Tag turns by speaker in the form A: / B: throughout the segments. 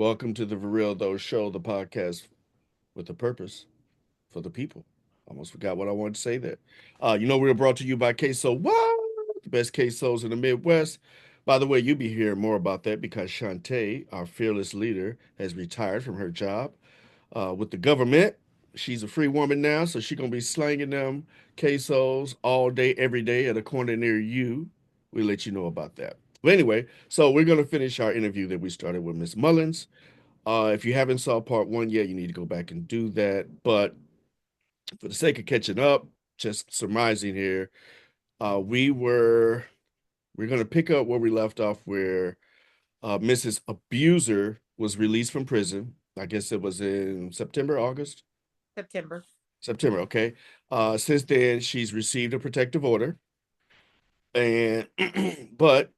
A: Welcome to the For Real Though Show, the podcast with a purpose for the people. Almost forgot what I wanted to say there. We're brought to you by Queso. What? The best quesos in the Midwest. By the way, you'll be hearing more about that because Shantae, our fearless leader, has retired from her job with the government. She's a free woman now, so she's gonna be slanging them quesos all day, every day at a corner near you. We'll let you know about that. But anyway, so we're gonna finish our interview that we started with Miss Mullins. If you haven't saw part one yet, you need to go back and do that. But for the sake of catching up, just surmising here, uh, we were we're gonna pick up where we left off, where Mrs. Abuser was released from prison. I guess it was in September, August.
B: September.
A: September, okay. Since then, she's received a protective order, and but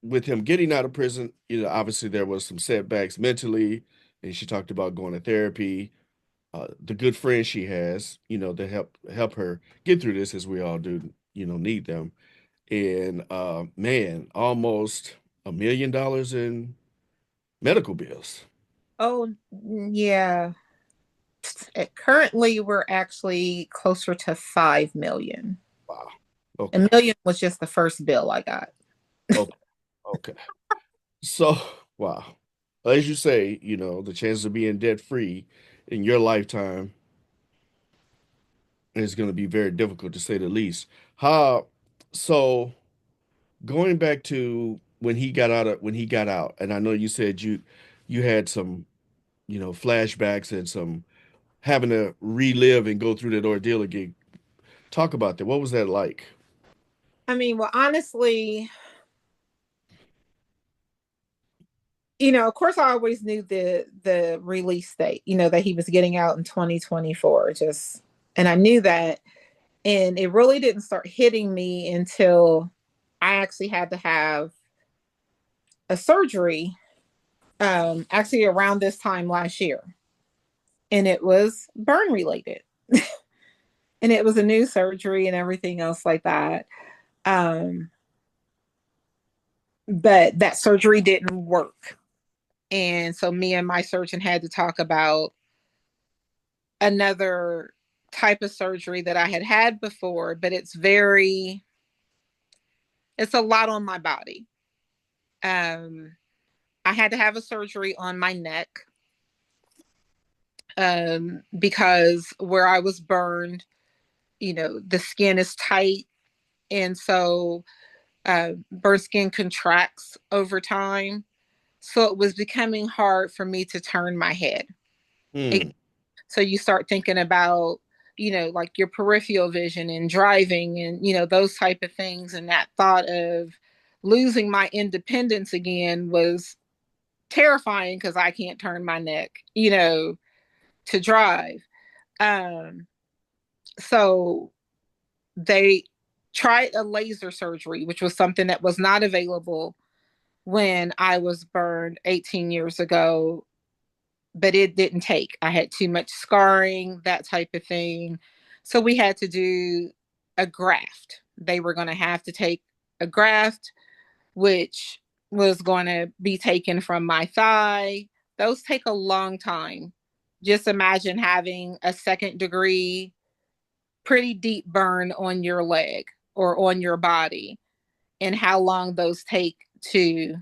A: with him getting out of prison, obviously there was some setbacks mentally, and she talked about going to therapy. The good friends she has, to help her get through this, as we all do, need them. And man, almost $1 million in medical bills.
B: Oh, yeah. Currently, we're actually closer to 5 million.
A: Wow.
B: A
A: Okay.
B: million was just the first bill I got.
A: Okay. Okay. So, wow. As you say, the chances of being debt free in your lifetime is going to be very difficult, to say the least. How, so going back to when he got out, and I know you said you had some, flashbacks and some having to relive and go through that ordeal again. Talk about that. What was that like?
B: I mean, well, honestly, of course, I always knew the release date. That he was getting out in 2024. And I knew that, and it really didn't start hitting me until I actually had to have a surgery. Actually, around this time last year, and it was burn related. And it was a new surgery and everything else like that. Um, but that surgery didn't work. And so me and my surgeon had to talk about another type of surgery that I had had before, but it's a lot on my body. Um, I had to have a surgery on my neck because where I was burned, the skin is tight. And so burnt skin contracts over time. So it was becoming hard for me to turn my head.
A: Hmm.
B: So you start thinking about, like your peripheral vision and driving and, those type of things. And that thought of losing my independence again was terrifying because I can't turn my neck, to drive. Um, so they tried a laser surgery, which was something that was not available when I was burned 18 years ago, but it didn't take. I had too much scarring, that type of thing. So we had to do a graft. They were going to have to take a graft, which was going to be taken from my thigh. Those take a long time. Just imagine having a second degree, pretty deep burn on your leg or on your body, and how long those take to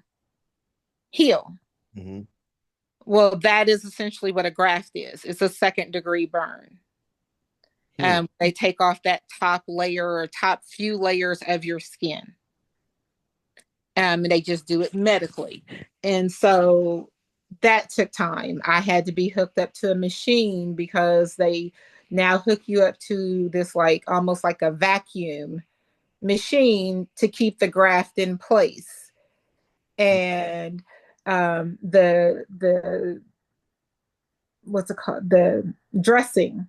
B: heal.
A: Hmm.
B: Well, that is essentially what a graft is. It's a second degree burn.
A: Hmm.
B: They take off that top layer or top few layers of your skin. And they just do it medically. And so that took time. I had to be hooked up to a machine because they now hook you up to this, like almost like a vacuum machine to keep the graft in place. And the what's it called, the dressing,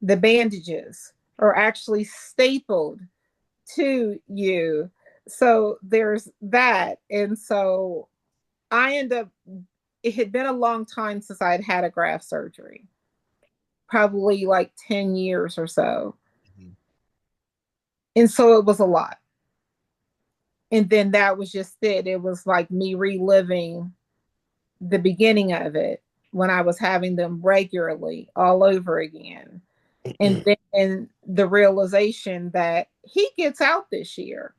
B: the bandages are actually stapled to you. So there's that. And so I end up, it had been a long time since I'd had a graft surgery, probably like 10 years or so. And so it was a lot. And then that was just it. It was like me reliving. the beginning of it, when I was having them regularly all over again. And then the realization that he gets out this year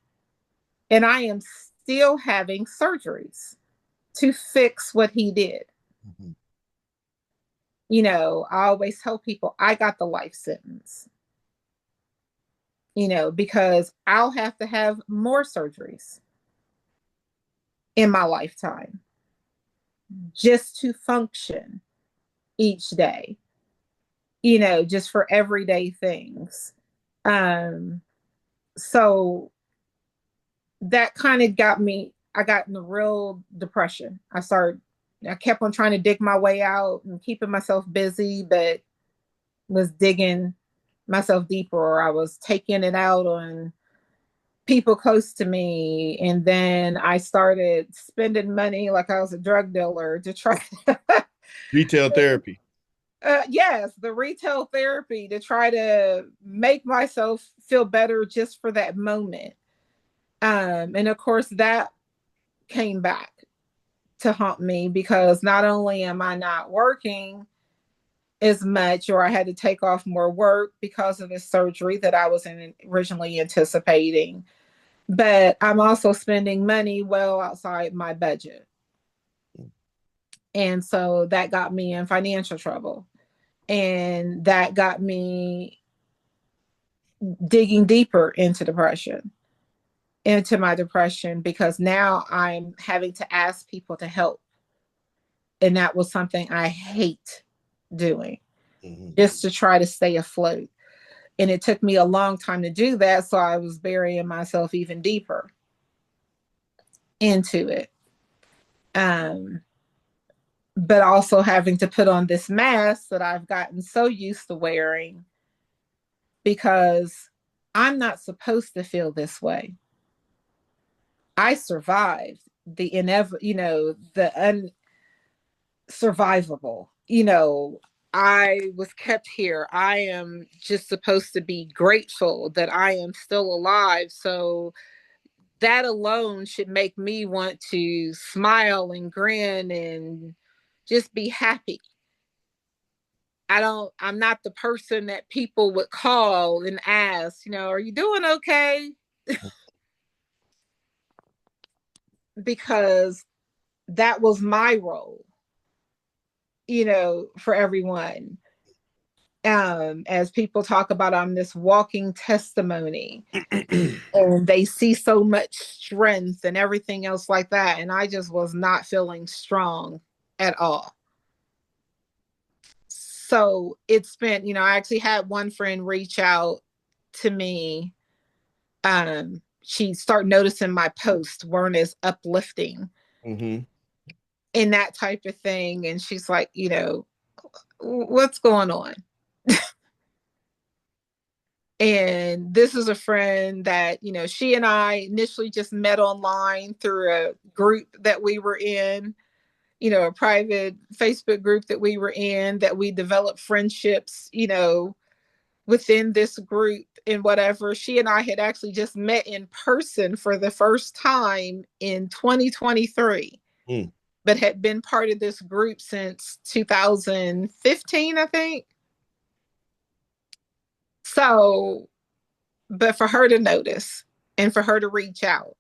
B: and I am still having surgeries to fix what he did.
A: Mhm.
B: I always tell people I got the life sentence, because I'll have to have more surgeries in my lifetime just to function each day, just for everyday things. Um, so that kind of I got in a real depression. I kept on trying to dig my way out and keeping myself busy, but was digging myself deeper, or I was taking it out on people close to me. And then I started spending money like I was a drug dealer to try.
A: Retail therapy.
B: Yes, the retail therapy to try to make myself feel better just for that moment. And of course, that came back to haunt me because not only am I not working as much, or I had to take off more work because of this surgery that I was originally anticipating, but I'm also spending money well outside my budget. And so that got me in financial trouble. And that got me digging deeper into my depression, because now I'm having to ask people to help. And that was something I hate doing,
A: Mhm.
B: just to try to stay afloat. And it took me a long time to do that. So I was burying myself even deeper into it. Um, but also having to put on this mask that I've gotten so used to wearing, because I'm not supposed to feel this way. I survived the inevitable, the unsurvivable. I was kept here. I am just supposed to be grateful that I am still alive. So that alone should make me want to smile and grin and just be happy. I'm not the person that people would call and ask, are you doing okay? Because that was my role, for everyone. As people talk about, I'm this walking testimony, and they see so much strength and everything else like that. And I just was not feeling strong at all. So it's been, I actually had one friend reach out to me. She started noticing my posts weren't as uplifting
A: Mhm.
B: and that type of thing. And she's like, what's going on? And this is a friend that, she and I initially just met online through a group that we were in, a private Facebook group that we were in, that we developed friendships, within this group and whatever. She and I had actually just met in person for the first time in 2023,
A: Mm.
B: but had been part of this group since 2015, I think. So, but for her to notice and for her to reach out,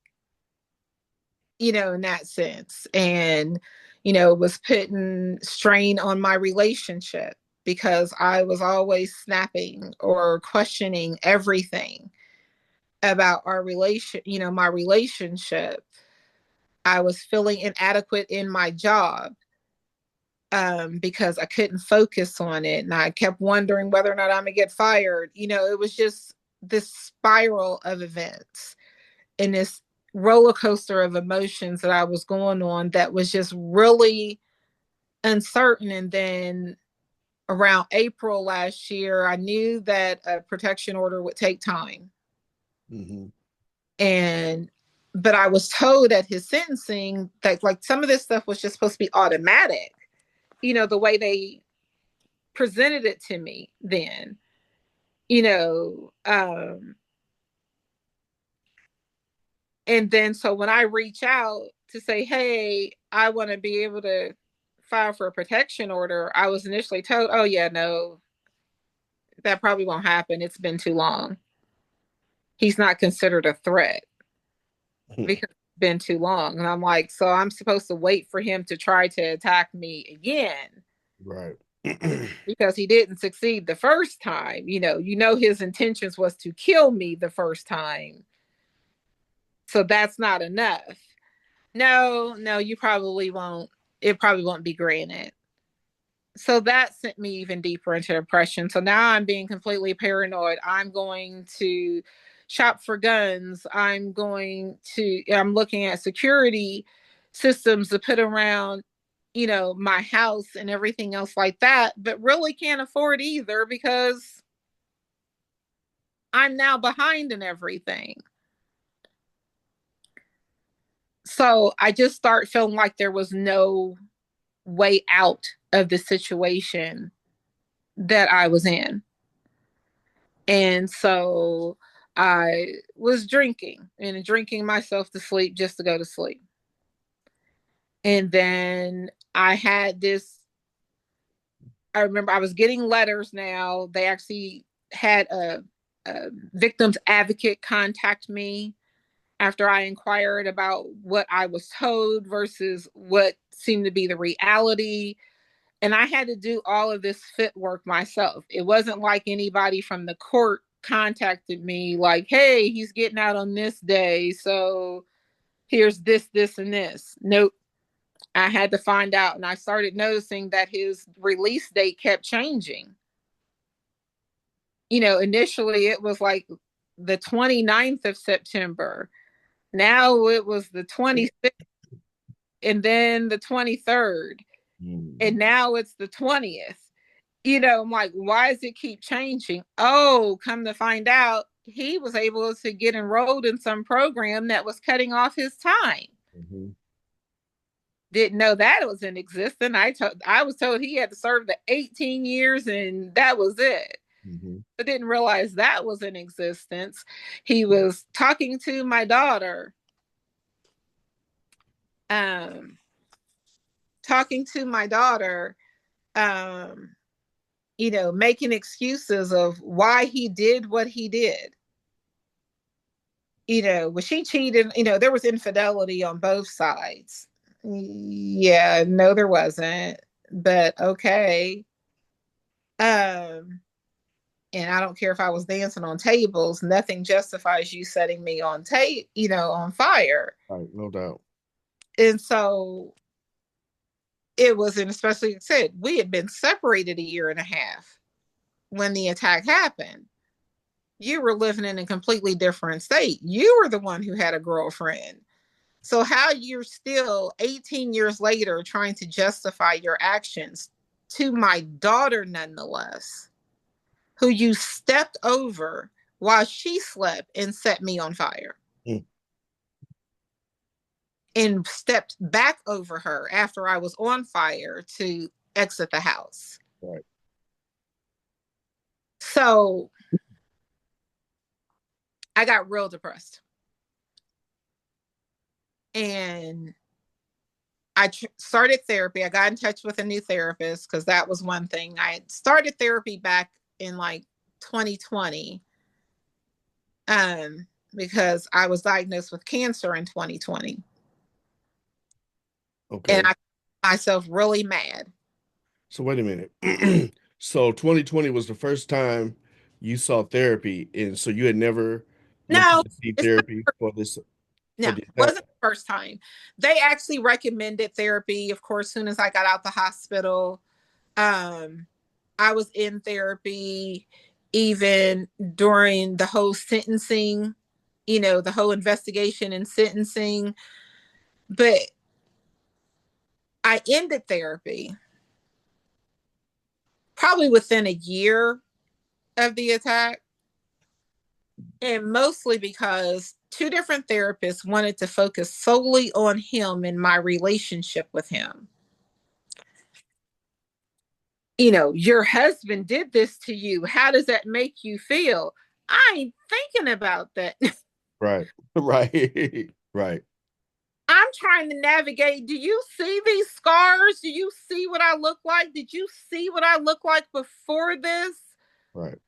B: in that sense, and, was putting strain on my relationship because I was always snapping or questioning everything about my relationship. I was feeling inadequate in my job, because I couldn't focus on it. And I kept wondering whether or not I'm going to get fired. It was just this spiral of events and this roller coaster of emotions that I was going on that was just really uncertain. And then around April last year, I knew that a protection order would take time.
A: Mhm.
B: And but I was told at his sentencing that, like, some of this stuff was just supposed to be automatic, the way they presented it to me then, you know. And then so when I reach out to say, hey, I want to be able to file for a protection order, I was initially told, oh, yeah, no, that probably won't happen. It's been too long. He's not considered a threat because it's been too long. And I'm like, so I'm supposed to wait for him to try to attack me again
A: Right.
B: because he didn't succeed the first time. His intentions was to kill me the first time. So that's not enough. No, no, you probably won't. It probably won't be granted. So that sent me even deeper into depression. So now I'm being completely paranoid. I'm going to shop for guns. I'm looking at security systems to put around, my house and everything else like that, but really can't afford either because I'm now behind in everything. So I just start feeling like there was no way out of the situation that I was in. And so I was drinking and drinking myself to sleep just to go to sleep. And then I remember I was getting letters now. They actually had a victim's advocate contact me after I inquired about what I was told versus what seemed to be the reality. And I had to do all of this fit work myself. It wasn't like anybody from the court contacted me like, hey, he's getting out on this day, so here's this and this. Nope. I had to find out, and I started noticing that his release date kept changing. Initially it was like the 29th of September. Now it was the 26th, and then the 23rd, and now it's the 20th. I'm like, why does it keep changing? Oh, come to find out, he was able to get enrolled in some program that was cutting off his time.
A: Mm-hmm.
B: Didn't know that it was in existence. I was told he had to serve the 18 years and that was it.
A: Mm-hmm.
B: I didn't realize that was in existence. He was talking to my daughter, um, talking to my daughter, um, making excuses of why he did what he did. Was she cheated? There was infidelity on both sides. Yeah, no, there wasn't. But okay. And I don't care if I was dancing on tables, nothing justifies you setting me on fire.
A: Right, no doubt.
B: And so it was, and especially said, we had been separated a year and a half when the attack happened. You were living in a completely different state. You were the one who had a girlfriend. So how you're still 18 years later trying to justify your actions to my daughter, nonetheless, who you stepped over while she slept and set me on fire.
A: Mm.
B: And stepped back over her after I was on fire to exit the house.
A: Right.
B: So I got real depressed. And I started therapy. I got in touch with a new therapist because that was one thing. I started therapy back in like 2020 because I was diagnosed with cancer in 2020.
A: Okay.
B: And I found myself really mad.
A: So wait a minute. So 2020 was the first time you saw therapy, and so you had never looked
B: No,
A: to see
B: it's
A: therapy for this
B: no,
A: for
B: it
A: the attack?
B: wasn't the first time. They actually recommended therapy, of course, as soon as I got out the hospital. Um, I was in therapy even during the whole sentencing, the whole investigation and sentencing. But I ended therapy probably within a year of the attack. And mostly because two different therapists wanted to focus solely on him and my relationship with him. Your husband did this to you. How does that make you feel? I ain't thinking about that.
A: Right. Right. Right.
B: I'm trying to navigate. Do you see these scars? Do you see what I look like? Did you see what I look like before this?
A: Right.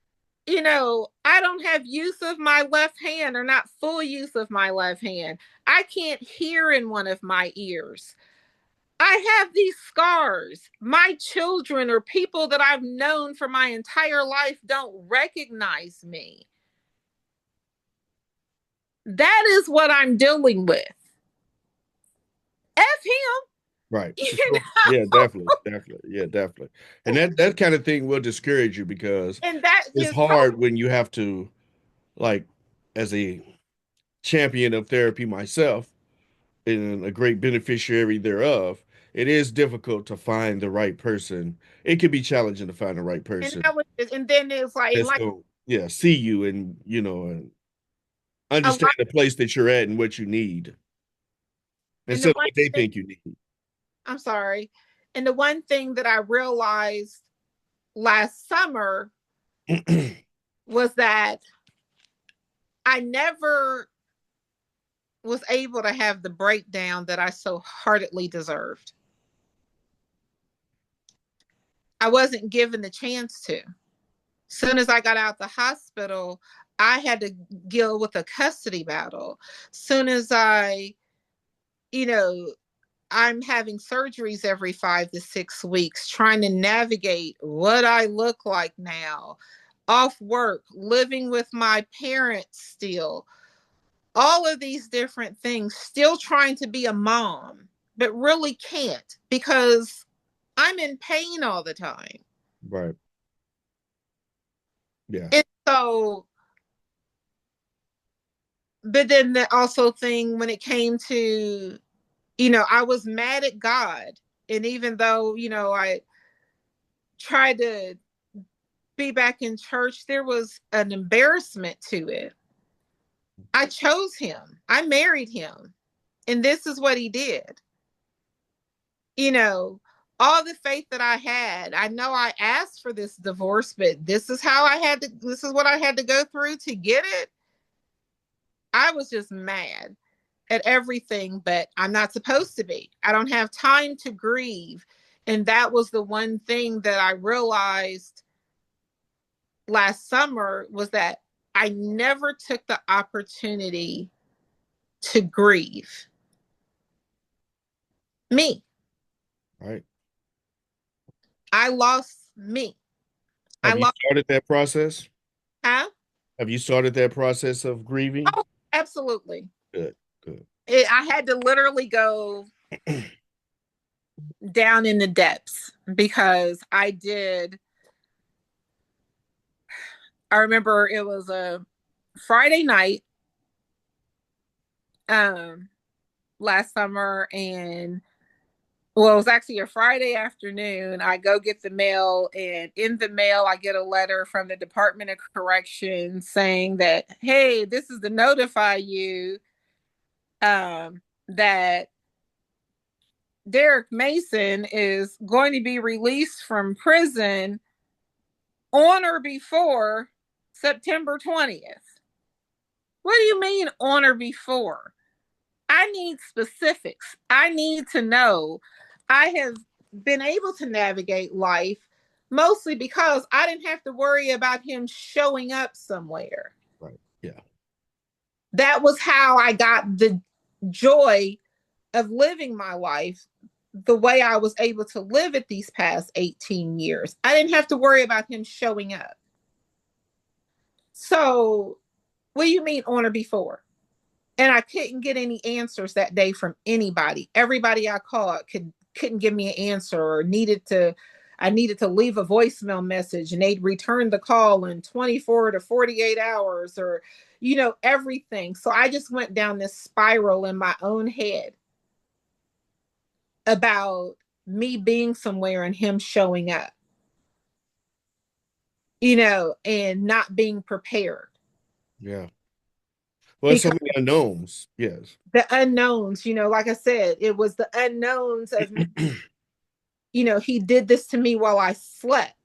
B: I don't have use of my left hand, or not full use of my left hand. I can't hear in one of my ears. I have these scars. My children or people that I've known for my entire life don't recognize me. That is what I'm dealing with. F him.
A: Right. For
B: You
A: sure. Yeah, definitely. Definitely. Yeah, definitely. And that kind of thing will discourage you because
B: And that
A: it's
B: is
A: hard when you have to, like, as a champion of therapy myself and a great beneficiary thereof, it is difficult to find the right person. It can be challenging to find the right
B: and
A: person
B: that was and then it's like and
A: that's
B: like
A: going, yeah, see you and, and
B: a
A: understand
B: lot.
A: the place that you're at and what you need
B: And the
A: instead of
B: one
A: what they
B: thing,
A: think you
B: I'm sorry, and the one thing that I realized last summer
A: need.
B: was that I never was able to have the breakdown that I so heartedly deserved. I wasn't given the chance to. Soon as I got out the hospital, I had to deal with a custody battle. Soon as you know, I'm having surgeries every 5 to 6 weeks, trying to navigate what I look like now, off work, living with my parents still, all of these different things, still trying to be a mom, but really can't because I'm in pain all the time.
A: Right. Yeah.
B: And so, but then the also thing when it came to, I was mad at God. And even though, I tried to be back in church, there was an embarrassment to it. I chose him, I married him, and this is what he did. you know, all the faith that I had. I know I asked for this divorce, but this is what I had to go through to get it. I was just mad at everything, but I'm not supposed to be. I don't have time to grieve. And that was the one thing that I realized last summer was that I never took the opportunity to grieve me.
A: Right.
B: I lost me. I
A: Have you
B: lost,
A: started that process?
B: huh?
A: Have you started that process of grieving?
B: Oh, absolutely.
A: Good. Good.
B: I had to literally go down in the depths because I remember it was a Friday night um last summer, and well, it was actually a Friday afternoon. I go get the mail, and in the mail I get a letter from the Department of Corrections saying that, hey, this is to notify you that Derek Mason is going to be released from prison on or before September 20th. What do you mean on or before? I need specifics. I need to know. I have been able to navigate life mostly because I didn't have to worry about him showing up somewhere.
A: Right. Yeah.
B: That was how I got the joy of living my life the way I was able to live it these past 18 years. I didn't have to worry about him showing up. So, what do you mean on or before? And I couldn't get any answers that day from anybody. Everybody I called couldn't give me an answer, or I needed to leave a voicemail message and they'd return the call in 24 to 48 hours, or everything. So I just went down this spiral in my own head about me being somewhere and him showing up, and not being prepared.
A: Yeah. Well, so
B: Because
A: many unknowns. Yes.
B: the unknowns, like I said, it was the unknowns of me. He did this to me while I slept.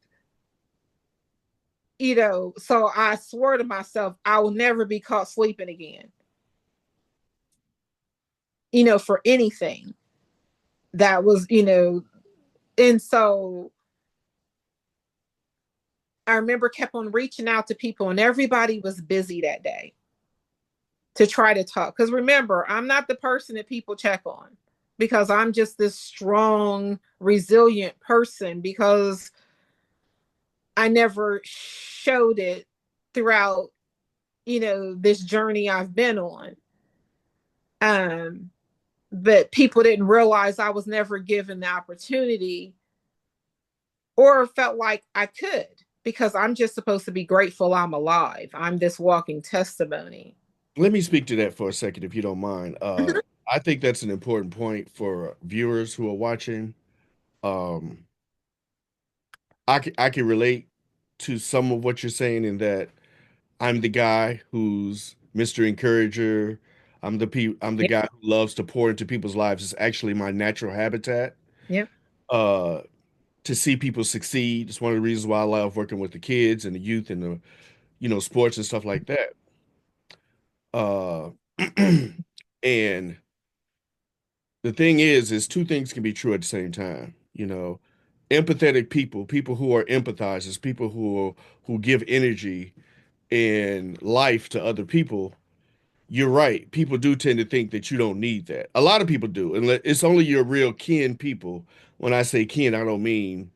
B: So I swore to myself, I will never be caught sleeping again. for anything that was, and so I remember kept on reaching out to people, and everybody was busy that day to try to talk. Because remember, I'm not the person that people check on because I'm just this strong, resilient person because I never showed it throughout, this journey I've been on. Um, but people didn't realize I was never given the opportunity or felt like I could because I'm just supposed to be grateful I'm alive. I'm this walking testimony.
A: Let me speak to that for a second, if you don't mind. I think that's an important point for viewers who are watching. Um, I can relate to some of what you're saying in that I'm the guy who's Mr. Encourager. I'm the
B: Yep.
A: guy who loves to pour into people's lives. It's actually my natural habitat.
B: Yep.
A: Uh, to see people succeed. It's one of the reasons why I love working with the kids and the youth and the, sports and stuff like that. Uh, and the thing is two things can be true at the same time. Empathetic people, people who are empathizers, people who give energy and life to other people. You're right. People do tend to think that you don't need that. A lot of people do, and it's only your real kin people. When I say kin, I don't mean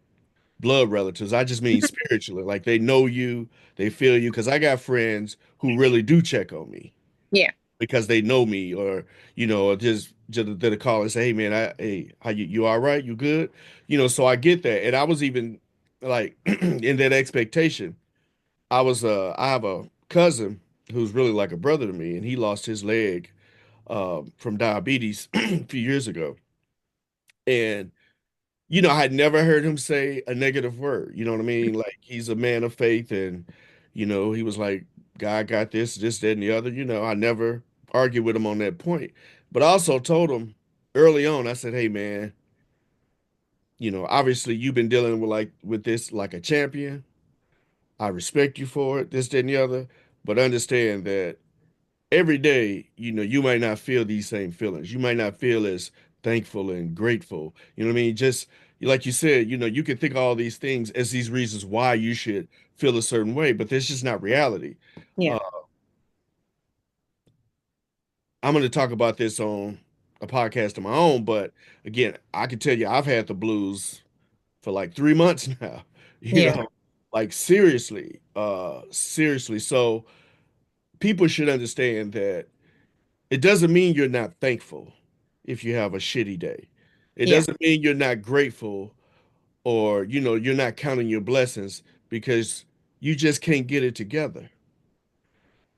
A: blood relatives. I just mean spiritually. Like they know you, they feel you. Because I got friends who really do check on me
B: Yeah.
A: because they know me, or or just did a call and say, "Hey, man, hey, how you all right? You good?" So I get that, and I was even like in that expectation. I have a cousin who's really like a brother to me, and he lost his leg from diabetes a few years ago, and I had never heard him say a negative word. You know what I mean? Like he's a man of faith, and he was like, "God got this, that, and the other." I never argued with him on that point, but I also told him early on. I said, "Hey, man, obviously you've been dealing with this like a champion. I respect you for it, this, that, and the other, but understand that every day, you might not feel these same feelings. You might not feel as thankful and grateful. You know what I mean? Just like you said, you can think of all these things as these reasons why you should feel a certain way, but that's just not reality.
B: Yeah.
A: Uh, I'm going to talk about this on a podcast of my own, but again, I can tell you I've had the blues for like 3 months now,
B: Yeah.
A: like seriously, seriously. So people should understand that it doesn't mean you're not thankful if you have a shitty day. It
B: Yeah.
A: doesn't mean you're not grateful or, you're not counting your blessings because you just can't get it together.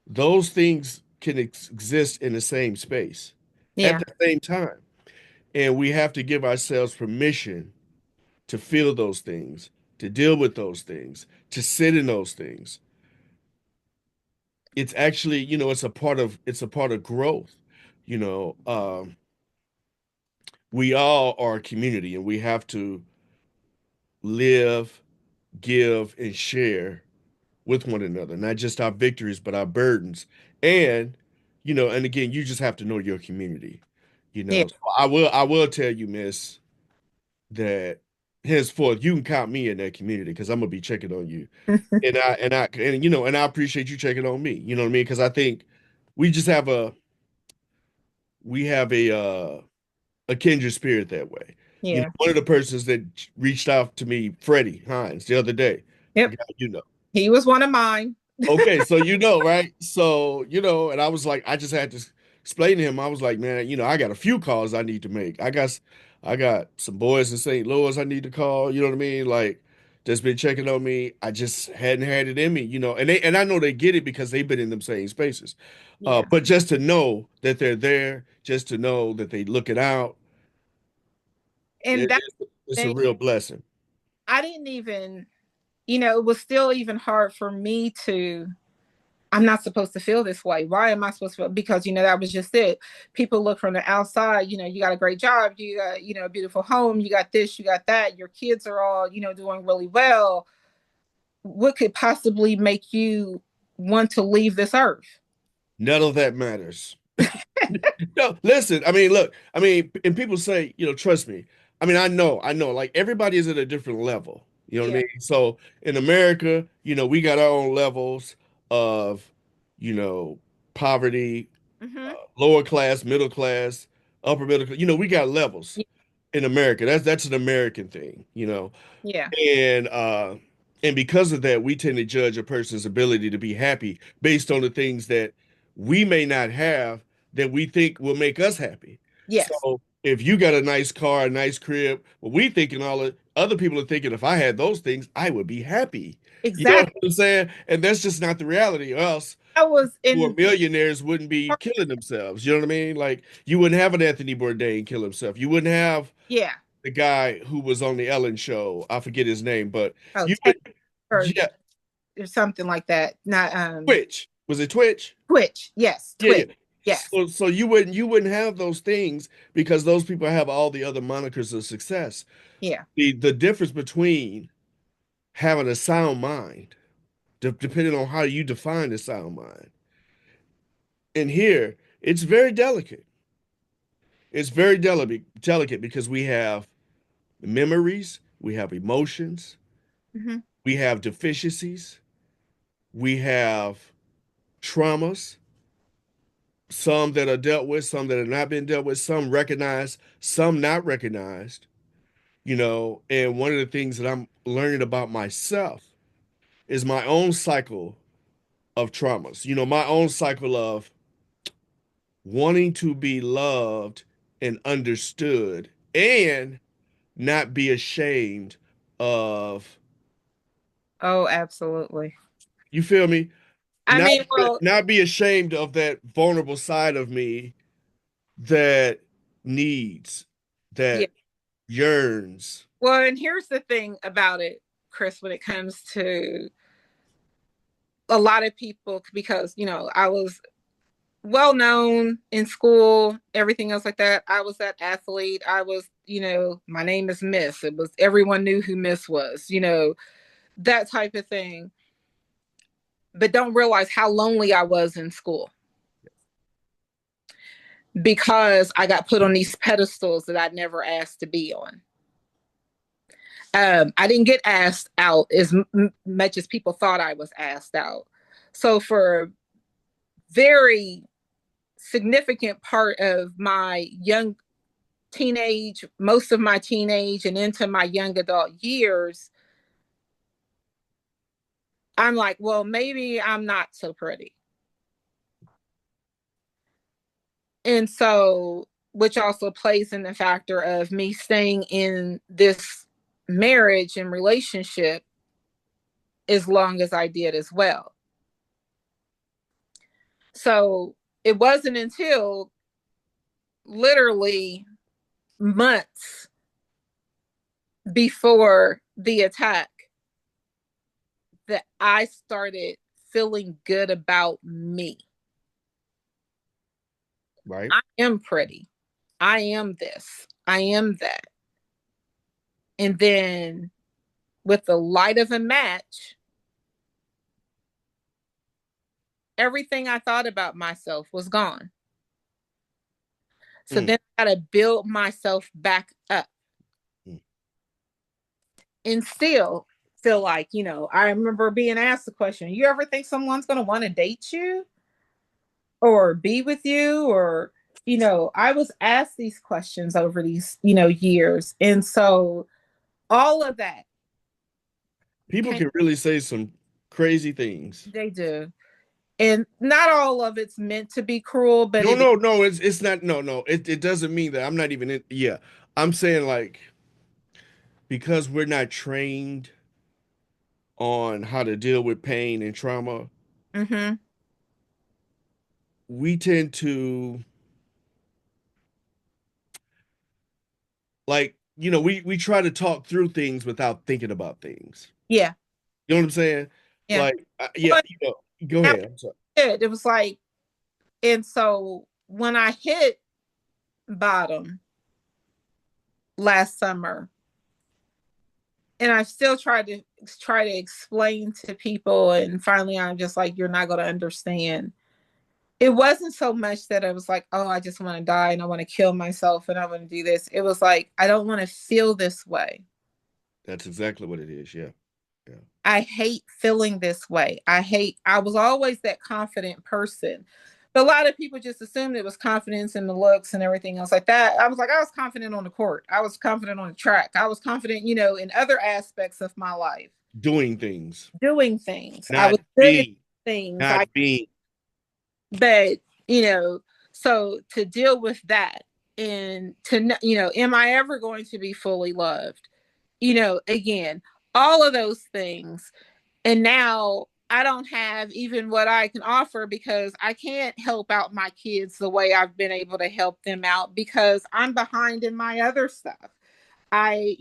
A: Those things can exist in the same space at
B: Yeah.
A: the same time. And we have to give ourselves permission to feel those things, to deal with those things, to sit in those things. It's actually, it's a part of growth. You know, um, we all are a community and we have to live, give, and share with one another, not just our victories, but our burdens. And, and again, you just have to know your community.
B: Yeah.
A: So I will tell you, Miss, that henceforth you can count me in that community because I'm gonna be checking on you. And I appreciate you checking on me. You know what I mean? Because I think we just have a kindred spirit that way.
B: Yeah.
A: One of the persons that reached out to me, Freddie Hines, the other day, the
B: Yep.
A: guy you know.
B: He was one of mine.
A: Okay, so right? So, and I was like, I just had to explain to him. I was like, man, I got a few calls I need to make. I got some boys in St. Louis I need to call, you know what I mean? Like, that's been checking on me. I just hadn't had it in me, and I know they get it because they've been in them same spaces.
B: Yeah.
A: But just to know that they're there, just to know that they looking out,
B: And
A: it,
B: that
A: it's a
B: thing,
A: real blessing.
B: I didn't even, it was still even hard for me to. I'm not supposed to feel this way. Why am I supposed to feel? Because that was just it. People look from the outside. You got a great job. You got a beautiful home. You got this. You got that. Your kids are all doing really well. What could possibly make you want to leave this earth?
A: None of that matters. No, listen. I mean, look. I mean, and people say, trust me. I mean, I know. Like everybody is at a different level. You know what I
B: Yeah.
A: mean? So in America, we got our own levels of, you know, poverty,
B: Hmm.
A: lower class, middle class, upper middle class. We got levels in America. That's an American thing.
B: Yeah.
A: And because of that, we tend to judge a person's ability to be happy based on the things that we may not have that we think will make us happy.
B: Yes.
A: So if you got a nice car, a nice crib, well, we thinking all the other people are thinking if I had those things, I would be happy. You know what
B: Exactly.
A: I'm saying? And that's just not the reality. Or else
B: I was
A: who are
B: in.
A: millionaires wouldn't be killing themselves. You know what I mean? Like you wouldn't have an Anthony Bourdain kill himself. You wouldn't have
B: Yeah.
A: the guy who was on the Ellen show. I forget his name, but
B: Oh,
A: you
B: Ted
A: would,
B: or,
A: yeah,
B: or something like that. Not
A: Twitch. Was it Twitch?
B: Twitch. Yes,
A: Yeah,
B: Twitch.
A: yeah.
B: Yes.
A: So you wouldn't have those things because those people have all the other monikers of success.
B: Yeah.
A: The difference between having a sound mind, depending on how you define a sound mind, and here it's very delicate. It's very delicate because we have memories, we have emotions,
B: Hmm.
A: we have deficiencies, we have traumas, some that are dealt with, some that have not been dealt with, some recognized, some not recognized. And one of the things that I'm learning about myself is my own cycle of traumas, my own cycle of wanting to be loved and understood and not be ashamed of,
B: Oh, absolutely.
A: you feel me?
B: I
A: Not
B: mean, well,
A: not be ashamed of that vulnerable side of me that needs,
B: yeah.
A: that yearns.
B: Well, and here's the thing about it, Chris, when it comes to a lot of people, because, I was well known in school, everything else like that. I was that athlete. I was, my name is Miss. It was everyone knew who Miss was, that type of thing. But don't realize how lonely I was in school because I got put on these pedestals that I never asked to be on. I didn't get asked out as much as people thought I was asked out. So for a very significant part of my young teenage, most of my teenage and into my young adult years, I'm like, well, maybe I'm not so pretty. And so, which also plays in the factor of me staying in this marriage and relationship as long as I did as well. So it wasn't until literally months before the attack that I started feeling good about me.
A: Right?
B: I am pretty. I am this. I am that. And then with the light of a match, everything I thought about myself was gone. So
A: Mm,
B: then I got to build myself back up
A: mm.
B: and still feel like, I remember being asked the question, you ever think someone's going to want to date you or be with you? Or, I was asked these questions over these, years. And so all of that
A: People
B: came,
A: can really say some crazy things.
B: they do. And not all of it's meant to be cruel, but
A: No,
B: it is.
A: no, no. It's not. No, no. It doesn't mean that. I'm not even in. Yeah, I'm saying like because we're not trained on how to deal with pain and trauma,
B: Mm-hmm.
A: we tend to like we try to talk through things without thinking about things.
B: Yeah.
A: You know what I'm saying?
B: Yeah.
A: Like yeah.
B: But
A: Go
B: that
A: ahead. I'm sorry.
B: was it. It was like, and so when I hit bottom last summer, and I still try to explain to people, and finally I'm just like, you're not going to understand. It wasn't so much that I was like, oh, I just want to die and I want to kill myself and I want to do this. It was like, I don't want to feel this way.
A: That's exactly what it is. Yeah. Yeah.
B: I hate feeling this way. I was always that confident person. But a lot of people just assumed it was confidence in the looks and everything else like that. I was like, I was confident on the court. I was confident on the track. I was confident, in other aspects of my life,
A: Doing things,
B: doing things. I
A: not
B: was good at
A: being,
B: things.
A: not being.
B: But, you know, so to deal with that and am I ever going to be fully loved? Again, all of those things. And now I don't have even what I can offer because I can't help out my kids the way I've been able to help them out because I'm behind in my other stuff. I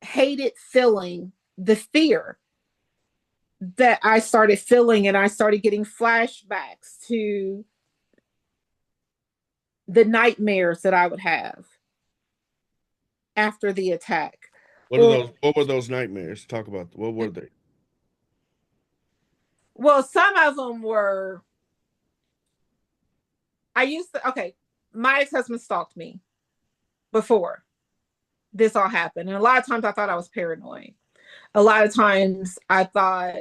B: hated feeling the fear that I started feeling, and I started getting flashbacks to the nightmares that I would have after the attack.
A: What are
B: Or,
A: those? What were those nightmares? Talk about what were they?
B: well, some of them were, okay, my ex husband stalked me before this all happened. And a lot of times I thought I was paranoid. A lot of times I thought,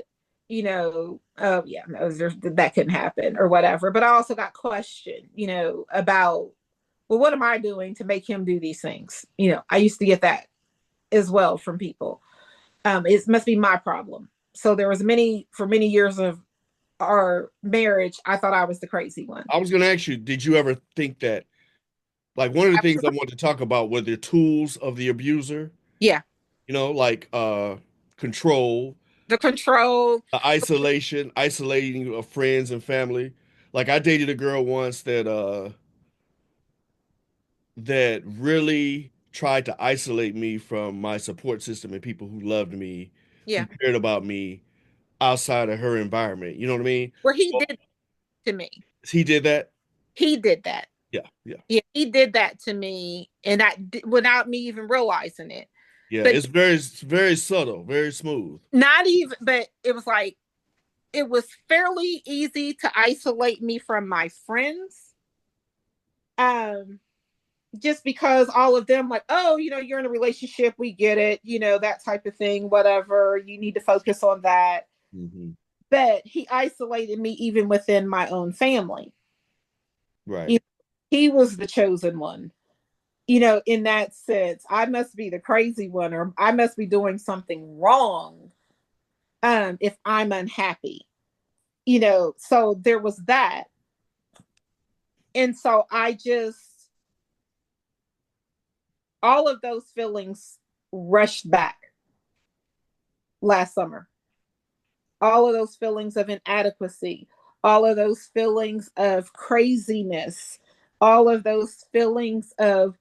B: oh, yeah, no, that couldn't happen or whatever. But I also got questioned, about, well, what am I doing to make him do these things? I used to get that as well from people. It must be my problem. So there was for many years of our marriage, I thought I was the crazy one.
A: I was going to ask you, did you ever think that, like, one of the things I
B: Absolutely.
A: wanted to talk about were the tools of the abuser,
B: Yeah.
A: like control,
B: The control.
A: isolation, isolating of friends and family. Like I dated a girl once that really tried to isolate me from my support system and people who loved me, who
B: Yeah.
A: cared about me outside of her environment. You know what I mean?
B: Where he
A: So
B: did to me.
A: he did that.
B: He did that.
A: Yeah, yeah,
B: Yeah, he did that to me, and without me even realizing it.
A: yeah.
B: But
A: It's very subtle, very smooth.
B: not even. But it was like it was fairly easy to isolate me from my friends. Um, just because all of them like, oh, you're in a relationship, we get it, that type of thing, whatever. You need to focus on that.
A: Hmm.
B: But he isolated me even within my own family.
A: Right.
B: You he was the chosen one. In that sense, I must be the crazy one, or I must be doing something wrong if I'm unhappy. So there was that. And so I just, all of those feelings rushed back last summer. All of those feelings of inadequacy, all of those feelings of craziness, all of those feelings of,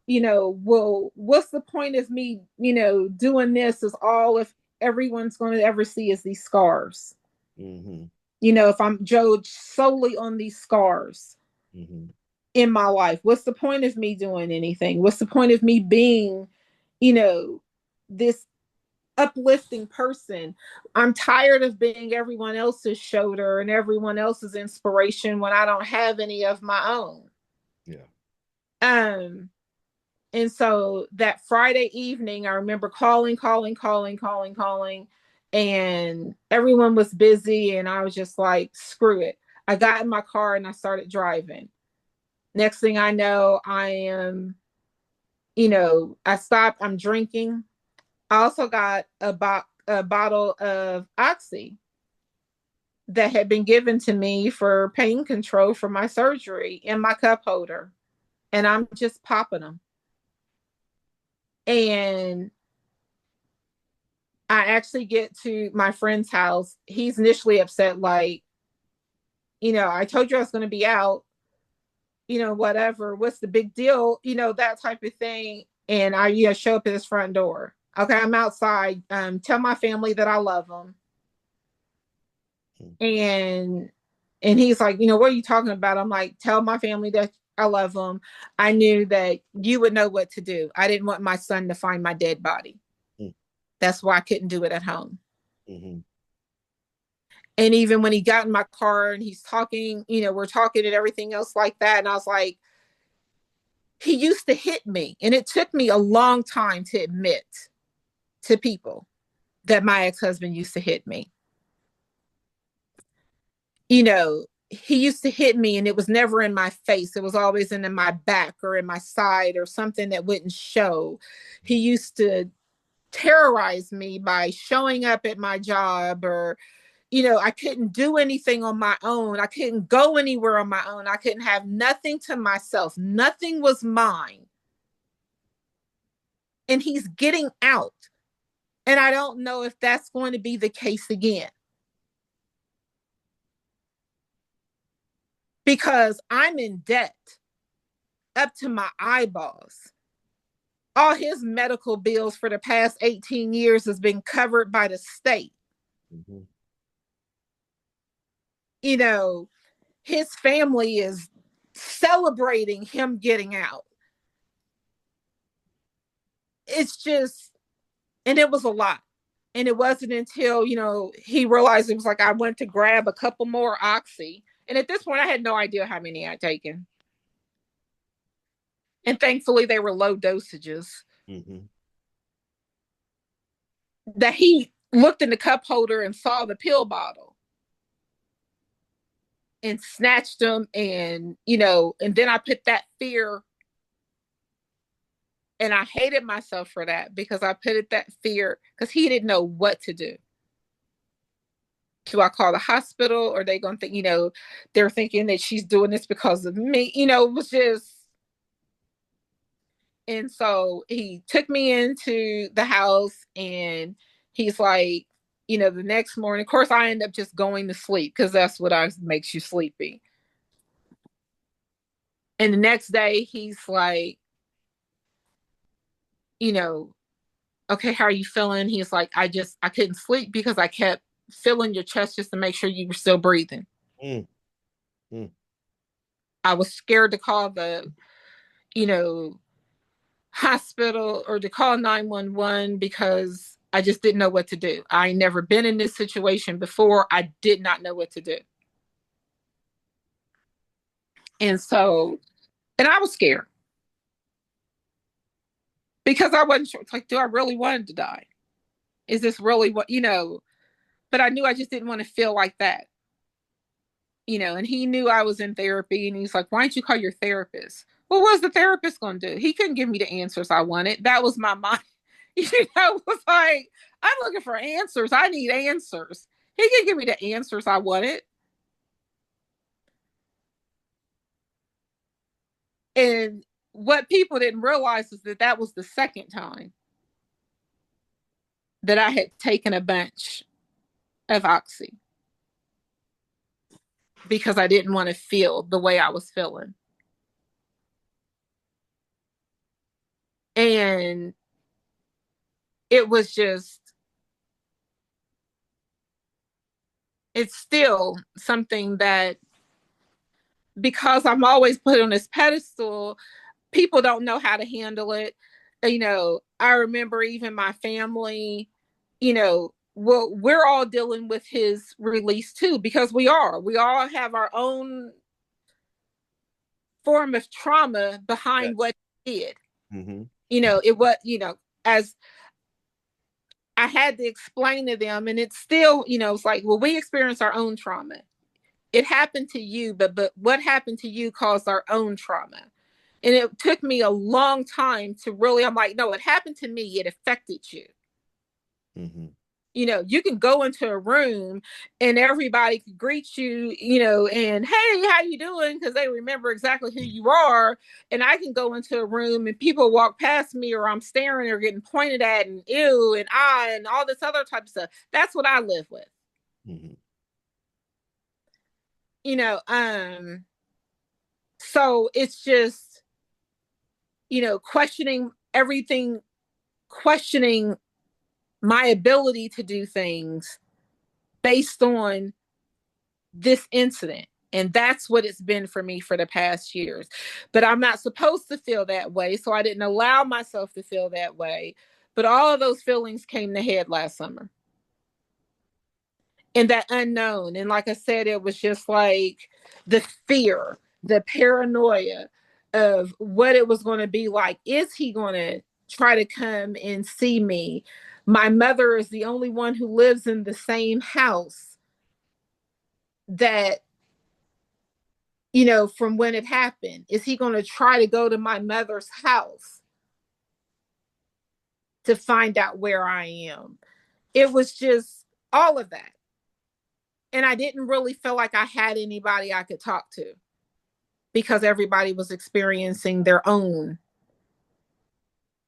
B: well, what's the point of me, doing this is all if everyone's going to ever see is these scars.
A: Hmm.
B: If I'm judged solely on these scars
A: Hmm.
B: in my life, what's the point of me doing anything? What's the point of me being, this uplifting person? I'm tired of being everyone else's shoulder and everyone else's inspiration when I don't have any of my own.
A: Yeah.
B: Um, and so that Friday evening, I remember calling, and everyone was busy, and I was just like, screw it. I got in my car and I started driving. Next thing I know, I am, I stopped, I'm drinking. I also got a bottle of Oxy that had been given to me for pain control for my surgery in my cup holder. And I'm just popping them. And I actually get to my friend's house. He's initially upset, like, I told you I was going to be out, whatever. What's the big deal? That type of thing. And I, show up at his front door. Okay, I'm outside. Tell my family that I love them. And he's like, what are you talking about? I'm like, tell my family that I love them. I knew that you would know what to do. I didn't want my son to find my dead body. That's why I couldn't do it at home.
A: Hmm.
B: And even when he got in my car and he's talking, we're talking and everything else like that. And I was like, he used to hit me. And it took me a long time to admit to people that my ex-husband used to hit me. He used to hit me and it was never in my face. It was always in my back or in my side or something that wouldn't show. He used to terrorize me by showing up at my job, or I couldn't do anything on my own. I couldn't go anywhere on my own. I couldn't have nothing to myself. Nothing was mine. And he's getting out. And I don't know if that's going to be the case again. Because I'm in debt up to my eyeballs. All his medical bills for the past 18 years has been covered by the state. Mm-hmm. His family is celebrating him getting out. It's just, and it was a lot. And it wasn't until, he realized it was like I went to grab a couple more Oxy. And at this point, I had no idea how many I'd taken. And thankfully, they were low dosages. Mm-hmm. That he looked in the cup holder and saw the pill bottle and snatched them. And, and then I put that fear. And I hated myself for that because I put it that fear because he didn't know what to do. Do I call the hospital, or are they going to think, they're thinking that she's doing this because of me? It was just. And so he took me into the house and he's like, the next morning, of course, I end up just going to sleep because that's what makes you sleepy. And the next day he's like, okay, how are you feeling? He's like, I couldn't sleep because I kept feeling your chest just to make sure you were still breathing. Mm. Mm. I was scared to call the, hospital or to call 911 because I just didn't know what to do. I never been in this situation before. I did not know what to do. And I was scared because I wasn't sure. It's like, do I really want to die? Is this really what, but I knew I just didn't want to feel like that. And he knew I was in therapy and he's like, why don't you call your therapist? Well, what's the therapist going to do? He couldn't give me the answers I wanted. That was my mind. It was like, I'm looking for answers. I need answers. He can give me the answers I wanted. And what people didn't realize is that was the second time that I had taken a bunch of Oxy because I didn't want to feel the way I was feeling. And it was just, it's still something that, because I'm always put on this pedestal, people don't know how to handle it. I remember even my family, well, we're all dealing with his release too, because we all have our own form of trauma behind yes. what he did. Mm-hmm. It was, as I had to explain to them, and it's still, it's like, well, we experience our own trauma. It happened to you, but what happened to you caused our own trauma. And it took me a long time to really, I'm like, no, it happened to me. It affected you. Mm-hmm. You can go into a room and everybody can greet you, and hey, how you doing? Because they remember exactly who you are. And I can go into a room and people walk past me, or I'm staring or getting pointed at and ew and and all this other type of stuff. That's what I live with. Mm-hmm. So it's just, questioning everything, questioning my ability to do things based on this incident. And that's what it's been for me for the past years. But I'm not supposed to feel that way. So I didn't allow myself to feel that way. But all of those feelings came to head last summer. and that unknown. And like I said, it was just like the fear, the paranoia of what it was going to be like. Is he going to try to come and see me? My mother is the only one who lives in the same house that, from when it happened. Is he going to try to go to my mother's house to find out where I am? It was just all of that. And I didn't really feel like I had anybody I could talk to because everybody was experiencing their own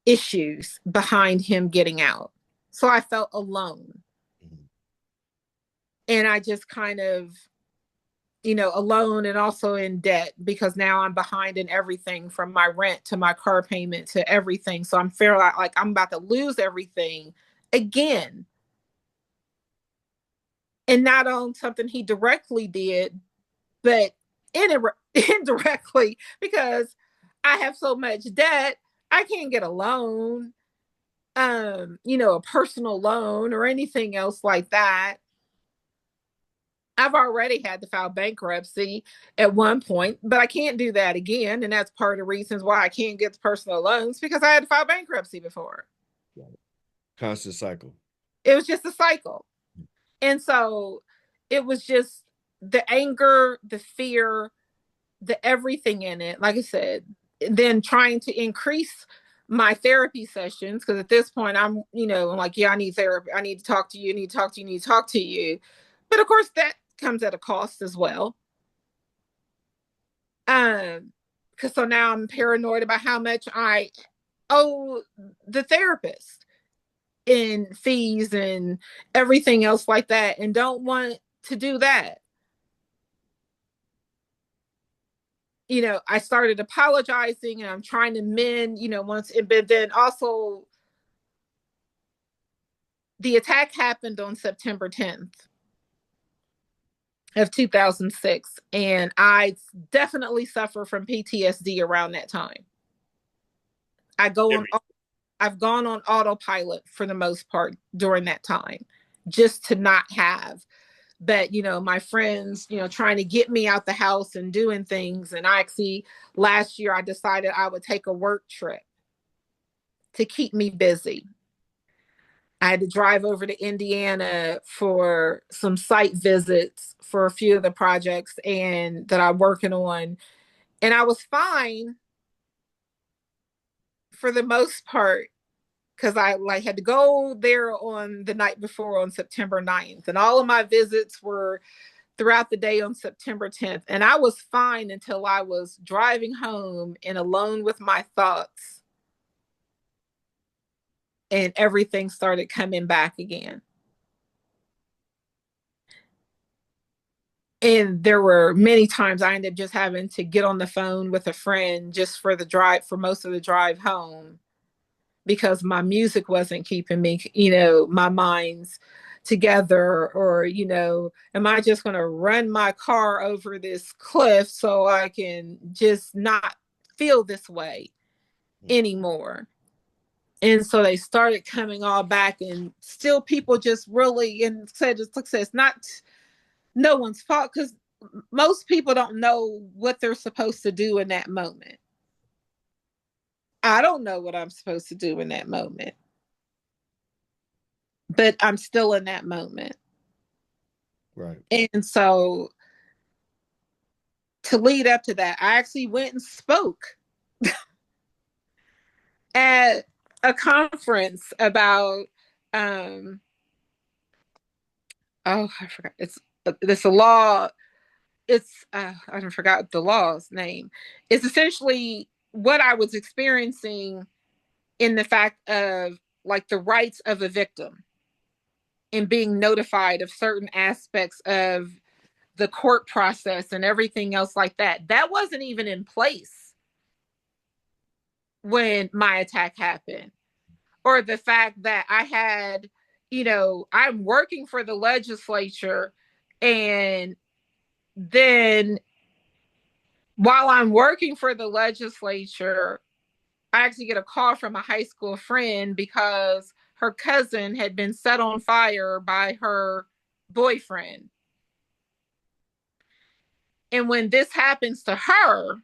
B: issues behind him getting out. So I felt alone.
A: Mhm.
B: And I just kind of, alone and also in debt because now I'm behind in everything from my rent to my car payment to everything. So I'm feeling like I'm about to lose everything again. And not on something he directly did, but indirectly because I have so much debt, I can't get a loan, a personal loan or anything else like that. I've already had to file bankruptcy at one point, but I can't do that again. And that's part of the reasons why I can't get the personal loans because I had to file bankruptcy before.
A: Constant cycle.
B: It was just a cycle. And so it was just the anger, the fear, the everything in it. Like I said, then trying to increase my therapy sessions because at this point I'm like, yeah, I need therapy. I need to talk to you. I need to talk to you. I need to talk to you. But of course, that comes at a cost as well. Because so now I'm paranoid about how much I owe the therapist in fees and everything else like that, and don't want to do that. I started apologizing and I'm trying to mend, once, but then also the attack happened on September 10th of 2006. And I definitely suffer from PTSD around that time. I go on, I've gone on autopilot for the most part during that time just to not have. But, my friends, trying to get me out the house and doing things. And I actually, last year, I decided I would take a work trip to keep me busy. I had to drive over to Indiana for some site visits for a few of the projects and that I'm working on. And I was fine for the most part because I like had to go there on the night before on September 9th. And all of my visits were throughout the day on September 10th. And I was fine until I was driving home and alone with my thoughts and everything started coming back again. And there were many times I ended up just having to get on the phone with a friend just for the drive, for most of the drive home, because my music wasn't keeping me, my mind's together. Or, am I just going to run my car over this cliff so I can just not feel this way anymore? And so they started coming all back, and still people just really, and said, it's not no one's fault because most people don't know what they're supposed to do in that moment. I don't know what I'm supposed to do in that moment, but I'm still in that moment.
A: Right.
B: And so to lead up to that, I actually went and spoke at a conference about I forgot, it's a law. It's I don't forgot the law's name. It's essentially what I was experiencing in the fact of like the rights of a victim and being notified of certain aspects of the court process and everything else like that. That wasn't even in place when my attack happened. Or the fact that I had, I'm working for the legislature, and then while I'm working for the legislature, I actually get a call from a high school friend because her cousin had been set on fire by her boyfriend. And when this happens to her,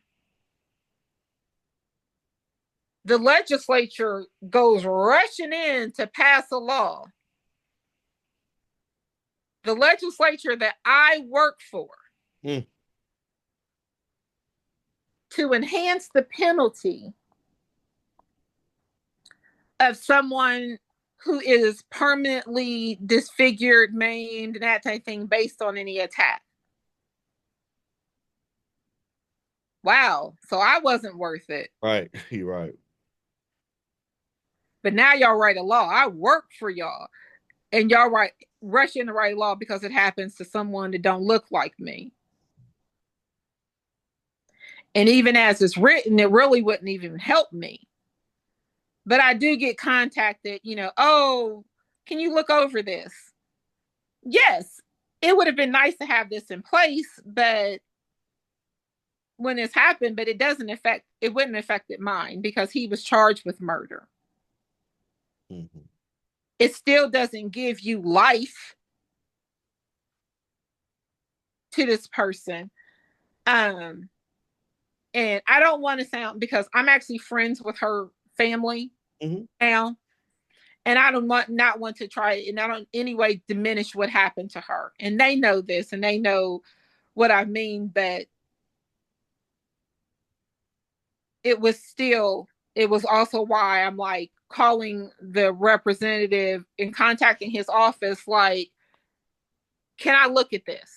B: the legislature goes rushing in to pass a law. The legislature that I work for,
A: Mm.
B: to enhance the penalty of someone who is permanently disfigured, maimed, and that type of thing based on any attack. Wow. So I wasn't worth it.
A: Right. You're right.
B: But now y'all write a law. I work for y'all. And y'all rush in to write a law because it happens to someone that don't look like me. And even as it's written, it really wouldn't even help me. But I do get contacted, oh, can you look over this? Yes, it would have been nice to have this in place, but when this happened, but it wouldn't affect mine because he was charged with murder.
A: Mm-hmm.
B: It still doesn't give you life to this person. And I don't want to sound, because I'm actually friends with her family now, and I don't not want to try and I don't in any way diminish what happened to her. And they know this, and they know what I mean, but it was also why I'm like calling the representative and contacting his office, like, can I look at this?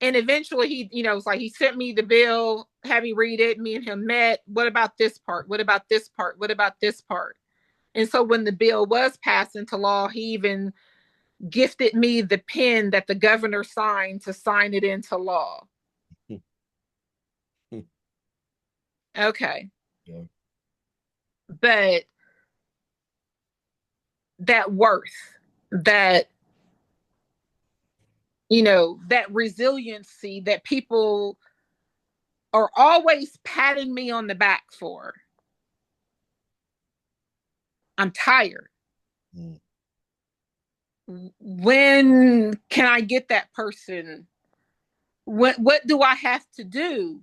B: And eventually was like, he sent me the bill, have me read it. Me and him met. What about this part? What about this part? What about this part? And so when the bill was passed into law, he even gifted me the pen that the governor signed to sign it into law. Okay.
A: Yeah.
B: But that worth, that that resiliency that people are always patting me on the back for. I'm tired.
A: Mm.
B: When can I get that person? What do I have to do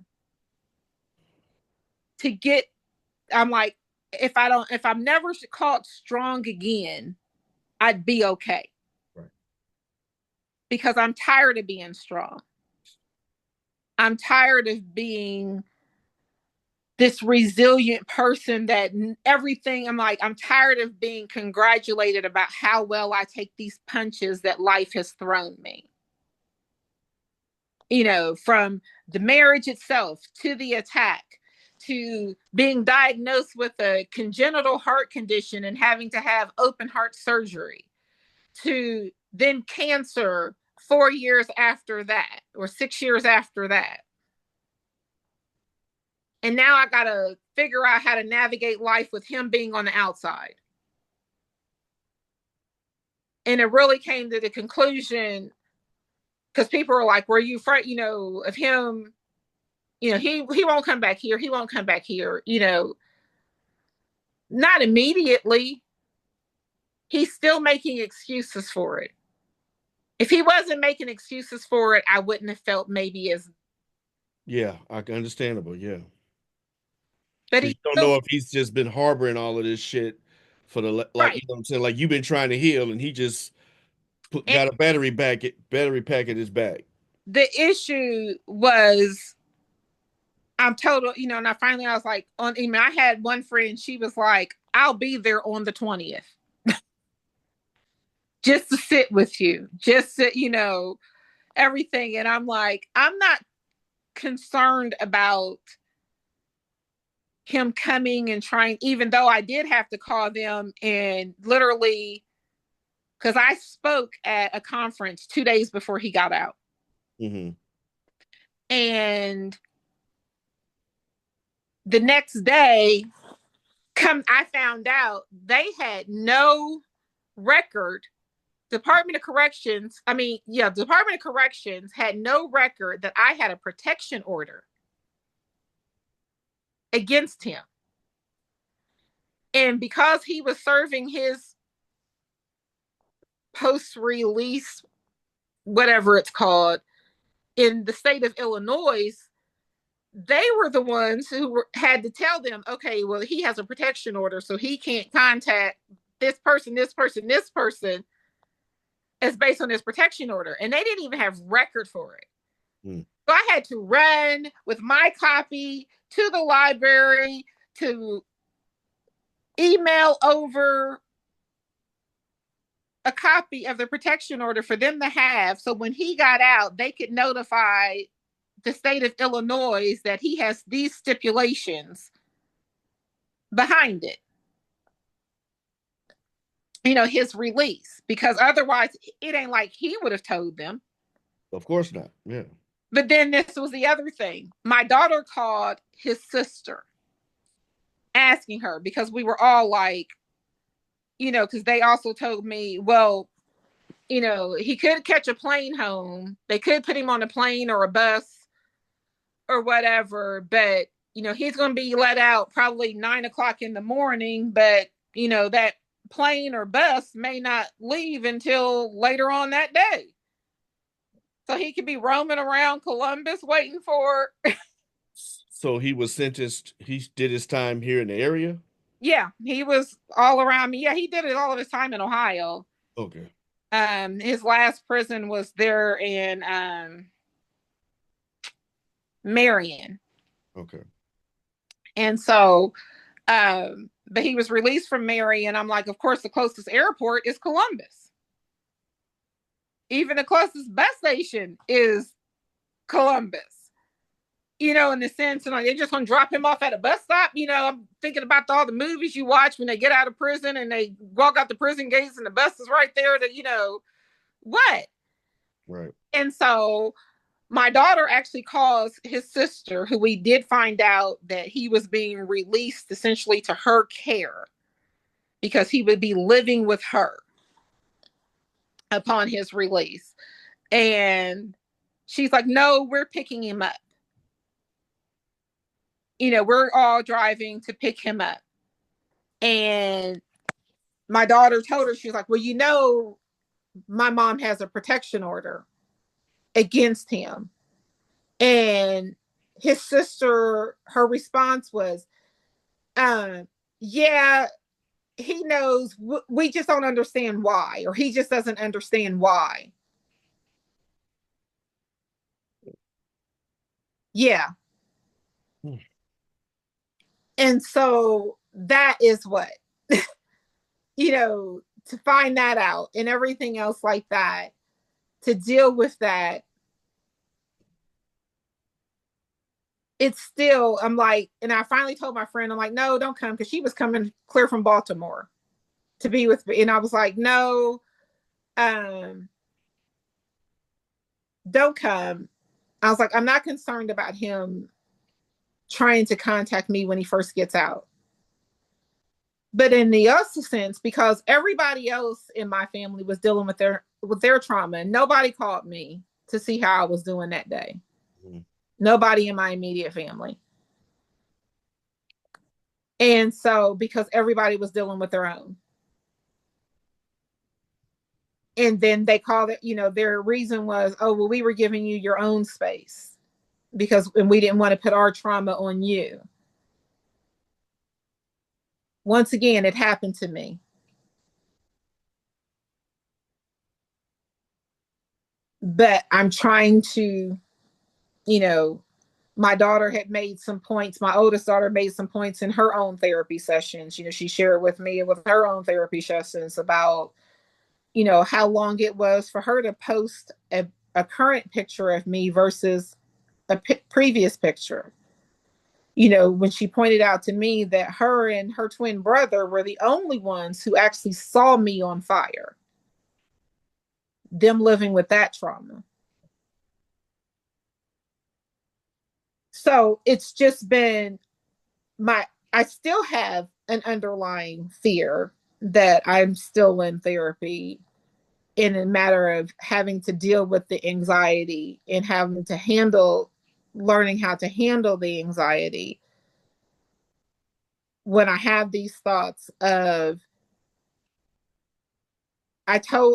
B: to get? I'm like, if I'm never called strong again, I'd be okay.
A: Right.
B: Because I'm tired of being strong. I'm tired of being this resilient person that everything, I'm tired of being congratulated about how well I take these punches that life has thrown me. From the marriage itself to the attack to being diagnosed with a congenital heart condition and having to have open heart surgery to then cancer 4 years after that or 6 years after that. And now I got to figure out how to navigate life with him being on the outside. And it really came to the conclusion, because people are like, were you afraid, of him? He won't come back here. He won't come back here. Not immediately. He's still making excuses for it. If he wasn't making excuses for it, I wouldn't have felt maybe as.
A: Yeah, understandable. Yeah.
B: But
A: Because
B: he
A: you don't
B: still,
A: know if he's just been harboring all of this shit for like,
B: right.
A: you know what I'm saying? Like, you've been trying to heal and he just
B: And
A: got a battery pack in his back.
B: the issue was, I'm total, and I was like, I had one friend, she was like, I'll be there on the 20th just to sit with you, just to, everything. And I'm like, I'm not concerned about him coming and trying, even though I did have to call them and literally, because I spoke at a conference 2 days before he got out.
A: Mm-hmm.
B: And the next day, I found out they had no record. Department of Corrections, Department of Corrections had no record that I had a protection order against him. And because he was serving his post-release, whatever it's called, in the state of Illinois, they were the ones who had to tell them, okay, well, he has a protection order, so he can't contact this person, this person, this person, as based on his protection order. And they didn't even have record for it. So I had to run with my copy to the library to email over a copy of the protection order for them to have. So when he got out, they could notify the state of Illinois that he has these stipulations behind it. His release, because otherwise it ain't like he would have told them.
A: Of course not. Yeah.
B: But then this was the other thing. My daughter called his sister asking her, because we were all like, because they also told me, well, he could catch a plane home. They could put him on a plane or a bus or whatever, but, he's going to be let out probably 9 o'clock in the morning, but, that plane or bus may not leave until later on that day. So he could be roaming around Columbus waiting for.
A: So he was sentenced. He did his time here in the area.
B: Yeah, he was all around me. Yeah, he did it all of his time in Ohio.
A: Okay.
B: His last prison was there in Marion.
A: Okay.
B: And so, but he was released from Marion. I'm like, of course, the closest airport is Columbus. Even the closest bus station is Columbus. In the sense, and they just want to drop him off at a bus stop. I'm thinking about all the movies you watch when they get out of prison and they walk out the prison gates and the bus is right there to, what?
A: Right.
B: And so my daughter actually calls his sister, who we did find out that he was being released essentially to her care because he would be living with her upon his release. And she's like, no, we're picking him up. We're all driving to pick him up. And my daughter told her, she's like, well, my mom has a protection order against him. And his sister, her response was, yeah, he knows. We just don't understand why, or he just doesn't understand why. Yeah. And so that is what, to find that out and everything else like that, to deal with that. It's still, I'm like, and I finally told my friend, I'm like, no, don't come. Cause she was coming clear from Baltimore to be with me. And I was like, no, don't come. I was like, I'm not concerned about him trying to contact me when he first gets out. But in the other sense, because everybody else in my family was dealing with their trauma, and nobody called me to see how I was doing that day. Mm-hmm. Nobody in my immediate family. And so, because everybody was dealing with their own. And then they called it, their reason was, oh, well, we were giving you your own space and we didn't want to put our trauma on you. Once again, it happened to me. But I'm trying to, my daughter had made some points. My oldest daughter made some points in her own therapy sessions. She shared with me with her own therapy sessions about, how long it was for her to post a current picture of me versus a previous picture. When she pointed out to me that her and her twin brother were the only ones who actually saw me on fire. Them living with that trauma. So it's just been I still have an underlying fear that I'm still in therapy in a matter of having to deal with the anxiety and having to learning how to handle the anxiety when I have these thoughts of,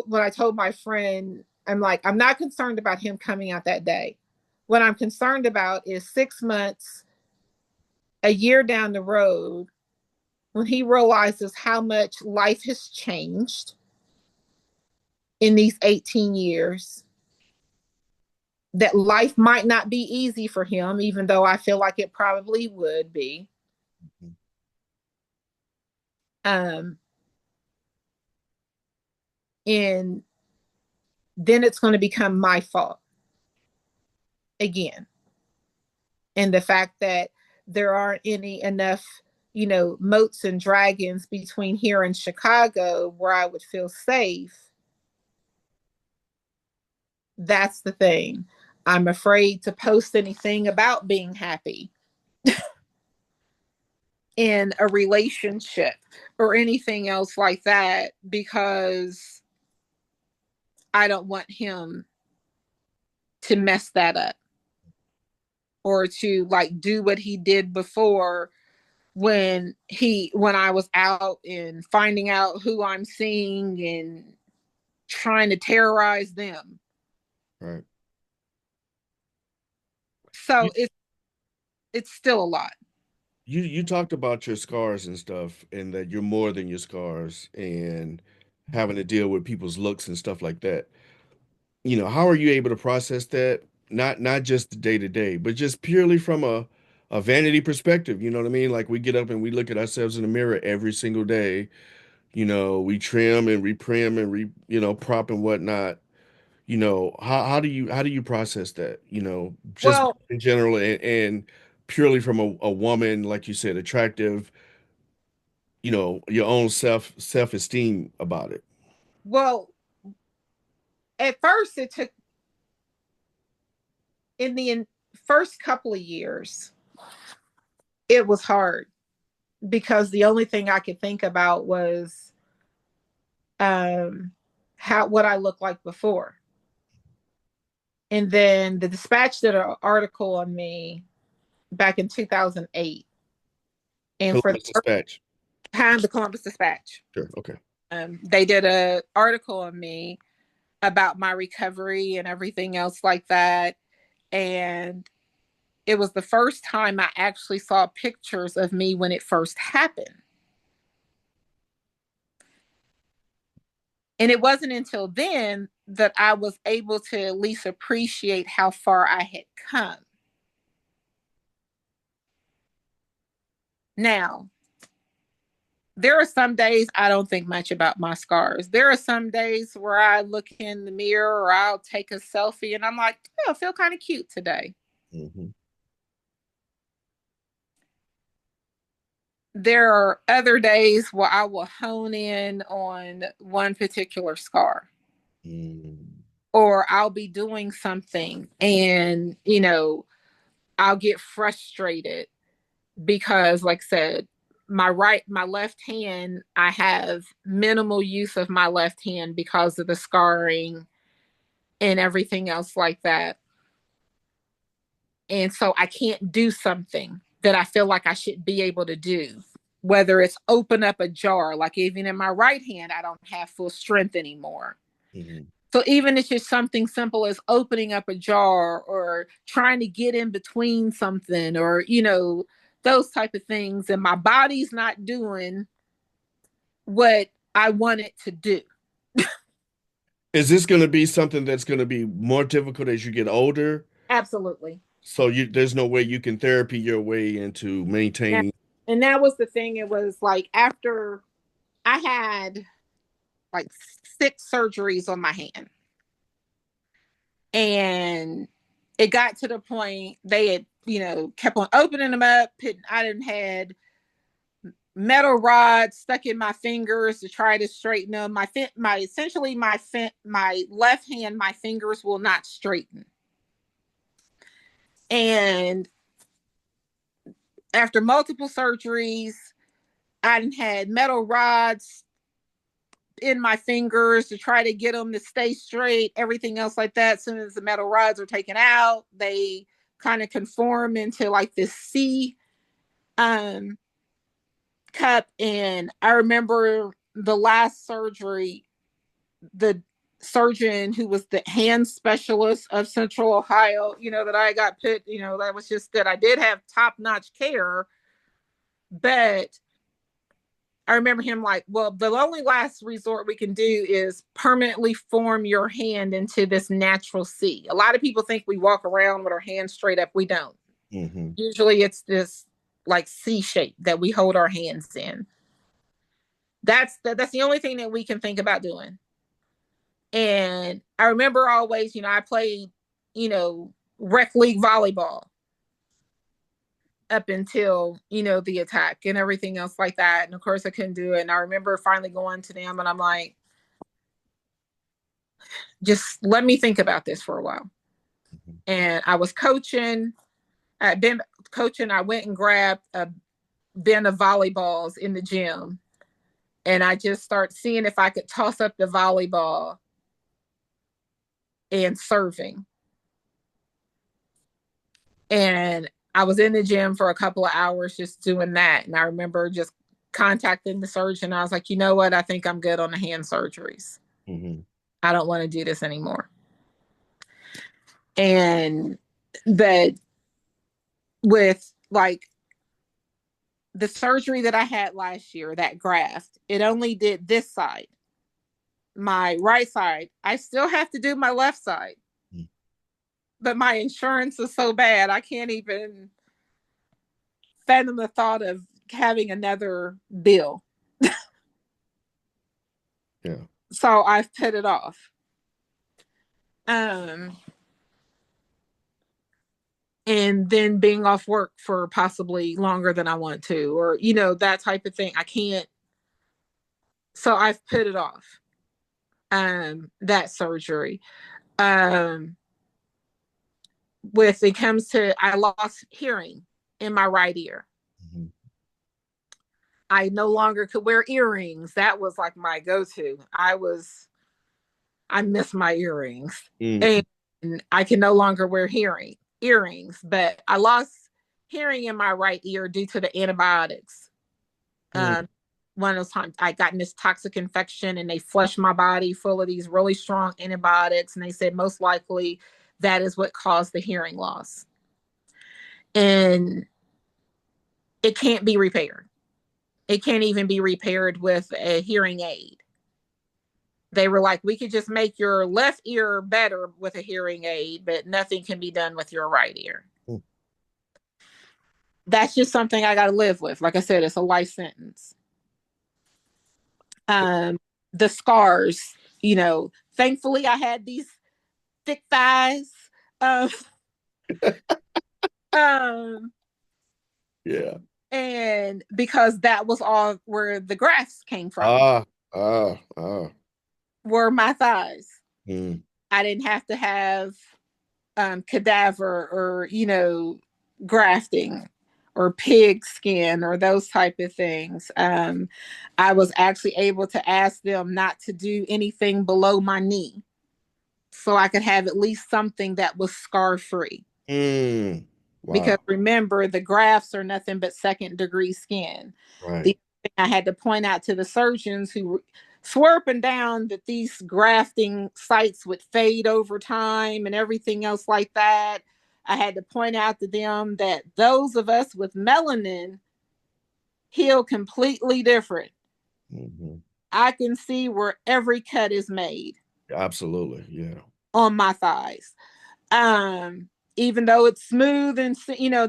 B: when I told my friend, I'm like, I'm not concerned about him coming out that day. What I'm concerned about is 6 months, a year down the road, when he realizes how much life has changed in these 18 years, that life might not be easy for him, even though I feel like it probably would be. Um, and then it's going to become my fault again. And the fact that there aren't any enough, moats and dragons between here and Chicago where I would feel safe. That's the thing. I'm afraid to post anything about being happy in a relationship or anything else like that because I don't want him to mess that up or to like do what he did before when I was out and finding out who I'm seeing and trying to terrorize them.
A: Right. You
B: So it's still a lot.
A: you talked about your scars and stuff, and that you're more than your scars, and having to deal with people's looks and stuff like that. How are you able to process that? Not just the day to day, but just purely from a vanity perspective. You know what I mean? Like we get up and we look at ourselves in the mirror every single day. We trim and reprim and prop and whatnot. How do you process that? Just
B: Well,
A: in general and purely from a woman, like you said, attractive, your own self-esteem about it.
B: well, at first it took in the first couple of years, it was hard because the only thing I could think about was um how what I looked like before. And then the Dispatch did an article on me back in 2008. And for the
A: Columbus
B: first
A: Dispatch.
B: time, the Columbus Dispatch,
A: Sure. Okay.
B: they did an article on me about my recovery and everything else like that. And it was the first time I actually saw pictures of me when it first happened. And it wasn't until then that I was able to at least appreciate how far I had come. Now, there are some days I don't think much about my scars. There are some days where I look in the mirror or I'll take a selfie and I'm like, I feel kind of cute today.
A: Hmm.
B: There are other days where I will hone in on one particular scar,
A: Mm.
B: or I'll be doing something and, I'll get frustrated because, like I said, my left hand, I have minimal use of my left hand because of the scarring and everything else like that. And so I can't do something that I feel like I should be able to do, whether it's open up a jar, like even in my right hand, I don't have full strength anymore.
A: Hmm.
B: So even if it's just something simple as opening up a jar or trying to get in between something or, those type of things, and my body's not doing what I want it to do.
A: Is this going to be something that's going to be more difficult as you get older?
B: Absolutely.
A: So there's no way you can therapy your way into
B: And,
A: maintaining.
B: and that was the thing. It was like after I had like 6 surgeries on my hand. And it got to the point they had, kept on opening them up. I didn't had metal rods stuck in my fingers to try to straighten them. My essentially my left hand, my fingers will not straighten. And after multiple surgeries, I didn't had metal rods in my fingers to try to get them to stay straight, everything else like that. As soon as the metal rods are taken out, they kind of conform into like this C um, cup. And I remember the last surgery, the surgeon who was the hand specialist of Central Ohio, that I got put, that was just that I did have top-notch care. But I remember him like, well, the only last resort we can do is permanently form your hand into this natural C. A lot of people think we walk around with our hands straight up. We don't.
A: Mm-hmm.
B: Usually it's this like C shape that we hold our hands in. That's the only thing that we can think about doing. And I remember always, I played, rec league volleyball up until, the attack and everything else like that. And of course I couldn't do it. And I remember finally going to them and I'm like, just let me think about this for a while.
A: Mm-hmm.
B: And I was coaching. I'd been coaching. I went and grabbed a bin of volleyballs in the gym. And I just started seeing if I could toss up the volleyball and serving. And I was in the gym for a couple of hours just doing that. And I remember just contacting the surgeon. I was like, you know what? I think I'm good on the hand surgeries.
A: Mm-hmm.
B: I don't want to do this anymore. And that with like the surgery that I had last year, that graft, it only did this side, my right side. I still have to do my left side.
A: Mm-hmm.
B: But my insurance is so bad, I can't even fathom the thought of having another bill.
A: Yeah.
B: So I've put it off. Um, and then being off work for possibly longer than I want to, or, that type of thing. I can't. So I've put it off. That surgery. Um, with it comes to, I lost hearing in my right ear.
A: Mm-hmm.
B: I no longer could wear earrings. That was like my go-to. I miss my earrings.
A: Mm-hmm.
B: And I can no longer wear earrings, but I lost hearing in my right ear due to the antibiotics.
A: Mm-hmm.
B: One of those times I got this toxic infection and they flushed my body full of these really strong antibiotics. And they said most likely that is what caused the hearing loss. And it can't be repaired. It can't even be repaired with a hearing aid. They were like, we could just make your left ear better with a hearing aid, but nothing can be done with your right ear.
A: Mm-hmm.
B: That's just something I got to live with. Like I said, it's a life sentence. Um, the scars, thankfully I had these thick thighs. Um, um,
A: Yeah.
B: and because that was all where the grafts came from,
A: Ah, ah, ah.
B: were my thighs.
A: Mm.
B: I didn't have to have cadaver or, grafting or pig skin or those type of things. I was actually able to ask them not to do anything below my knee so I could have at least something that was scar free.
A: Mm.
B: Because
A: Wow.
B: remember, the grafts are nothing but second degree skin.
A: Right.
B: The thing I had to point out to the surgeons who were swerping down that these grafting sites would fade over time and everything else like that. I had to point out to them that those of us with melanin heal completely different.
A: Mm-hmm.
B: I can see where every cut is made
A: Absolutely. Yeah.
B: on my thighs. Even though it's smooth and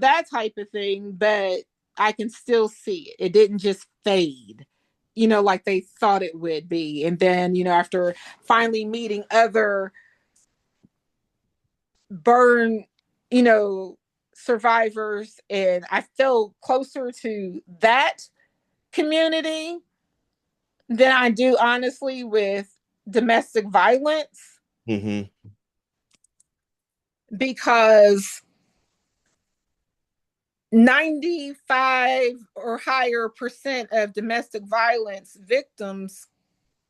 B: that type of thing, but I can still see it. It didn't just fade, like they thought it would be. And then, after finally meeting other burn, you know, survivors, and I feel closer to that community than I do honestly with domestic violence,
A: Mm-hmm.
B: because 95 or higher percent of domestic violence victims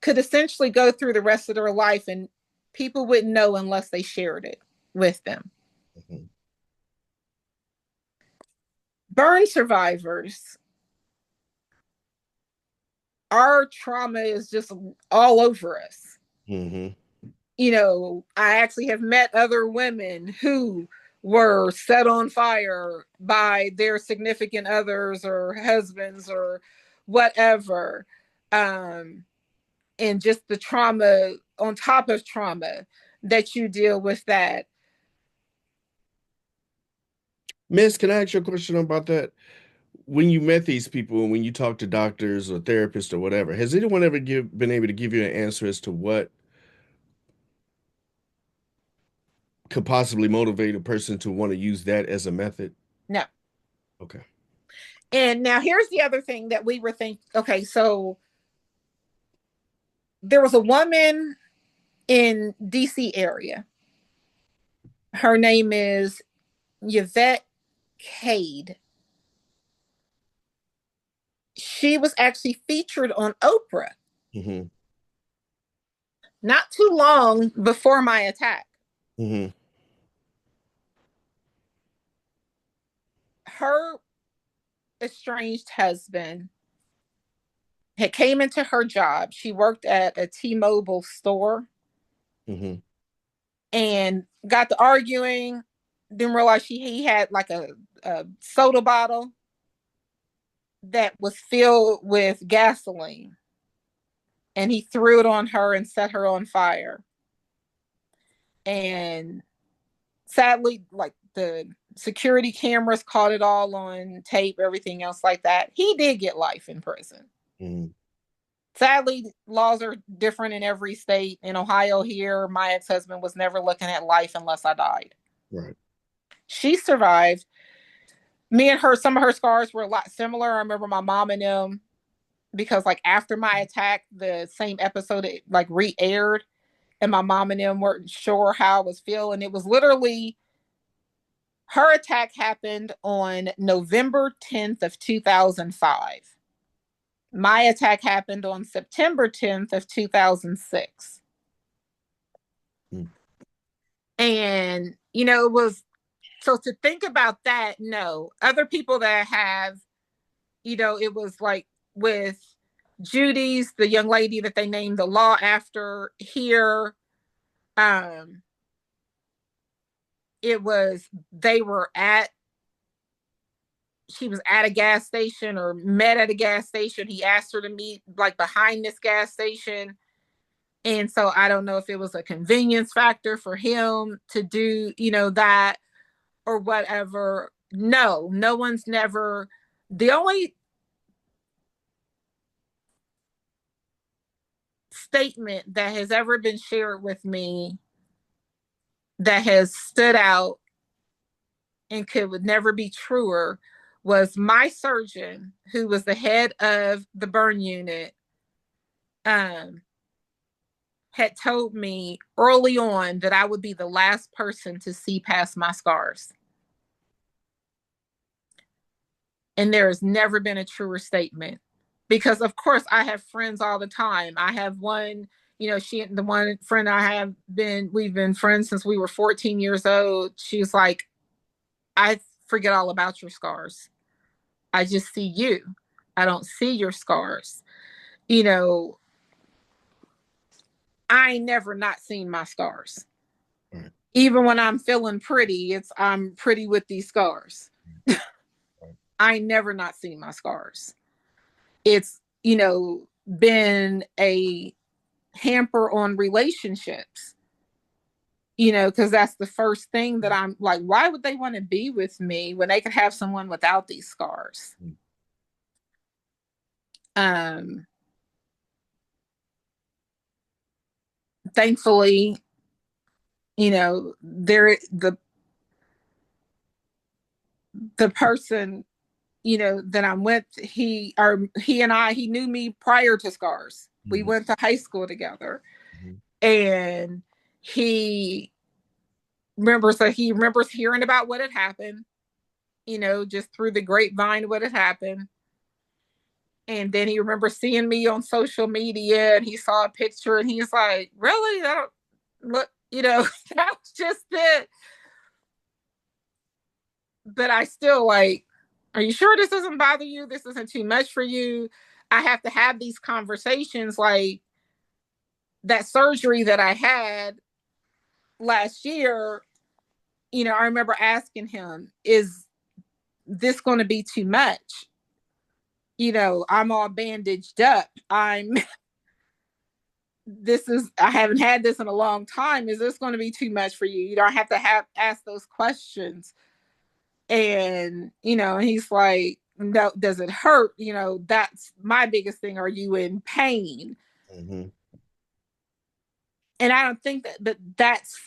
B: could essentially go through the rest of their life and people wouldn't know unless they shared it with them.
A: Mm-hmm.
B: Burn survivors, our trauma is just all over us.
A: Mm-hmm.
B: I actually have met other women who were set on fire by their significant others or husbands or whatever. Um, and just the trauma on top of trauma that you deal with that.
A: Miss, can I ask you a question about that? When you met these people and when you talk to doctors or therapists or whatever, has anyone ever been able to give you an answer as to what could possibly motivate a person to want to use that as a method?
B: No.
A: Okay.
B: And now here's the other thing that we were thinking. Okay, so there was a woman in DC area. Her name is Yvette Cade. She was actually featured on Oprah
A: Mm-hmm.
B: not too long before my attack.
A: Mm-hmm.
B: Her estranged husband had came into her job. She worked at a T-Mobile store
A: Mm-hmm.
B: and got to arguing. Didn't realize he had like a soda bottle that was filled with gasoline, and he threw it on her and set her on fire. And sadly, like the security cameras caught it all on tape, everything else like that. He did get life in prison.
A: Mm-hmm.
B: Sadly, laws are different in every state. In Ohio, here, my ex husband was never looking at life unless I died.
A: Right.
B: She survived. Me and her, some of her scars were a lot similar. I remember my mom and them because, like, after my attack, the same episode it like re-aired, and my mom and them weren't sure how I was feeling. It was literally her attack happened on November 10th of 2005. My attack happened on September 10th of 2006.
A: Mm.
B: And, it was so to think about that, no. Other people that I have, it was like with Judy's, the young lady that they named the law after here. Um, it was they were at she was at a gas station or met at a gas station. He asked her to meet like behind this gas station. And so I don't know if it was a convenience factor for him to do, that or whatever. No, no one's never. The only statement that has ever been shared with me that has stood out and would never be truer was my surgeon, who was the head of the burn unit, um, had told me early on that I would be the last person to see past my scars. And there has never been a truer statement. Because of course I have friends all the time. I have one, the one friend we've been friends since we were 14 years old. She's like, I forget all about your scars. I just see you. I don't see your scars. You know, I ain't never not seen my scars.
A: Right.
B: Even when I'm feeling pretty, I'm pretty with these scars.
A: Right.
B: I never not seen my scars. It's, been a hamper on relationships, because that's the first thing that I'm like, why would they want to be with me when they could have someone without these scars?
A: Mm.
B: Um, Thankfully, there the person, that I'm with, he knew me prior to scars. We
A: Mm-hmm.
B: went to high school together,
A: Mm-hmm.
B: and he he remembers hearing about what had happened, just through the grapevine, what had happened. And then he remembers seeing me on social media and he saw a picture and he's like, really? I don't look, that was just it. But I still like, are you sure this doesn't bother you? This isn't too much for you? I have to have these conversations like, that surgery that I had last year, I remember asking him, is this going to be too much? I'm all bandaged up. I haven't had this in a long time. Is this going to be too much for you? I have to ask those questions. And, he's like, no, does it hurt? That's my biggest thing. Are you in pain?
A: Mm-hmm.
B: And I don't think that's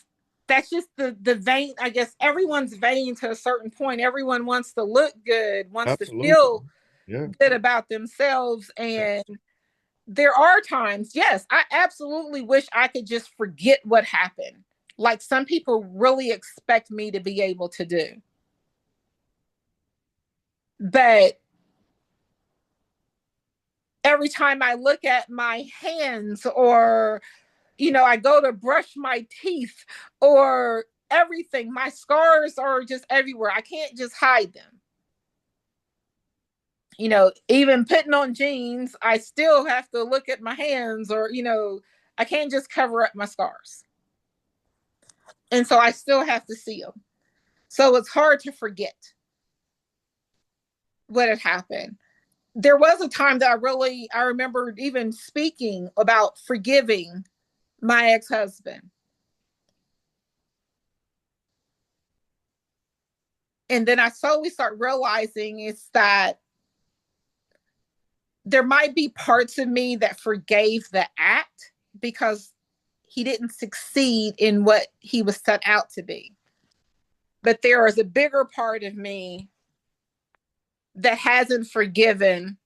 B: just the vein. I guess everyone's vain to a certain point. Everyone wants to look good, wants to
A: Absolutely.
B: feel
A: Yeah.
B: good about themselves.
A: Yeah.
B: And there are times, yes, I absolutely wish I could just forget what happened. Like some people really expect me to be able to do. But every time I look at my hands, or, I go to brush my teeth, or everything, my scars are just everywhere. I can't just hide them. Even putting on jeans, I still have to look at my hands, or, I can't just cover up my scars. And so I still have to see them. So it's hard to forget what had happened. There was a time that I remember even speaking about forgiving my ex-husband. And then I slowly start realizing it's that there might be parts of me that forgave the act because he didn't succeed in what he was set out to be. But there is a bigger part of me that hasn't forgiven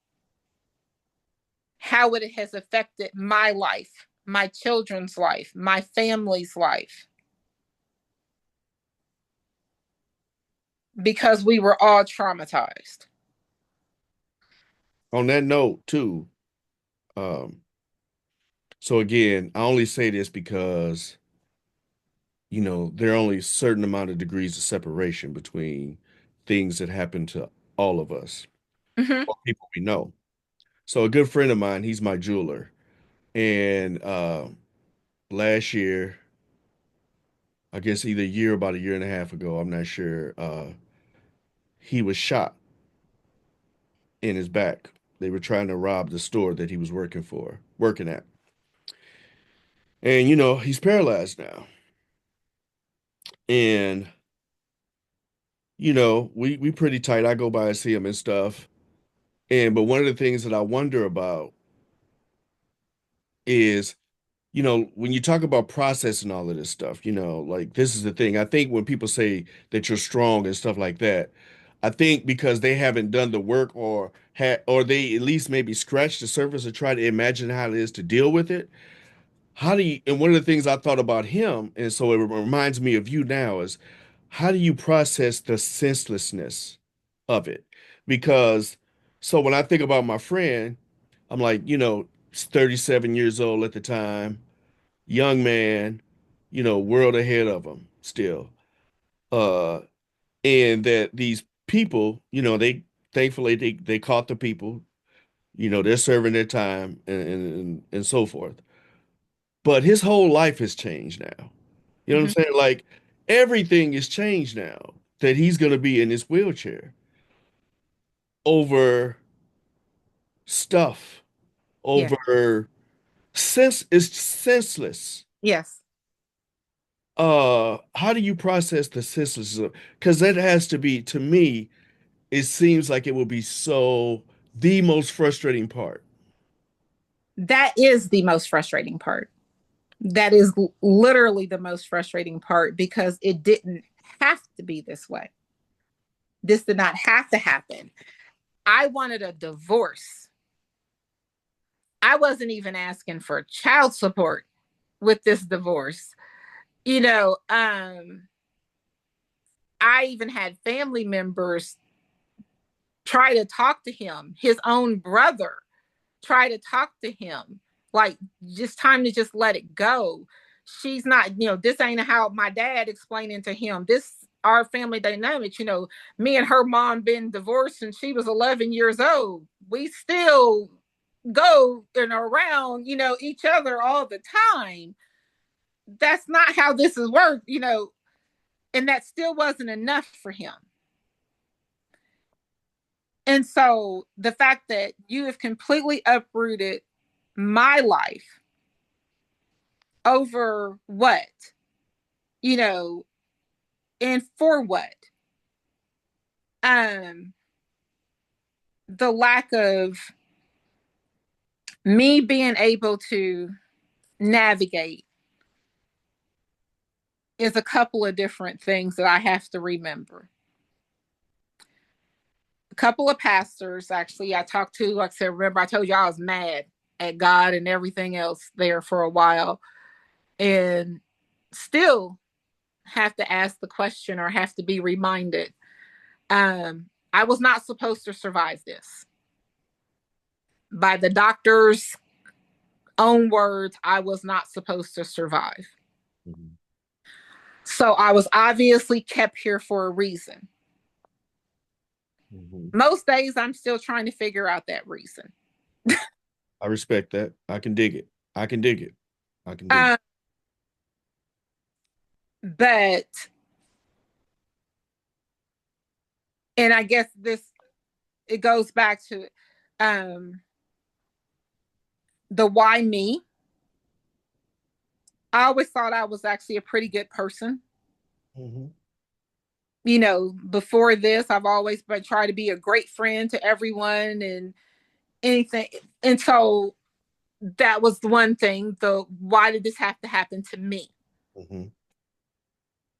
B: how it has affected my life, my children's life, my family's life, because we were all traumatized.
A: On that note, too, um, so again, I only say this because, there are only a certain amount of degrees of separation between things that happen to all of us
B: Mm-hmm.
A: or people we know. So a good friend of mine, he's my jeweler. And last year, I guess either about a year and a half ago, I'm not sure, he was shot in his back. They were trying to rob the store that he was working at. And he's paralyzed now. And we pretty tight. I go by and see him and stuff. But one of the things that I wonder about is, when you talk about processing all of this stuff, like this is the thing. I think when people say that you're strong and stuff like that, I think because they haven't done the work, or they at least maybe scratched the surface or try to imagine how it is to deal with it. How do you, and one of the things I thought about him, and so it reminds me of you now, is how do you process the senselessness of it? Because so when I think about my friend, I'm like, he's 37 years old at the time, young man, world ahead of him still. Uh, and that these people, they thankfully they caught the people, they're serving their time and so forth. But his whole life has changed now. You know what I'm
B: Mm-hmm.
A: saying? Like everything is changed now that he's going to be in his wheelchair over stuff,
B: Yeah.
A: over sense is senseless.
B: Yes.
A: How do you process the senselessness? Because that has to be, to me, it seems like it will be so the most frustrating part.
B: That is the most frustrating part. That is literally the most frustrating part because it didn't have to be this way. This did not have to happen. I wanted a divorce. I wasn't even asking for child support with this divorce. You know, um, I even had family members try to talk to him, his own brother try to talk to him, like, just time to just let it go. She's not, this ain't how my dad explaining to him. This our family dynamics, me and her mom been divorced since she was 11 years old. We still go and around, each other all the time. That's not how this has worked, and that still wasn't enough for him. And so the fact that you have completely uprooted my life over what, you know, and for what? Um, the lack of me being able to navigate is a couple of different things that I have to remember. A couple of pastors, actually, I talked to, like I said, remember I told you I was mad at God and everything else there for a while, and still have to ask the question or have to be reminded. I was not supposed to survive this. By the doctor's own words, I was not supposed to survive.
A: Mhm.
B: So I was obviously kept here for a reason.
A: Mhm.
B: Most days I'm still trying to figure out that reason.
A: I respect that. I can dig it. I can dig it. I can dig it.
B: Um, but, and I guess it goes back to um, the why me. I always thought I was actually a pretty good person.
A: Mhm.
B: Before this, I've always been trying to be a great friend to everyone and anything. And so that was the one thing. The why did this have to happen to me?
A: Mhm.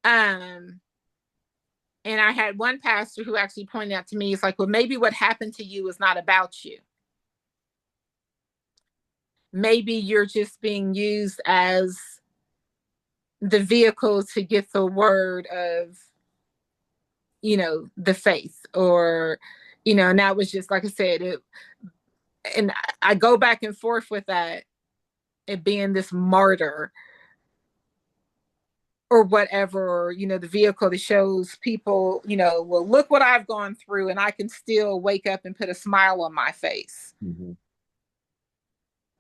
B: Um, and I had one pastor who actually pointed out to me, it's like, well, maybe what happened to you is not about you. Maybe you're just being used as the vehicle to get the word of, the faith, or, and that was just, like I said, and I go back and forth with that, it being this martyr or whatever, the vehicle that shows people, well, look what I've gone through, and I can still wake up and put a smile on my face,
A: Mhm.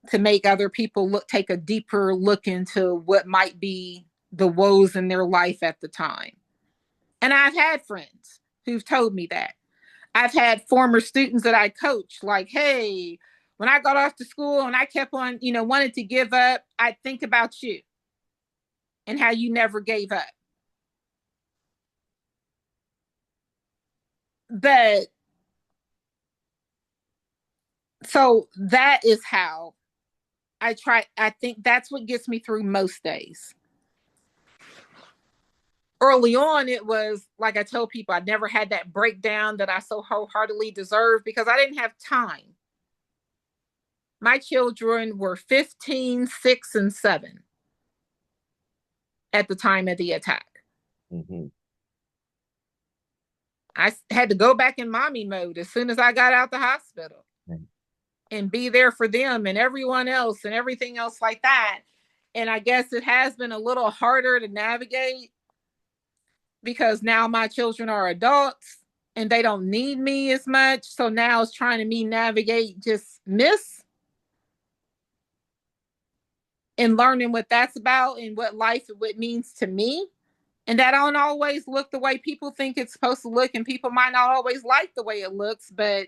B: to make other people take a deeper look into what might be the woes in their life at the time. And I've had friends who've told me that. I've had former students that I coach, like, hey, when I got off to school and I kept on, wanted to give up, I think about you and how you never gave up. But so that is how I think that's what gets me through most days. Early on, it was like I told people, I never had that breakdown that I so wholeheartedly deserved because I didn't have time. My children were 15, 6, and 7 at the time of the attack.
A: Mhm.
B: I had to go back in mommy mode as soon as I got out the hospital
A: Right.
B: and be there for them and everyone else and everything else like that. And I guess it has been a little harder to navigate because now my children are adults and they don't need me as much. So now it's trying to me navigate just miss and learning what that's about and what life what means to me. And that don't always look the way people think it's supposed to look, and people might not always like the way it looks, but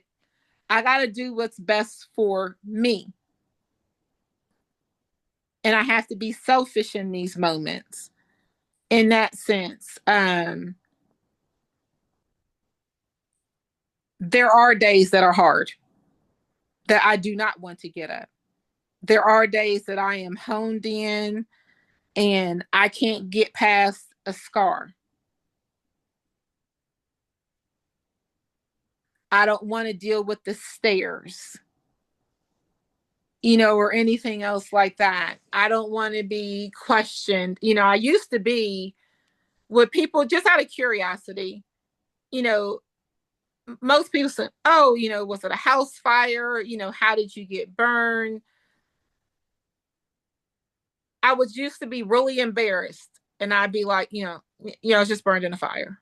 B: I got to do what's best for me. And I have to be selfish in these moments in that sense. There are days that are hard that I do not want to get up. There are days that I am honed in and I can't get past a scar. I don't want to deal with the stairs, or anything else like that. I don't want to be questioned. I used to be with people just out of curiosity, you know, most people say, oh, was it a house fire? How did you get burned? I was used to be really embarrassed. And I'd be like, I was just burned in a fire.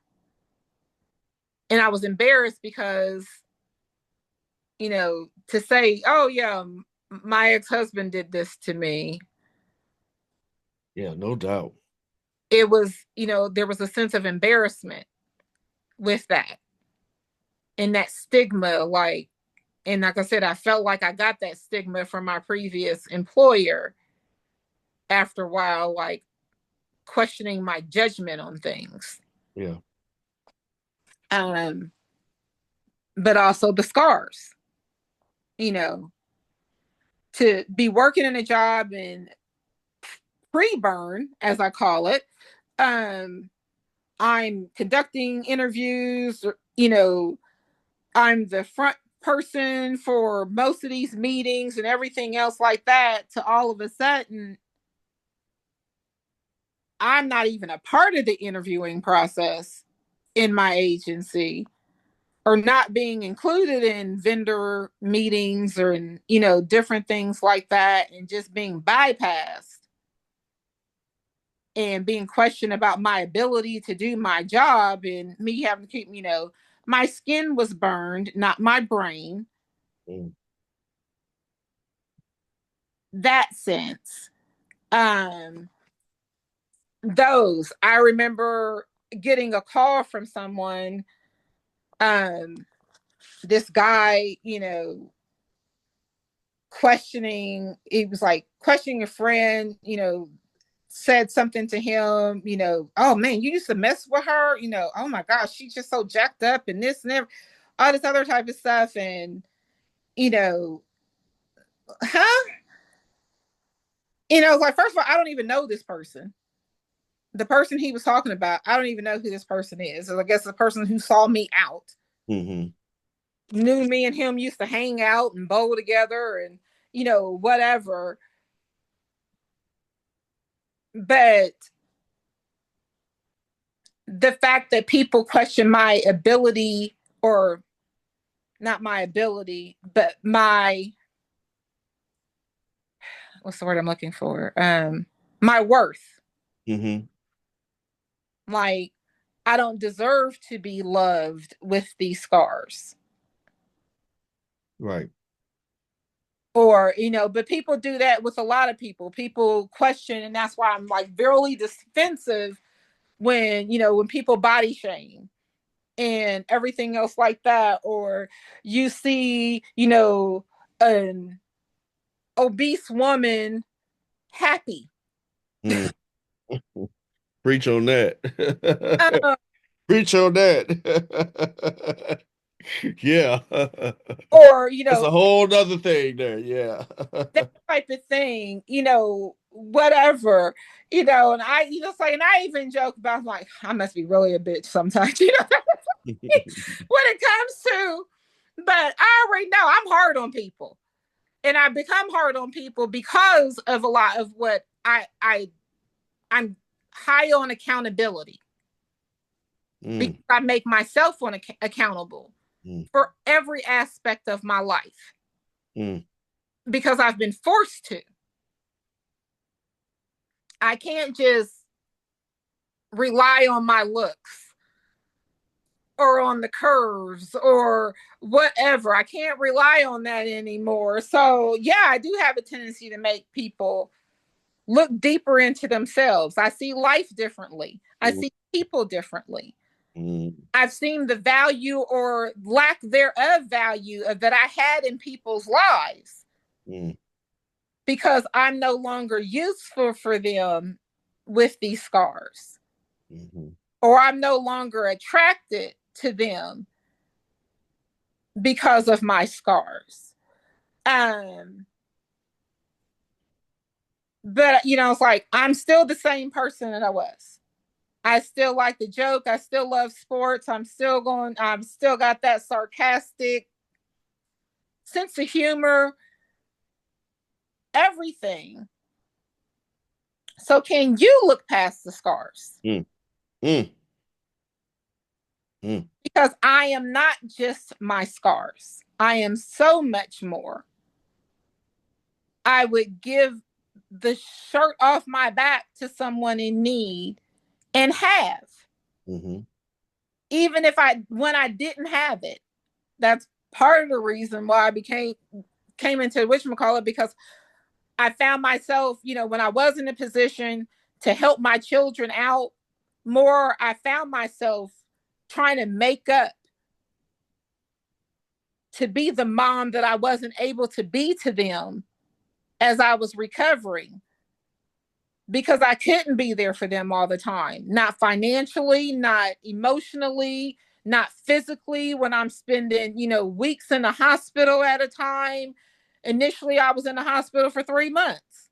B: And I was embarrassed because, to say, oh yeah, my ex-husband did this to me,
A: Yeah, no doubt.
B: it was, there was a sense of embarrassment with that, and that stigma, like, and like I said, I felt like I got that stigma from my previous employer after a while, like questioning my judgment on things.
A: Yeah.
B: Um, but also the scars, you know, to be working in a job and pre-burn, as I call it. Um, I'm conducting interviews, I'm the front person for most of these meetings and everything else like that, to all of a sudden I'm not even a part of the interviewing process in my agency, or not being included in vendor meetings or in, different things like that, and just being bypassed and being questioned about my ability to do my job, and me having to keep, my skin was burned, not my brain.
A: Mm.
B: That sense. Um, those I remember getting a call from someone, um, this guy, questioning, he was like questioning a friend, said something to him, oh man, you used to mess with her, oh my gosh, she's just so jacked up and this and that, all this other type of stuff. And, you know, huh? Like, first of all, I don't even know this person. The person he was talking about, I don't even know who this person is. So I guess the person who saw me out
A: Mm-hmm.
B: knew me and him used to hang out and bowl together and, whatever. But the fact that people question my ability, or not my ability, but my, what's the word I'm looking for? My worth.
A: Mm-hmm.
B: Like, I don't deserve to be loved with these scars.
A: Right.
B: Or, but people do that with a lot of people. People question, and that's why I'm like very defensive when, when people body shame and everything else like that, or you see, an obese woman happy.
A: Mm. Preach on that.
B: um,
A: Preach on that. Yeah.
B: or
A: That's a whole nother thing there. Yeah.
B: that type of thing, whatever, and I, say, and I even joke about, like, I must be really a bitch sometimes, when it comes to, but I already know I'm hard on people, and I become hard on people because of a lot of what I'm high on accountability, because
A: Mm.
B: I make myself accountable
A: Mm.
B: for every aspect of my life,
A: Mm.
B: because I've been forced to. I can't just rely on my looks or on the curves or whatever. I can't rely on that anymore. So, yeah, I do have a tendency to make people look deeper into themselves. I see life differently. I
A: Mm.
B: see people differently.
A: Mm.
B: I've seen the value or lack thereof value that I had in people's lives,
A: Mm.
B: because I'm no longer useful for them with these scars,
A: Mm-hmm.
B: or I'm no longer attracted to them because of my scars. Um, but it's like I'm still the same person that I was. I still like to joke. I still love sports. I'm still got that sarcastic sense of humor, everything. So can you look past the scars?
A: Mm. Mm. Mm.
B: Because I am not just my scars. I am so much more. I would give the shirt off my back to someone in need, and have,
A: Mm-hmm.
B: even when I didn't have it. That's part of the reason why I came into whatchamacallit, because I found myself, when I was in a position to help my children out more, I found myself trying to make up to be the mom that I wasn't able to be to them as I was recovering, because I couldn't be there for them all the time. Not financially, not emotionally, not physically, when I'm spending, weeks in the hospital at a time. Initially, I was in the hospital for 3 months,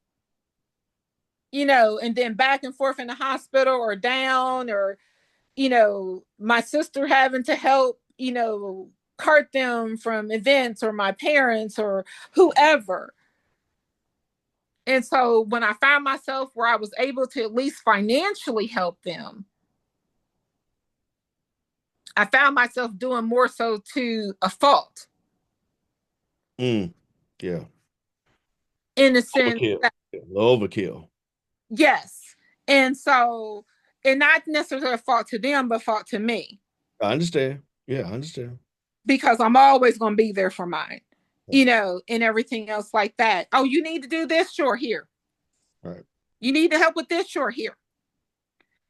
B: and then back and forth in the hospital or down, or, my sister having to help, cart them from events, or my parents or whoever. And so when I found myself where I was able to at least financially help them, I found myself doing more so to a fault.
A: Yeah.
B: In a sense
A: Overkill.
B: that,
A: Overkill.
B: yes. And so, and not necessarily a fault to them, but fault to me.
A: I understand. Yeah, I understand.
B: Because I'm always going to be there for mine, and everything else like that. Oh, you need to do this? Sure, here.
A: Right.
B: You need to help with this? Sure, here.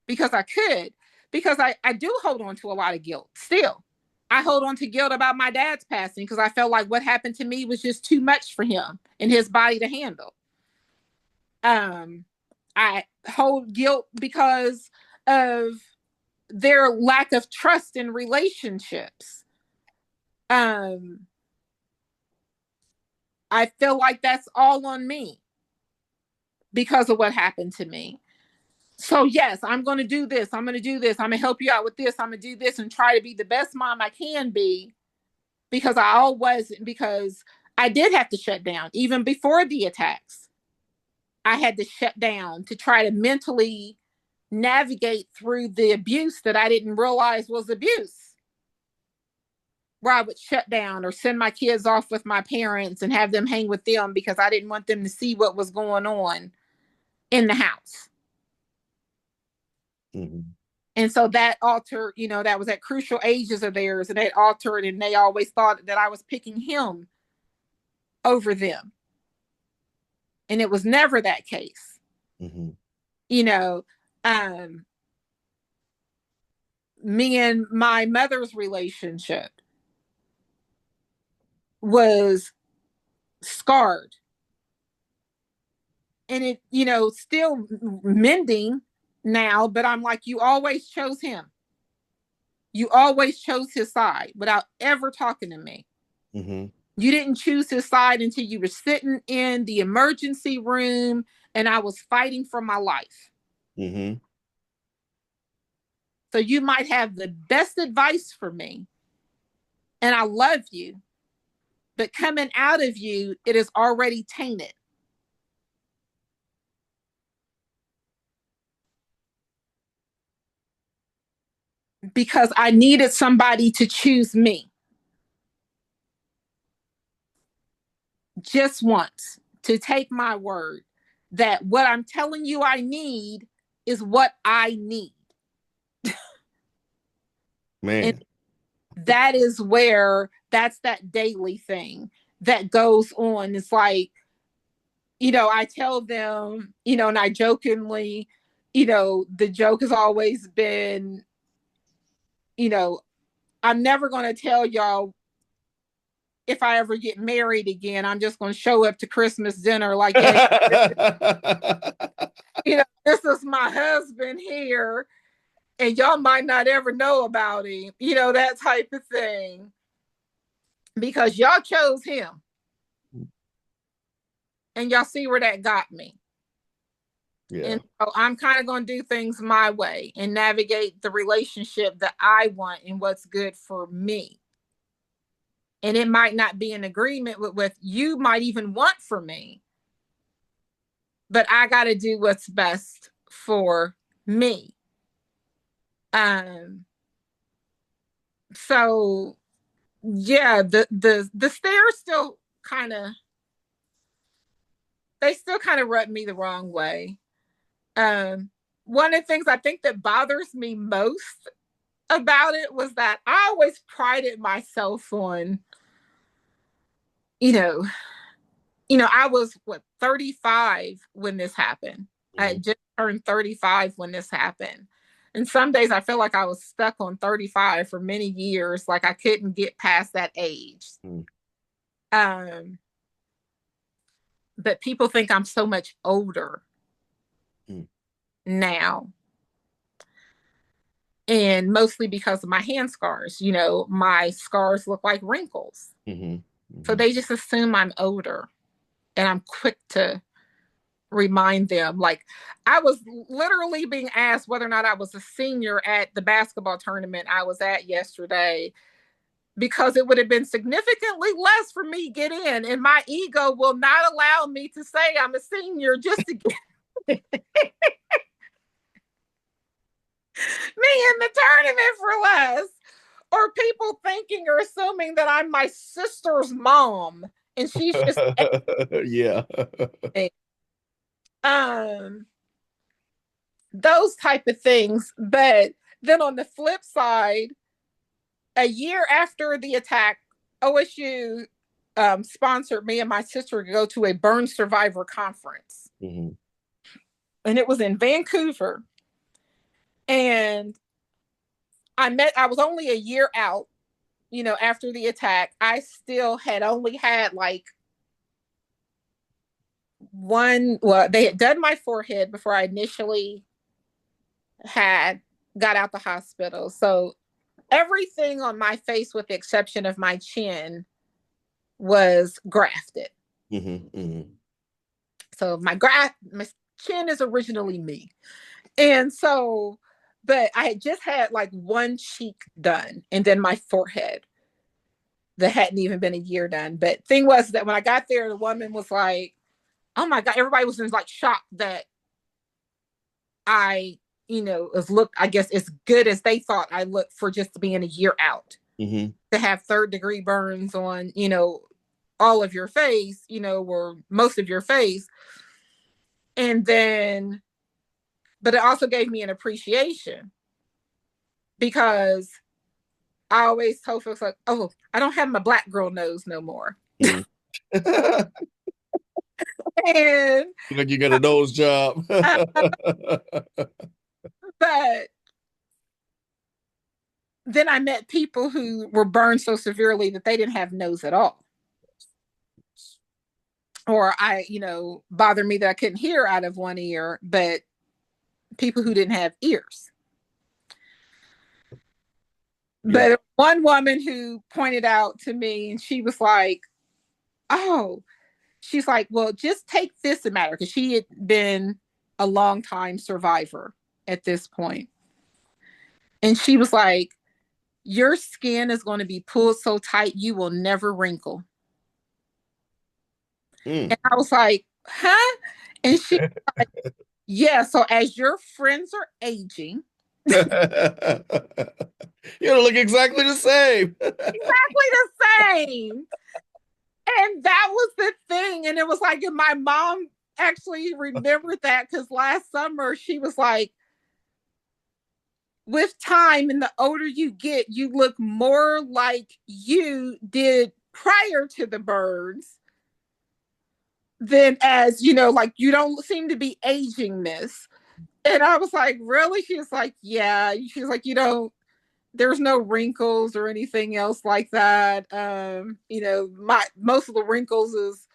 B: Because I could. Because I do hold on to a lot of guilt still. I hold on to guilt about my dad's passing because I felt like what happened to me was just too much for him and his body to handle. I hold guilt because of their lack of trust in relationships. I feel like that's all on me because of what happened to me. So yes, I'm going to do this. I'm going to do this. I'm going to help you out with this. I'm going to do this and try to be the best mom I can be, because because I did have to shut down even before the attacks. I had to shut down to try to mentally navigate through the abuse that I didn't realize was abuse, where I would shut down or send my kids off with my parents and have them hang with them because I didn't want them to see what was going on in the house.
A: Mm-hmm.
B: And so that altered, that was at crucial ages of theirs, and that altered, and they always thought that I was picking him over them. And it was never that case.
A: Mm-hmm.
B: You know, um, me and my mother's relationship was scarred. And it, still mending now, but I'm like, you always chose him. You always chose his side without ever talking to me.
A: Mm-hmm.
B: You didn't choose his side until you were sitting in the emergency room and I was fighting for my life.
A: Mm-hmm.
B: So you might have the best advice for me, and I love you, but coming out of you, it is already tainted. Because I needed somebody to choose me just once, to take my word that what I'm telling you I need is what I need. And
A: Man.
B: that is where that's that daily thing that goes on. It's like, I tell them, and I jokingly, the joke has always been, you know, I'm never going to tell y'all if I ever get married again. I'm just going to show up to Christmas dinner like, yeah, this is my husband here, and y'all might not ever know about him, that type of thing, because y'all chose him, and y'all see where that got me.
A: Yeah.
B: And so I'm kind of going to do things my way and navigate the relationship that I want and what's good for me. And it might not be in agreement with what you might even want for me, but I got to do what's best for me. Um, so yeah, the stairs still kind of, they still kind of rub me the wrong way. Um, One of the things I think that bothers me most about it was that I always prided myself on you know, I was 35 when this happened. I
A: Mm-hmm.
B: had just turned 35 when this happened. And some days I feel like I was stuck on 35 for many years, like I couldn't get past that age. Um, but people think I'm so much older
A: Mm-hmm.
B: now. And mostly because of my hand scars. My scars look like wrinkles.
A: Mm-hmm.
B: So
A: Mm-hmm.
B: they just assume I'm older. And I'm quick to remind them. Like, I was literally being asked whether or not I was a senior at the basketball tournament I was at yesterday, because it would have been significantly less for me to get in. And my ego will not allow me to say I'm a senior just to get me in the tournament for less. Or people thinking or assuming that I'm my sister's mom and she's just
A: Yeah.
B: um those type of things. But then on the flip side, a year after the attack, OSU sponsored me and my sister to go to a burn survivor conference.
A: Mm-hmm.
B: And it was in Vancouver. And I was only a year out, after the attack. I still had only had like well, they had done my forehead before I initially had got out the hospital. So everything on my face, with the exception of my chin, was grafted.
A: Mm-hmm. Mm-hmm.
B: So my chin is originally me. And so, but I had just had like one cheek done and then my forehead that hadn't even been a year done. But thing was that when I got there, the woman was like, oh my God, everybody was in like shock that I, was looked, I guess, as good as they thought I looked for just being a year out.
A: Mm-hmm.
B: To have third-degree burns on, all of your face, or most of your face. And then, but it also gave me an appreciation, because I always told folks like, oh, I don't have my black girl nose no more.
A: Mm-hmm.
B: And
A: Like you got a nose job.
B: but then I met people who were burned so severely that they didn't have nose at all. Or bothered me that I couldn't hear out of one ear, but people who didn't have ears.
A: Yeah.
B: But one woman who pointed out to me, and she was like, oh, she's like, well, just take this matter, because she had been a long time survivor at this point. And she was like, your skin is going to be pulled so tight you will never wrinkle.
A: Mm.
B: And I was like, huh? And she was like, yeah, so as your friends are aging,
A: You're gonna look exactly the same.
B: exactly the same. And that was the thing. And it was like, and my mom actually remembered that, because last summer she was like, with time and the older you get, you look more like you did prior to the burns than as, like you don't seem to be aging, miss. And I was like, really? She was like, yeah. She's like, there's no wrinkles or anything else like that. My most of the wrinkles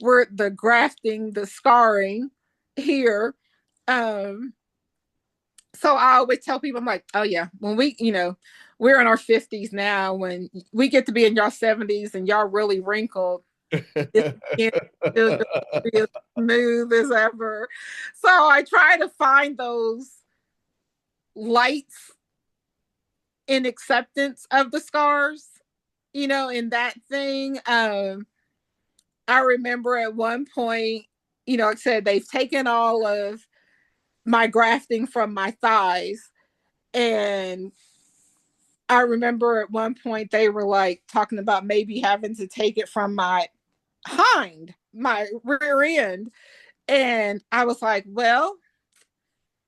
B: were the grafting, the scarring here. Um, so I always tell people, I'm like, oh yeah, when we're in our 50s now, when we get to be in y'all 70s and y'all really wrinkled, it's still just real smooth as ever. So I try to find those lights in acceptance of the scars, in that thing. I remember at one point, like I said, they've taken all of my grafting from my thighs. And I remember at one point they were like talking about maybe having to take it from my rear end. And I was like, well,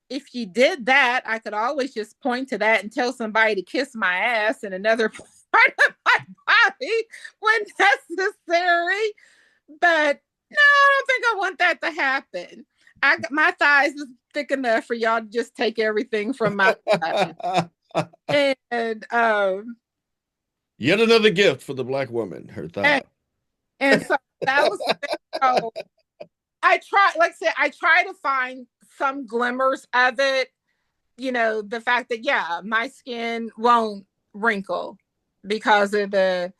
B: if you did that, I could always just point to that and tell somebody to kiss my ass in another part of my body when necessary. But no, I don't think I want that to happen. My thighs is thick enough for y'all to just take everything from my thighs. And
A: Yet another gift for the Black woman, her thigh.
B: and so that was the thing. So I try, like I said, I try to find some glimmers of it. You know, the fact that yeah, my skin won't wrinkle because of the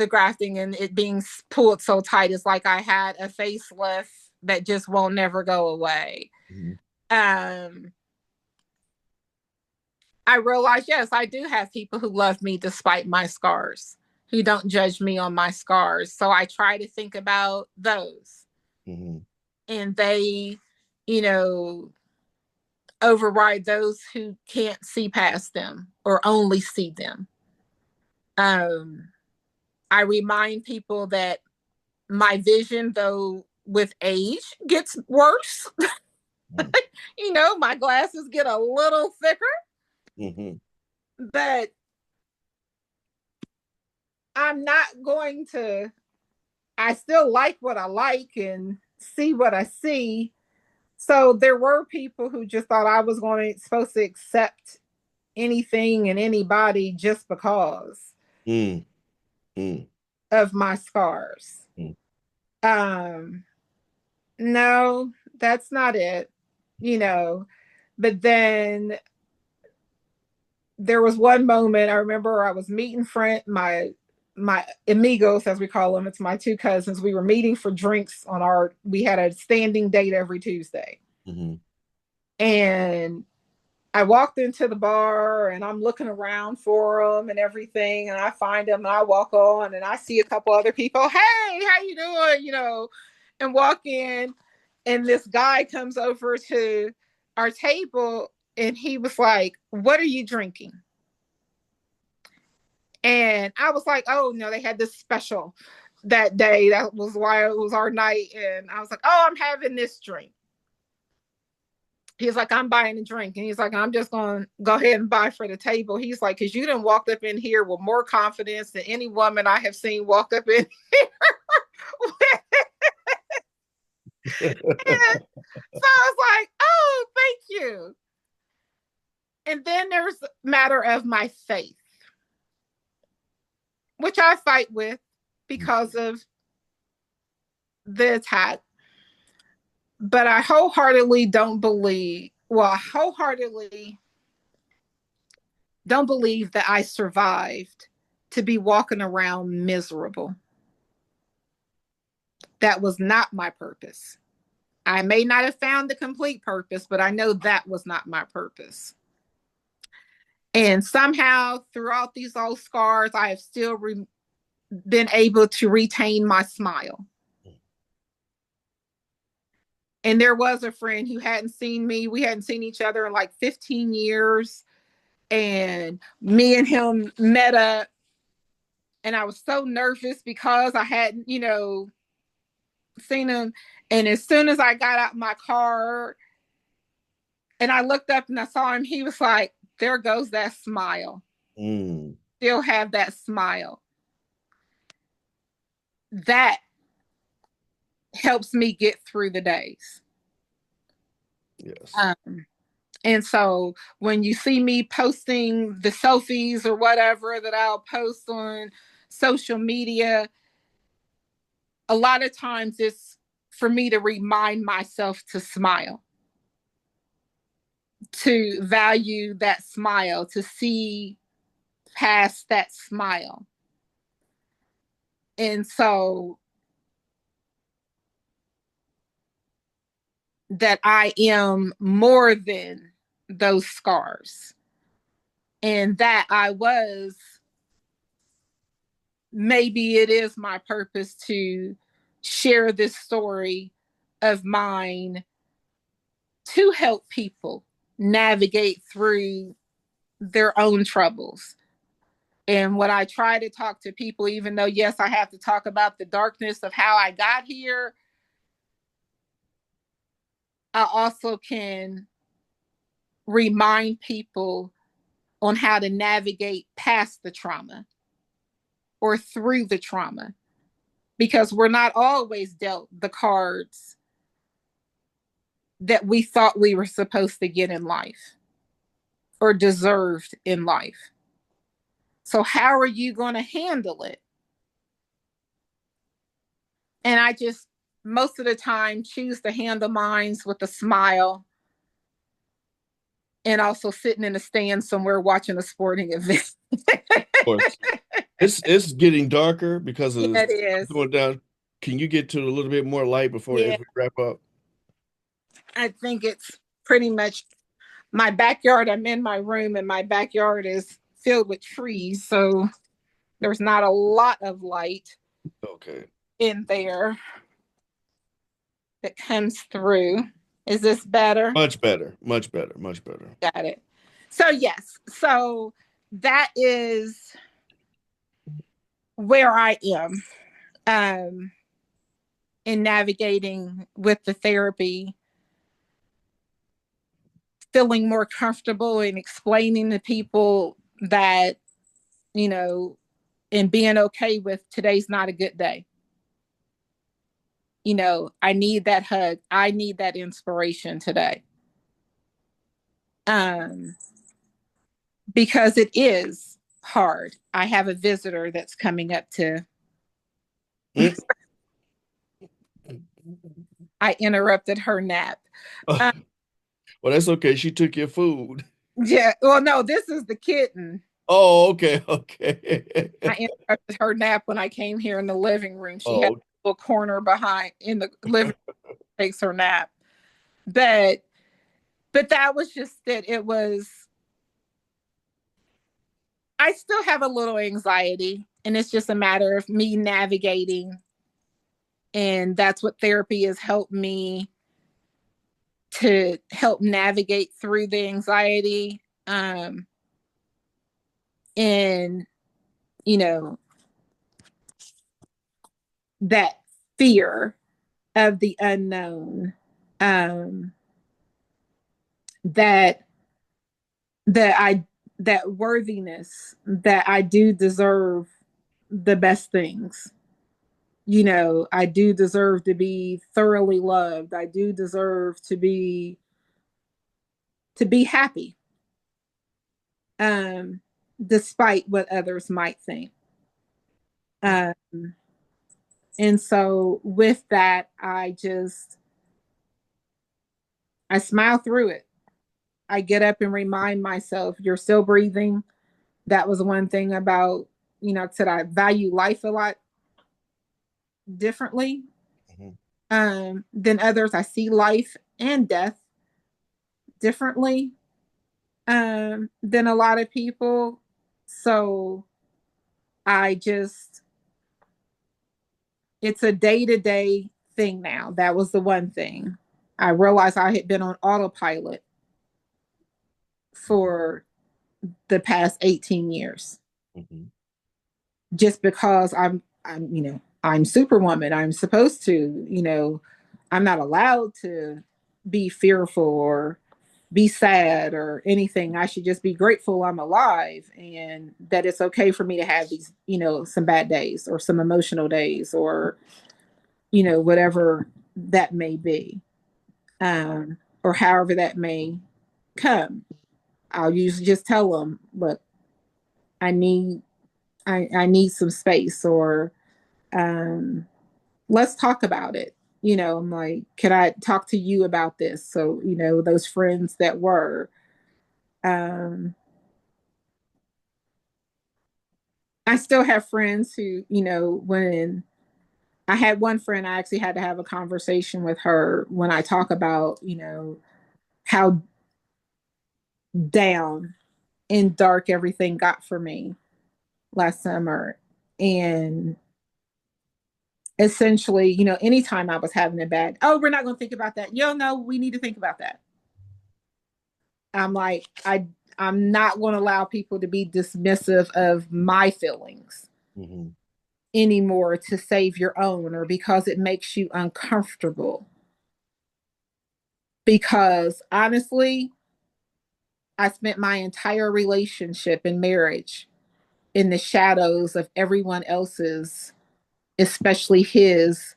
B: grafting and it being pulled so tight. It's like I had a facelift that just won't never go away.
A: Mm-hmm.
B: I realize, yes, I do have people who love me despite my scars, who don't judge me on my scars. So I try to think about those.
A: Mm-hmm.
B: And they, you know, override those who can't see past them or only see them. Um, I remind people that my vision, though with age, gets worse.
A: Mm-hmm.
B: You know, my glasses get a little thicker,
A: Mm-hmm.
B: but I'm not going to, I still like what I like and see what I see. So there were people who just thought I was supposed to accept anything and anybody just because
A: Mm-hmm.
B: of my scars. Um, no, that's not it, you know. But then there was one moment I remember I was meeting my amigos, as we call them. It's my two cousins. We were meeting for drinks we had a standing date every Tuesday.
A: Mm-hmm.
B: And I walked into the bar and I'm looking around for them and everything. And I find them and I walk on and I see a couple other people. Hey, how you doing? You know, and walk in. And this guy comes over to our table and he was like, "What are you drinking?" And I was like, "Oh, no, they had this special that day. That was why it was our night." And I was like, "Oh, I'm having this drink." He's like, "I'm buying a drink." And he's like, "I'm just going to go ahead and buy for the table." He's like, "Because you done walked up in here with more confidence than any woman I have seen walk up in here." And so I was like, "Oh, thank you." And then there's the matter of my faith, which I fight with because of the attack. But I wholeheartedly don't believe that I survived to be walking around miserable. That was not my purpose. I may not have found the complete purpose, but I know that was not my purpose. And somehow, throughout these old scars, I have still been able to retain my smile. And there was a friend who hadn't seen me. We hadn't seen each other in like 15 years. And me and him met up. And I was so nervous because I hadn't, seen him. And as soon as I got out my car and I looked up and I saw him, he was like, "There goes that smile."
A: Mm.
B: Still have that smile. That helps me get through the days.
A: Yes.
B: And so when you see me posting the selfies or whatever that I'll post on social media, a lot of times it's for me to remind myself to smile, to value that smile, to see past that smile. And so that I am more than those scars, and that I was, maybe it is my purpose to share this story of mine to help people navigate through their own troubles. And when I try to talk to people, even though, yes, I have to talk about the darkness of how I got here, I also can remind people on how to navigate past the trauma or through the trauma, because we're not always dealt the cards that we thought we were supposed to get in life or deserved in life. So, how are you going to handle it? And I just, most of the time, choose to handle mine with a smile and also sitting in a stand somewhere watching a sporting event.
A: Of course. It's getting darker because of
B: Yeah,
A: the
B: it is.
A: going down. Can you get to a little bit more light before
B: Yeah,
A: as we wrap up?
B: I think it's pretty much my backyard. I'm in my room, and my backyard is filled with trees. So there's not a lot of light
A: Okay.
B: in there that comes through. Is this better?
A: Much better. Much better. Much better.
B: Got it. So, yes. So that is where I am in navigating with the therapy, feeling more comfortable in explaining to people that, you know, and being okay with today's not a good day. You know, I need that hug. I need that inspiration today. Um, because it is hard. I have a visitor that's coming up to,
A: Mm.
B: I interrupted her nap.
A: Well,
B: Uh,
A: that's okay. She took your food.
B: yeah, well, no, this is the kitten.
A: Oh, okay. Okay.
B: I interrupted her nap when I came here in the living room. She had
A: Oh,
B: a little corner behind in the living room, takes her nap. But that was just it. It was, I still have a little anxiety, and it's just a matter of me navigating. And that's what therapy has helped me to help navigate through the anxiety. And, you know, that fear of the unknown, um, that, that I, that worthiness that I do deserve the best things. You know, I do deserve to be thoroughly loved. I do deserve to be happy, um, despite what others might think. Um, and so with that, I smile through it. I get up and remind myself, you're still breathing. That was one thing about, I said I value life a lot differently
A: mhm.
B: than others. I see life and death differently than a lot of people. So I just, it's a day to day thing now. That was the one thing. I realized I had been on autopilot for the past 18 years
A: Mhm.
B: just because I'm Superwoman. I'm supposed to, I'm not allowed to be fearful or be sad or anything. I should just be grateful I'm alive and that it's okay for me to have these, some bad days or some emotional days or, whatever that may be, or however that may come. I'll usually just tell them, look, I need, I need some space or, um, let's talk about it. I'm like, can I talk to you about this? So, those friends that were, um, I still have friends who, when I had one friend, I actually had to have a conversation with her when I talk about, how down and dark everything got for me last summer. And essentially, anytime I was having a bad, oh, we're not going to think about that. No, we need to think about that. I'm like, I'm not going to allow people to be dismissive of my feelings
A: Mhm.
B: anymore to save your own or because it makes you uncomfortable. Because honestly, I spent my entire relationship and marriage in the shadows of everyone else's, especially his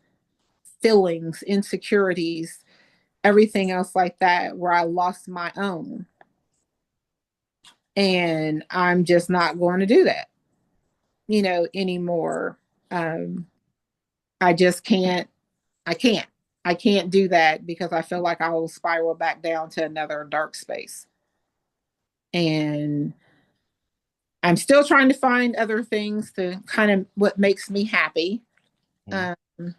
B: feelings, insecurities, everything else like that, where I lost my own. And I'm just not going to do that, anymore. Um, I just can't, I can't, I can't do that because I feel like I will spiral back down to another dark space. And I'm still trying to find other things to kind of what makes me happy,
A: Mhm.
B: um,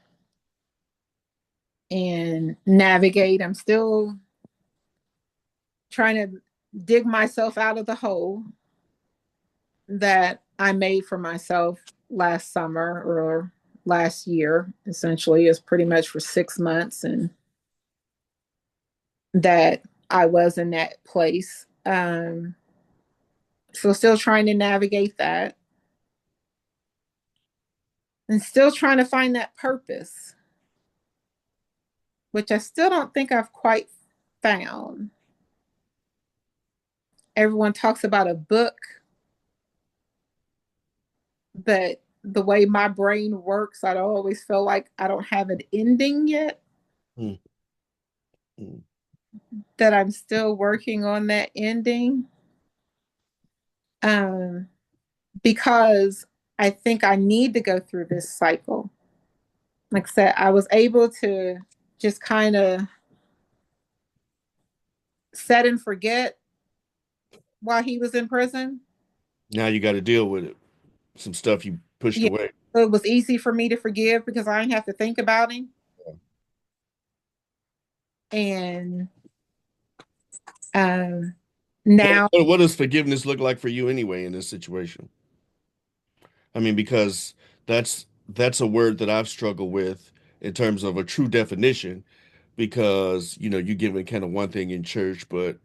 B: and navigate. I'm still trying to dig myself out of the hole that I made for myself last summer or last year, essentially, is pretty much for 6 months, and that I was in that place. So still trying to navigate that and still trying to find that purpose, which I still don't think I've quite found. Everyone talks about a book, but the way my brain works, I don't always feel like I don't have an ending yet,
A: Mm, mm.
B: that I'm still working on that ending. Um, because I think I need to go through this cycle. Like I said, I was able to just kind of set and forget while he was in prison.
A: Now you got to deal with it. Some stuff you pushed
B: Yeah,
A: away.
B: so it was easy for me to forgive because I didn't have to think about him. And um, now,
A: What does forgiveness look like for you anyway in this situation? I mean, because that's a word that I've struggled with in terms of a true definition, because you're given kind of one thing in church, but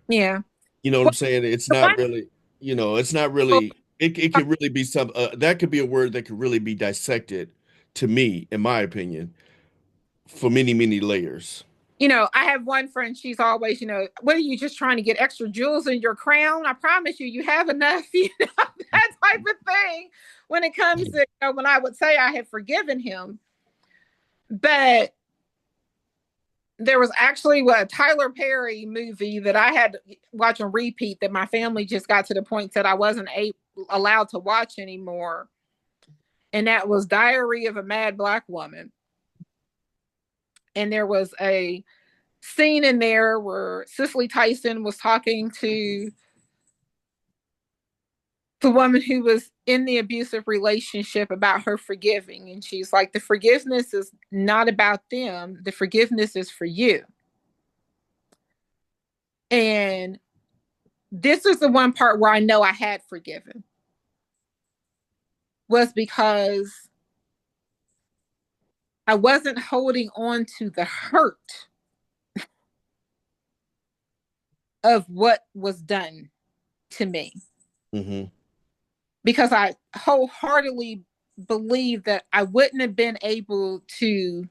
B: yeah.
A: you know what
B: Well,
A: I'm saying? It's
B: the
A: not
B: one,
A: really, it's not really, it could really be some, that could be a word that could really be dissected to me, in my opinion, for many, many layers.
B: I have one friend, she's always, what are you just trying to get extra jewels in your crown? I promise you, you have enough, that type of thing when it comes to, when I would say I have forgiven him. But there was actually a Tyler Perry movie that I had to watch and repeat that my family just got to the point that I wasn't allowed to watch anymore. And that was Diary of a Mad Black Woman. And there was a scene in there where Cicely Tyson was talking to the woman who was in the abusive relationship about her forgiving. And she's like, the forgiveness is not about them, the forgiveness is for you. And this is the one part where I know I had forgiven, was because I wasn't holding on to the hurt of what was done to me,
A: Hmm.
B: because I wholeheartedly believe that I wouldn't have been able to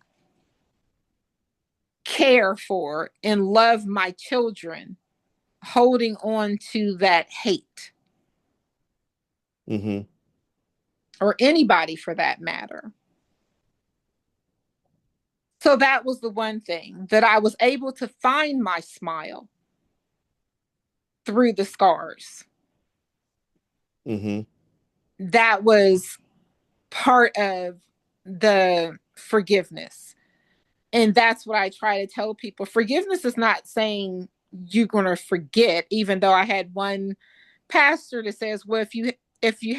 B: care for and love my children holding on to that hate,
A: Hmm.
B: or anybody for that matter. So that was the one thing that I was able to find my smile through the scars.
A: Hmm.
B: That was part of the forgiveness. And that's what I try to tell people. Forgiveness is not saying you're going to forget, even though I had one pastor that says, well, if you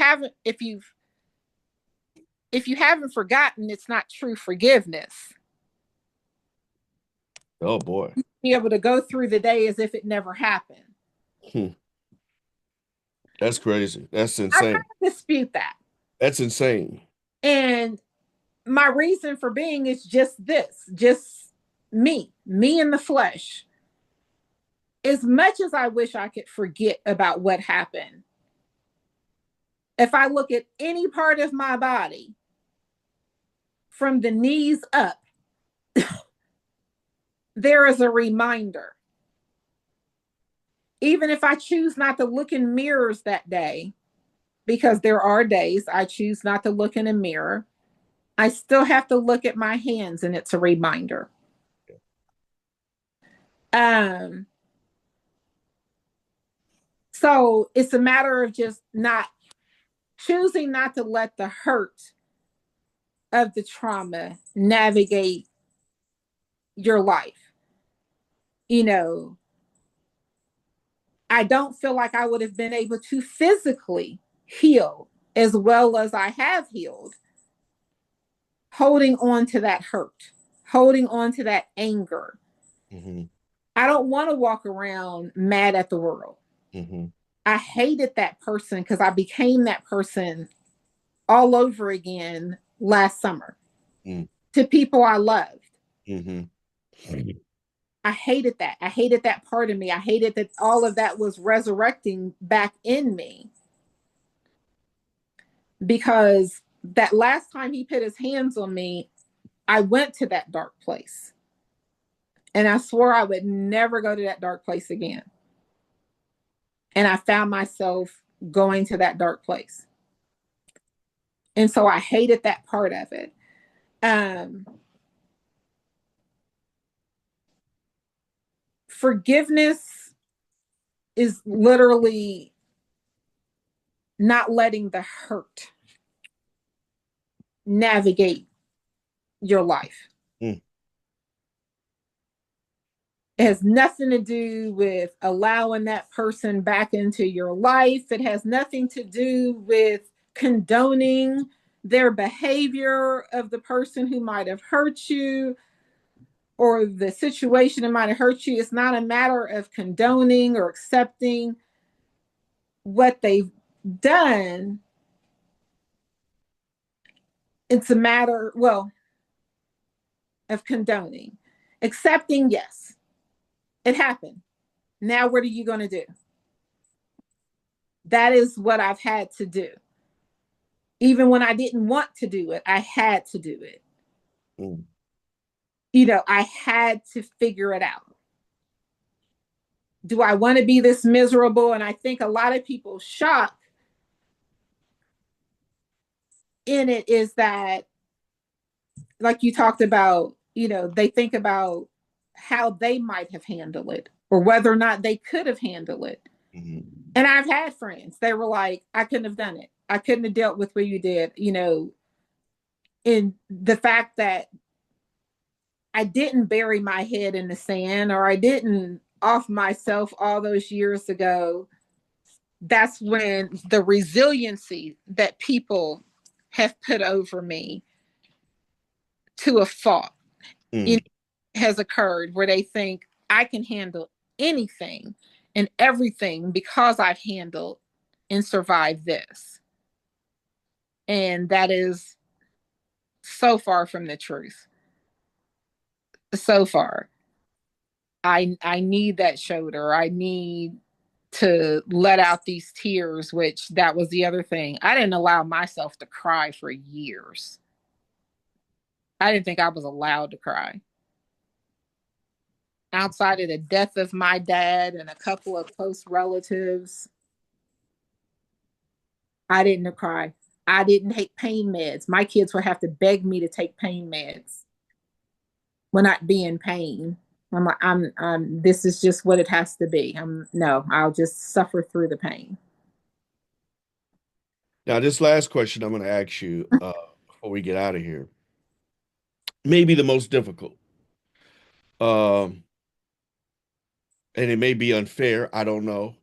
B: haven't forgotten, it's not true forgiveness.
A: Oh boy.
B: Be able to go through the day as if it never happened.
A: Hmm. That's crazy. That's
B: I
A: insane.
B: kind of dispute that.
A: That's insane.
B: And my reason for being is just me in the flesh. As much as I wish I could forget about what happened, if I look at any part of my body from the knees up, there is a reminder Even if I choose not to look in mirrors that day, because there are days I choose not to look in a mirror, I still have to look at my hands and it's a reminder. Um, so it's a matter of just not choosing not to let the hurt of the trauma navigate your life. You know, I don't feel like I would have been able to physically heal as well as I have healed, holding on to that hurt, holding on to that anger.
A: Mm-hmm.
B: I don't want to walk around mad at the world.
A: Mm-hmm.
B: I hated that person because I became that person all over again last summer to people I loved.
A: Mm-hmm.
B: I hated that. I hated that part of me. I hated that all of that was resurrecting back in me because that last time he put his hands on me, I went to that dark place. And I swore I would never go to that dark place again. And I found myself going to that dark place. And so I hated that part of it. Um, Forgiveness is literally not letting the hurt navigate your life.
A: Mm.
B: It has nothing to do with allowing that person back into your life. It has nothing to do with condoning their behavior of the person who might have hurt you or the situation that might have hurt you. It's not a matter of condoning or accepting what they've done. It's a matter, well, of condoning. Accepting, yes, it happened. Now, what are you going to do? That is what I've had to do. Even when I didn't want to do it, I had to do it.
A: Mm.
B: You know, I had to figure it out. Do I want to be this miserable? And I think a lot of people's shock in it is that, like you talked about, you know, they think about how they might have handled it or whether or not they could have handled it.
A: Mm-hmm.
B: And I've had friends, they were like, I couldn't have done it. I couldn't have dealt with what you did, you know, in the fact that I didn't bury my head in the sand or I didn't off myself all those years ago. That's when the resiliency that people have put over me to a fault, you
A: Mm.
B: know, has occurred where they think I can handle anything and everything because I've handled and survived this. And that is so far from the truth. So far. I need that shoulder. I need to let out these tears, which that was the other thing. I didn't allow myself to cry for years. I didn't think I was allowed to cry. Outside of the death of my dad and a couple of close relatives, I didn't cry. I didn't take pain meds. My kids would have to beg me to take pain meds when I'd be in pain. I'm like, this is just what it has to be. No, I'll just suffer through the pain.
A: Now, this last question I'm going to ask you before we get out of here, maybe the most difficult, um, and it may be unfair. I don't know.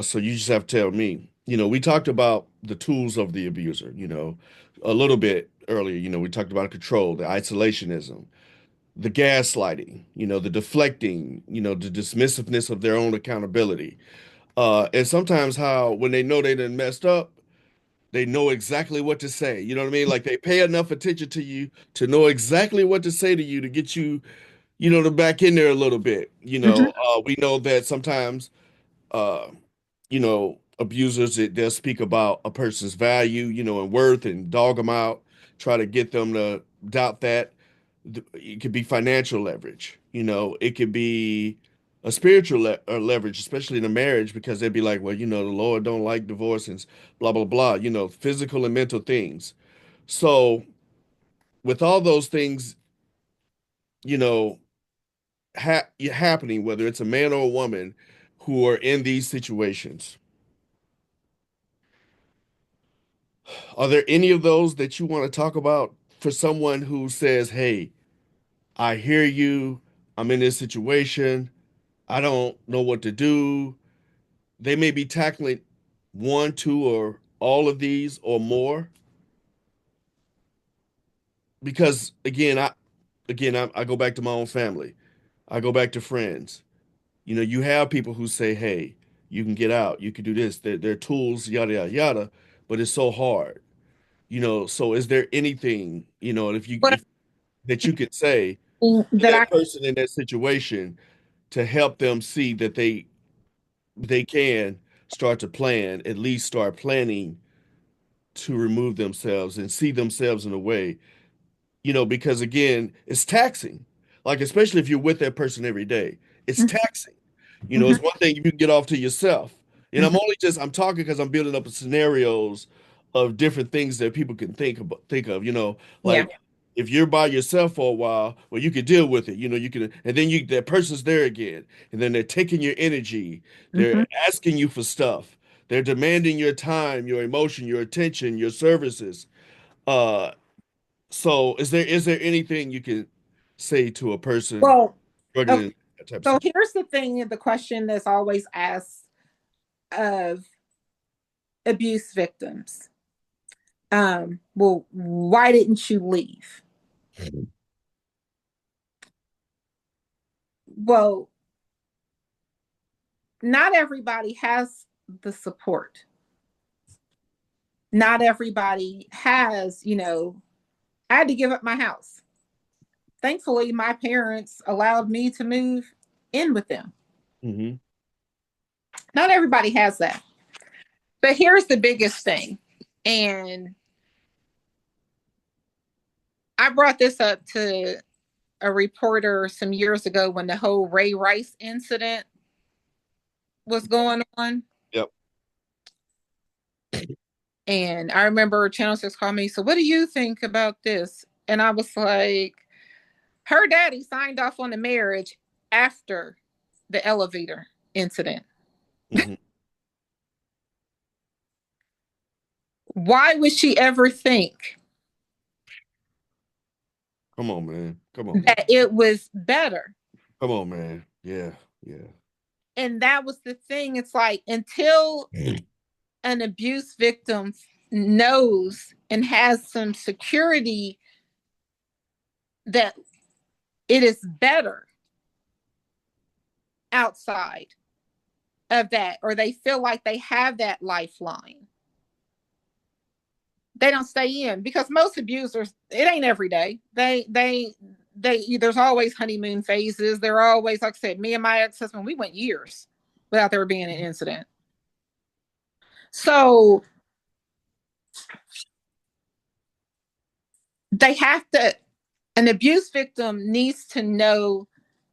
A: So you just have to tell me. You know, we talked about the tools of the abuser. You know, a little bit earlier. You know, we talked about control, the isolationism, the gaslighting. You know, the deflecting. You know, the dismissiveness of their own accountability. And sometimes how when they know they done messed up, they know exactly what to say. You know what I mean? Like they pay enough attention to you to know exactly what to say to you to get you, you know, to back in there a little bit. You
B: Mm-hmm.
A: know, we know that sometimes, uh, you know, abusers they'll speak about a person's value, you know, and worth and dog them out, try to get them to doubt that. It could be financial leverage. You know, it could be a spiritual leverage, especially in a marriage, because they'd be like, well, the Lord don't like divorce and blah blah blah, physical and mental things. So with all those things, you know, happening, whether it's a man or a woman who are in these situations, are there any of those that you want to talk about for someone who says, hey, I hear you, I'm in this situation, I don't know what to do? They may be tackling one, two, or all of these or more. Because I go back to my own family. I go back to friends. You have people who say, "Hey, you can get out. You can do this. They're tools, yada yada yada." But it's so hard. So is there anything,
B: But
A: if that you could say to
B: that I
A: that person in that situation to help them see that they can start to plan, at least start planning to remove themselves and see themselves in a way, because again, it's taxing. Like, especially if you're with that person every day, it's taxing.
B: Mhm,
A: It's one thing if you can get off to yourself. And
B: mhm.
A: I'm talking because I'm building up scenarios of different things that people can think of,
B: Yeah.
A: like if you're by yourself for a while, well, you can deal with it, you can, and then that person's there again, and then they're taking your energy, they're
B: Mhm.
A: asking you for stuff, they're demanding your time, your emotion, your attention, your services. Uh, so is there anything you can say to a person
B: Well,
A: struggling
B: okay.
A: in that type of
B: So
A: situation?
B: here's the thing, the question that's always asked of abuse victims. Well, why didn't you leave? Well, not everybody has the support. Not everybody has, I had to give up my house. Thankfully, my parents allowed me to move in with them.
A: Hmm.
B: Not everybody has that. But here's the biggest thing. And I brought this up to a reporter some years ago when the whole Ray Rice incident was going on.
A: Yep.
B: And I remember Channel 6 called me, so what do you think about this? And I was like, her daddy signed off on the marriage after the elevator incident.
A: Hmm.
B: Why would she ever think
A: Come on, man. Come on.
B: that it was better?
A: Come on, man. Yeah. Yeah.
B: And that was the thing. It's like until an abuse victim knows and has some security that it is better outside of that, or they feel like they have that lifeline, they don't stay in, because most abusers, it ain't every day. There's always honeymoon phases. They're always, like I said, me and my ex-husband, we went years without there being an incident. So they have to, an abuse victim needs to know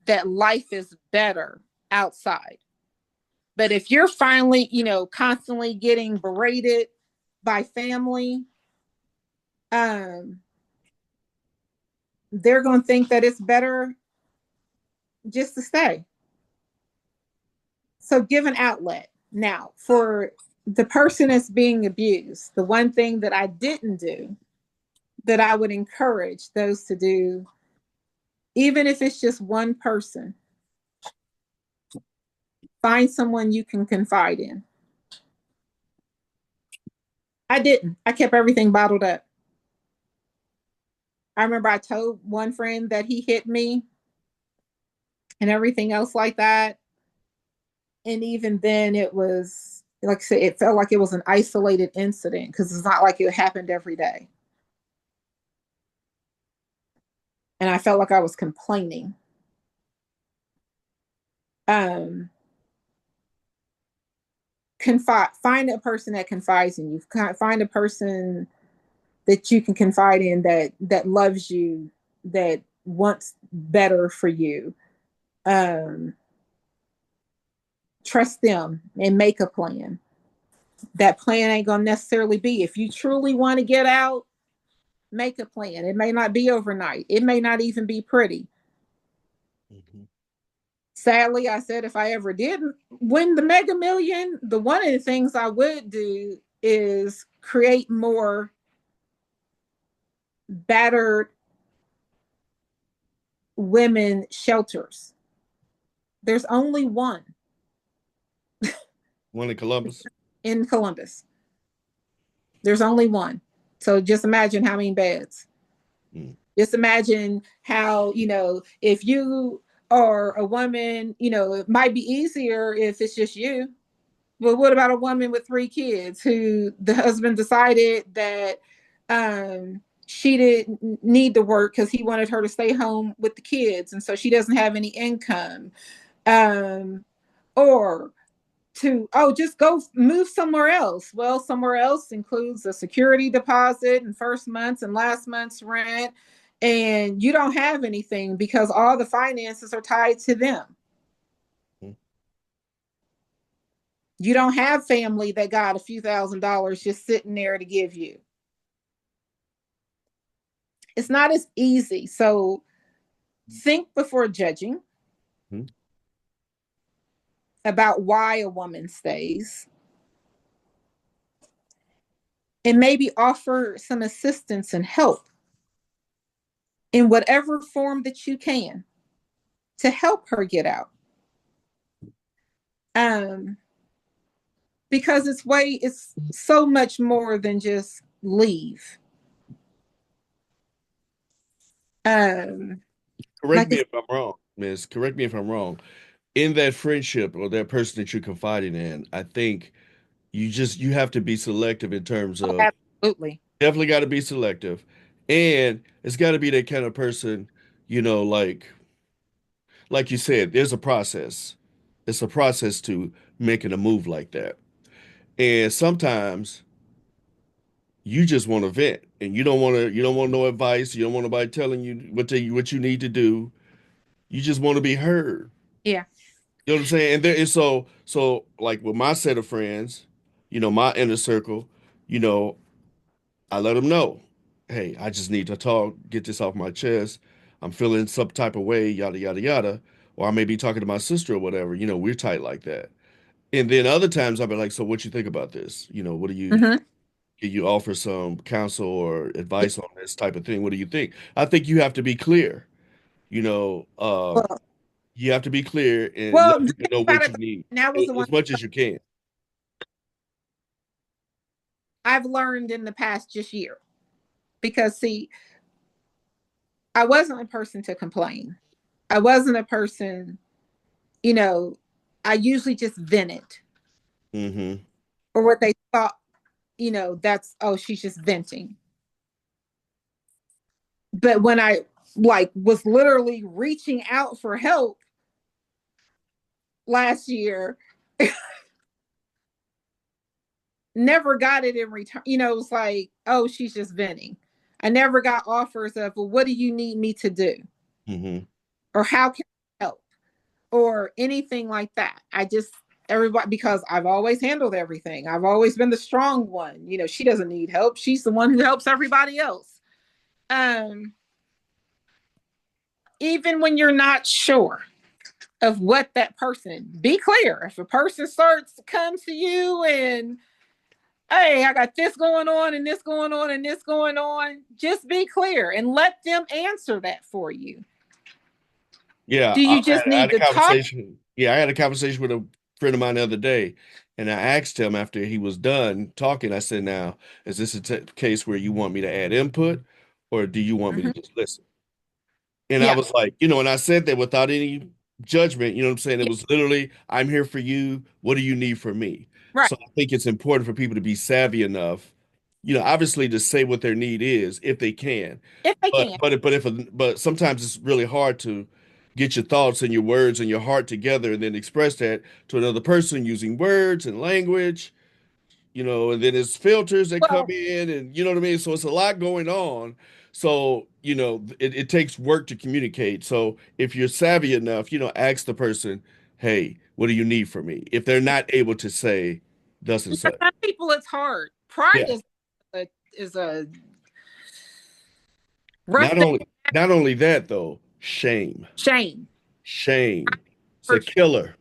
B: that life is better outside. But if you're finally, constantly getting berated by family, um, they're going to think that it's better just to stay. So give an outlet. Now, for the person that's being abused, the one thing that I didn't do that I would encourage those to do, even if it's just one person, find someone you can confide in. I didn't. I kept everything bottled up. I remember I told one friend that he hit me and everything else like that. And even then, it was, like I said, it felt like it was an isolated incident because it's not like it happened every day. And I felt like I was complaining. Um, find a person that confides in you. Find a person that you can confide in, that loves you, that wants better for you. Um, Trust them and make a plan. That plan ain't going to necessarily be, if you truly want to get out, make a plan. It may not be overnight, it may not even be pretty.
A: Mhm.
B: Sadly, I said if I ever did win the Mega Million, the one of the things I would do is create more battered women shelters. There's only one
A: One in Columbus.
B: in Columbus. There's only one. So just imagine how many beds.
A: Mm.
B: Just imagine how, if you are a woman, it might be easier if it's just you. But what about a woman with 3 kids who the husband decided that she didn't need to work because he wanted her to stay home with the kids, and so she doesn't have any income? Um, or to, oh, just go move somewhere else. Well, somewhere else includes a security deposit and first month's and last month's rent, and you don't have anything because all the finances are tied to them.
A: Mm.
B: You don't have family that got a few $1,000s just sitting there to give you. It's not as easy. So think before judging
A: Mhm.
B: about why a woman stays, and maybe offer some assistance and help in whatever form that you can to help her get out. Um, because it's so much more than just leave. Um,
A: Correct
B: like
A: me if I'm wrong, Miss. Correct me if I'm wrong. In that friendship or that person that you're confiding in, I think you have to be selective in terms
B: oh,
A: of
B: absolutely.
A: definitely got to be selective, and it's got to be that kind of person, you know, like you said, there's a process. It's a process to making a move like that. And sometimes you just want to vent and you don't want no advice. You don't want nobody telling you what you need to do. You just want to be heard.
B: Yeah.
A: You know what I'm saying? And there is so like with my set of friends, my inner circle, you know, I let them know, hey, I just need to talk, get this off my chest. I'm feeling some type of way, yada yada yada. Or I may be talking to my sister or whatever. We're tight like that. And then other times I'll be like, so what you think about this? What do you
B: Mm-hmm.
A: can you offer some counsel or advice on this type of thing? What do you think? I think you have to be clear. You know,
B: Well,
A: you have to be clear and let
B: well, the
A: people
B: thing
A: know
B: about
A: what
B: it,
A: you need
B: and that was the one
A: as much as you can.
B: I've learned in the past just year. Because see, I wasn't a person to complain. I wasn't a person, you know, I usually just vented,
A: Hmm.
B: or what they thought, that's, oh, she's just venting. But when I like was literally reaching out for help last year, never got it in return. It was like, oh, she's just venting. I never got offers of, well, what do you need me to do?
A: Hmm.
B: Or how can I help? Or anything like that. I just, everybody, because I've always handled everything. I've always been the strong one. She doesn't need help. She's the one who helps everybody else. Um, Even when you're not sure of what that person, be clear. If a person starts to come to you and, hey, I got this going on and this going on and this going on, just be clear and let them answer that for you.
A: Yeah,
B: Do
A: I
B: you
A: had,
B: just
A: I had
B: need
A: a
B: to talk?
A: conversation. Yeah, I had a conversation with a friend of mine the other day, and I asked him after he was done talking. I said, "Now, is this a case where you want me to add input, or do you want me to
B: Mm-hmm.
A: just listen?" And I
B: Yeah,
A: was like, and I said that without any judgment, you know what I'm saying? It
B: yeah,
A: was literally, I'm here for you. What do you need from me?
B: right.
A: So I think it's important for people to be savvy enough, obviously to say what their need is if they can.
B: If they
A: But
B: can.
A: but sometimes it's really hard to get your thoughts and your words and your heart together and then express that to another person using words and language, and then there's filters that come
B: Well,
A: in and you know what I mean? So it's a lot going on. So, it takes work to communicate. So if you're savvy enough, ask the person, hey, what do you need from me? If they're not able to say thus and
B: For
A: such.
B: some people, it's hard. Pride
A: Yeah.
B: is a rough
A: Not
B: thing.
A: only not only that though, shame.
B: Shame.
A: Shame. It's a
B: For
A: killer.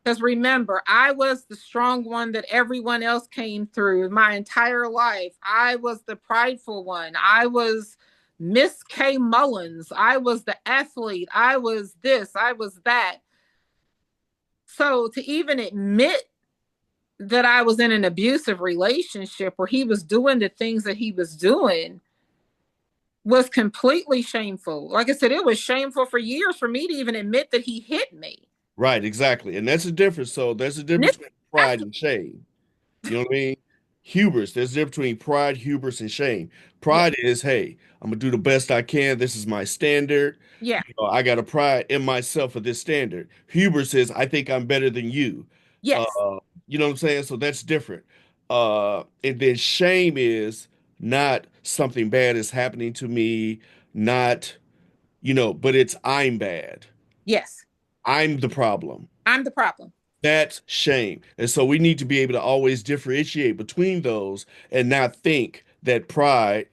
B: Because remember, I was the strong one that everyone else came through my entire life. I was the prideful one. I was Miss K. Mullins. I was the athlete. I was this. I was that. So to even admit that I was in an abusive relationship where he was doing the things that he was doing was completely shameful. Like I said, it was shameful for years for me to even admit that he hit me.
A: Right, exactly. And that's the difference. So there's a
B: And
A: difference
B: this
A: between
B: after,
A: pride and shame. You know what I mean? Hubris. There's a difference between pride, hubris, and shame.
B: yeah,
A: Pride is, hey, I'm gonna do the best I can. This is my standard.
B: yeah,
A: I got a pride in myself for this standard. Hubris is, I think I'm better than you. Uh,
B: yes,
A: you know what I'm saying? So that's different. And then shame is not something bad is happening to me, not, but it's I'm bad.
B: yes.
A: I'm the problem.
B: I'm the problem.
A: That's shame. And so we need to be able to always differentiate between those and not think that pride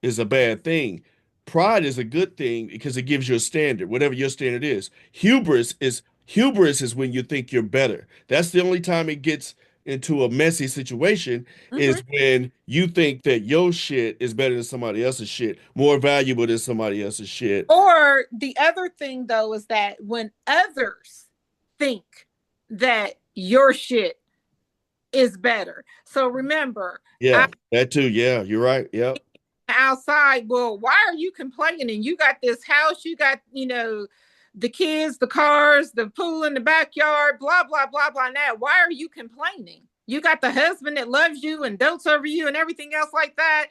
A: is a bad thing. Pride is a good thing because it gives you a standard, whatever your standard is. Hubris is when you think you're better. That's the only time it gets into a messy situation
B: Mhm.
A: is when you think that your shit is better than somebody else's shit, more valuable than somebody else's shit.
B: Or the other thing, though, is that when others think that your shit is better. So remember, I
A: Yeah, that too. Yeah, you're right. Yep.
B: outside, well, why are you complaining? You got this house, you got, the kids, the cars, the pool in the backyard, blah, blah, blah, blah. Now, why are you complaining? You got the husband that loves you and dotes over you and everything else like that.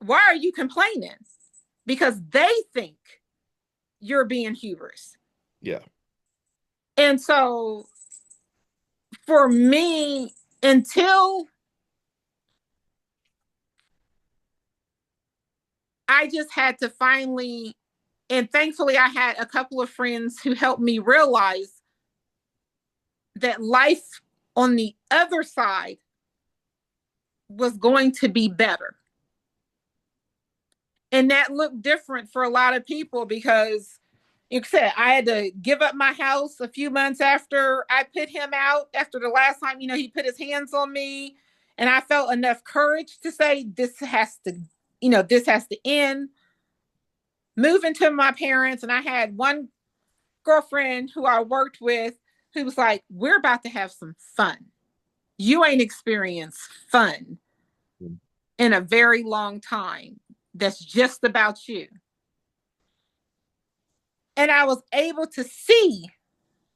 B: Why are you complaining? Because they think you're being hubris.
A: Yeah.
B: And so for me, until I just had to finally, and thankfully, I had a couple of friends who helped me realize that life on the other side was going to be better. And that looked different for a lot of people because, like I said, I had to give up my house a few months after I put him out, after the last time, he put his hands on me. And I felt enough courage to say, this has to end. Moving to my parents, and I had one girlfriend who I worked with who was like, we're about to have some fun. You ain't experienced fun in a very long time. That's just about you. And I was able to see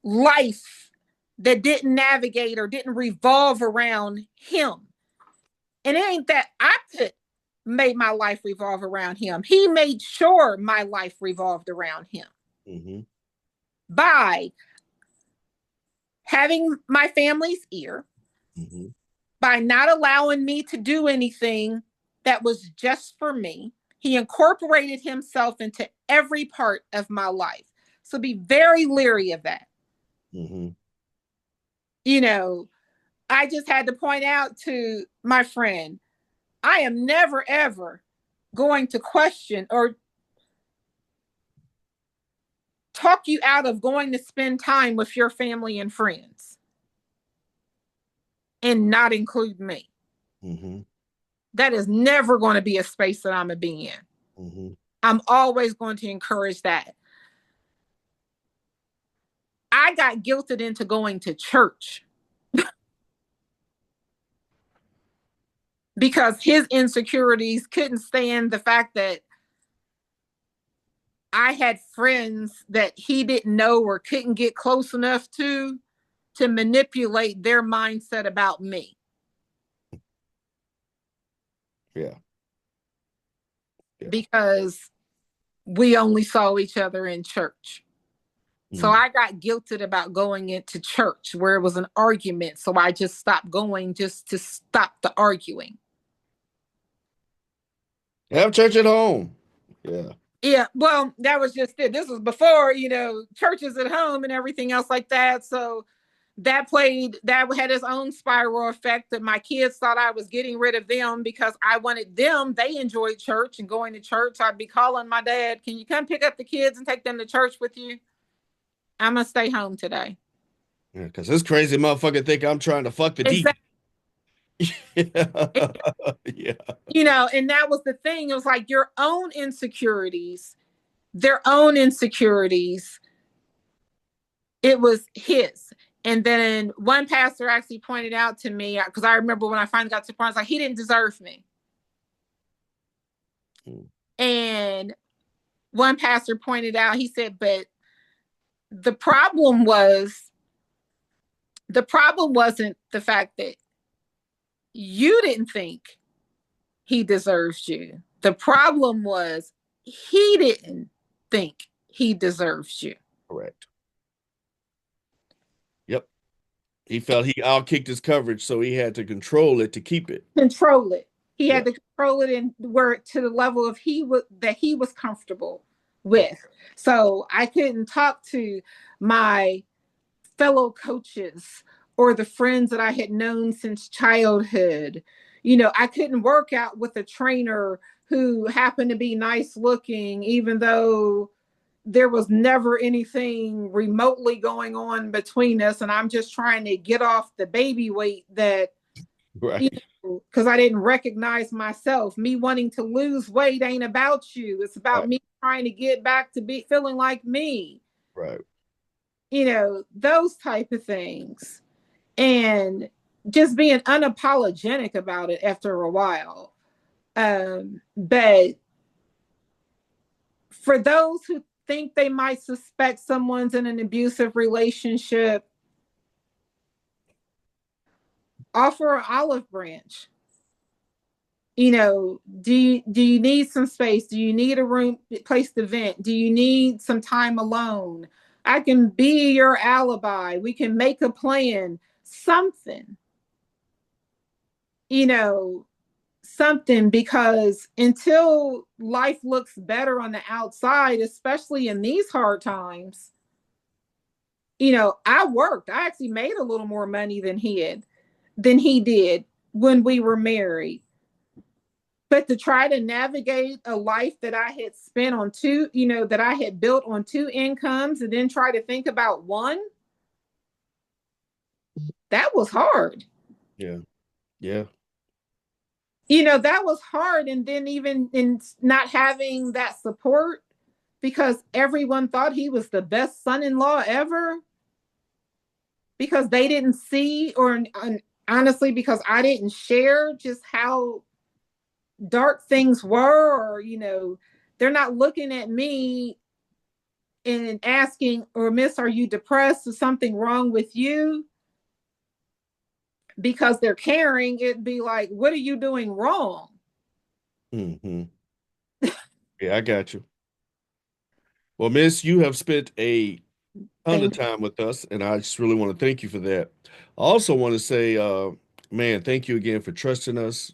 B: life that didn't navigate or didn't revolve around him. And it ain't that I could made my life revolve around him. He made sure my life revolved around him
A: Hmm.
B: by having my family's ear,
A: Hmm.
B: by not allowing me to do anything that was just for me. He incorporated himself into every part of my life. So be very leery of that.
A: Hmm.
B: You know, I just had to point out to my friend, I am never, ever going to question or talk you out of going to spend time with your family and friends and not include me.
A: Hmm.
B: That is never going to be a space that I'm going to be in.
A: Hmm.
B: I'm always going to encourage that. I got guilted into going to church because his insecurities couldn't stand the fact that I had friends that he didn't know or couldn't get close enough to manipulate their mindset about me
A: Yeah. Yeah.
B: because we only saw each other in church. So
A: Mm.
B: I got guilted about going into church where it was an argument. So I just stopped going just to stop the arguing.
A: Have church at home. Yeah.
B: Yeah, well, that was just it. This was before, churches at home and everything else like that. So that had its own spiral effect that my kids thought I was getting rid of them because I wanted them. They enjoyed church and going to church. I'd be calling my dad, "Can you come pick up the kids and take them to church with you? I'm gonna stay home today."
A: Yeah, because this crazy motherfucker think I'm trying to fuck the deep.
B: Exactly.
A: Yeah.
B: And that was the thing. It was like your own insecurities, their own insecurities. It was his. And then one pastor actually pointed out to me, because I remember when I finally got to the point, I was like, he didn't deserve me.
A: Mm.
B: And one pastor pointed out, he said, but the problem was, the problem wasn't the fact that you didn't think he deserves you. The problem was he didn't think he deserves you.
A: Correct. Yep. He felt he outkicked his coverage, so he had to control it to keep it.
B: Control it. He
A: Yeah.
B: had to control it and work to the level of that he was comfortable with. So I couldn't talk to my fellow coaches or the friends that I had known since childhood. I couldn't work out with a trainer who happened to be nice looking, even though there was never anything remotely going on between us. And I'm just trying to get off the baby weight that,
A: Right.
B: because I didn't recognize myself. Me wanting to lose weight ain't about you. It's about
A: Right.
B: me trying to get back to be feeling like me.
A: Right.
B: Those type of things. And just being unapologetic about it after a while. But for those who think they might suspect someone's in an abusive relationship, offer an olive branch. Do you need some space? Do you need a room place to vent? Do you need some time alone? I can be your alibi. We can make a plan. Something, you know, something, because until life looks better on the outside, especially in these hard times, I worked. I actually made a little more money than he did when we were married. But to try to navigate a life that I had spent on two, that I had built on two incomes and then try to think about one, that was hard.
A: Yeah. Yeah.
B: That was hard. And then even in not having that support, because everyone thought he was the best son-in-law ever, because they didn't see, or honestly, because I didn't share just how dark things were, or they're not looking at me and asking, or "Miss, are you depressed? Is something wrong with you?" Because they're caring, it'd be like, "What are you doing wrong?"
A: Hmm. Yeah, I got you. Well, Miss, you have spent a ton of
B: Thank
A: time with us, and I just really want to thank you for that. I also want to say, man, thank you again for trusting us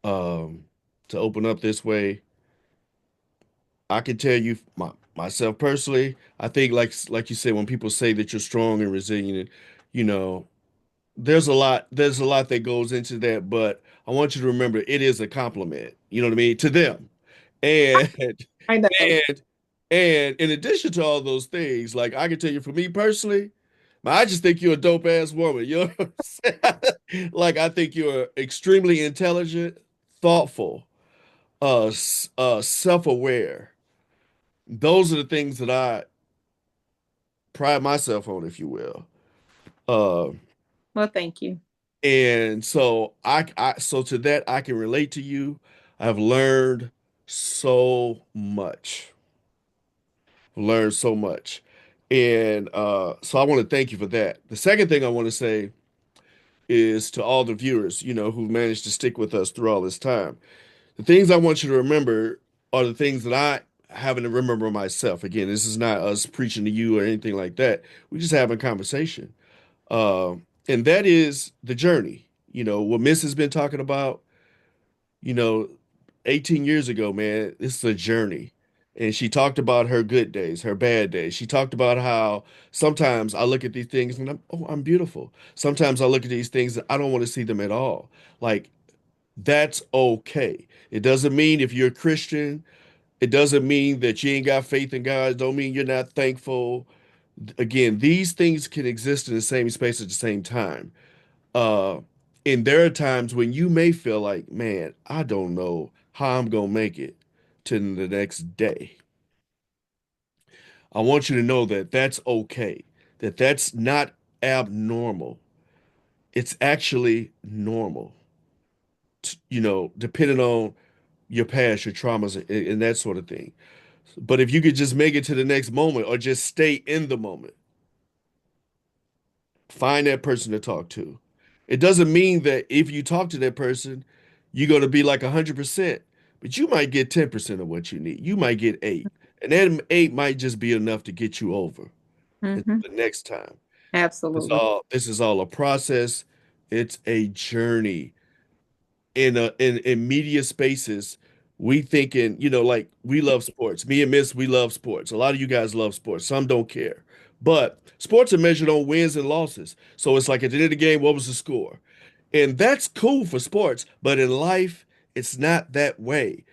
A: um, to open up this way. I can tell you myself personally, I think like you said, when people say that you're strong and resilient, you know, there's a lot that goes into that, but I want you to remember it is a compliment, you know what I mean, to them. And
B: I know.
A: and and in addition to all those things, like I can tell you for me personally, I just think you're a dope ass woman. You know what I'm saying? Like I think you're extremely intelligent, thoughtful, self-aware. Those are the things that I pride myself on, if you will. Uh,
B: Well, thank you.
A: and so so to that I can relate to you. I've learned so much. Learned so much. And so I want to thank you for that. The second thing I want to say is to all the viewers, who've managed to stick with us through all this time. The things I want you to remember are the things that I having to remember myself. Again, this is not us preaching to you or anything like that. We're just having a conversation. Uh, and that is the journey. What Miss has been talking about, you know, 18 years ago, man, it's a journey. And she talked about her good days, her bad days. She talked about how sometimes I look at these things and I'm beautiful. Sometimes I look at these things and I don't want to see them at all. Like, that's okay. It doesn't mean if you're a Christian, it doesn't mean that you ain't got faith in God. It don't mean you're not thankful. Again, these things can exist in the same space at the same time. Uh, and there are times when you may feel like, man, I don't know how I'm gonna make it to the next day. I want you to know that that's okay, that that's not abnormal. It's actually normal, depending on your past, your traumas, and that sort of thing. But if you could just make it to the next moment or just stay in the moment, find that person to talk to. It doesn't mean that if you talk to that person, you're going to be like 100%, but you might get 10% of what you need. You might get eight. And that eight might just be enough to get you over until
B: Hmm.
A: the next time.
B: Absolutely.
A: This is all a process. It's a journey. In media spaces, we thinking, like we love sports. Me and Miss, we love sports. A lot of you guys love sports. Some don't care. But sports are measured on wins and losses. So it's like at the end of the game, what was the score? And that's cool for sports, but in life, it's not that way.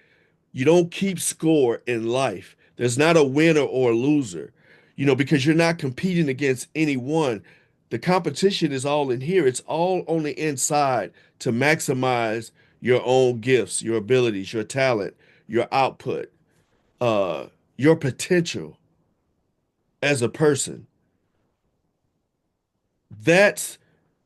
A: You don't keep score in life. There's not a winner or a loser, because you're not competing against anyone. The competition is all in here. It's all on the inside to maximize your own gifts, your abilities, your talent, your output, uh, your potential as a person. That's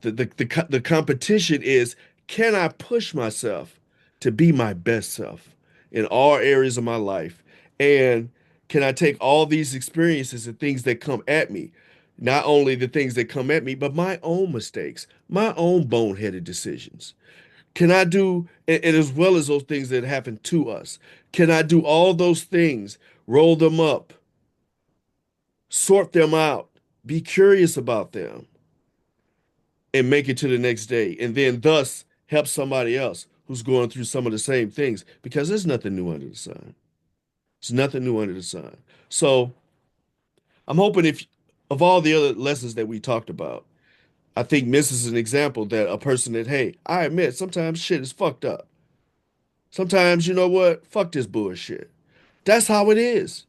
A: the competition is, can I push myself to be my best self in all areas of my life? And can I take all these experiences and things that come at me, not only the things that come at me, but my own mistakes, my own boneheaded decisions? Can I do, and as well as those things that happen to us, can I do all those things, roll them up, sort them out, be curious about them, and make it to the next day, and then thus help somebody else who's going through some of the same things, because there's nothing new under the sun. There's nothing new under the sun. So I'm hoping, if of all the other lessons that we talked about, I think Miss is an example that a person that, hey, I admit sometimes shit is fucked up. Sometimes, you know what? Fuck this bullshit. That's how it is.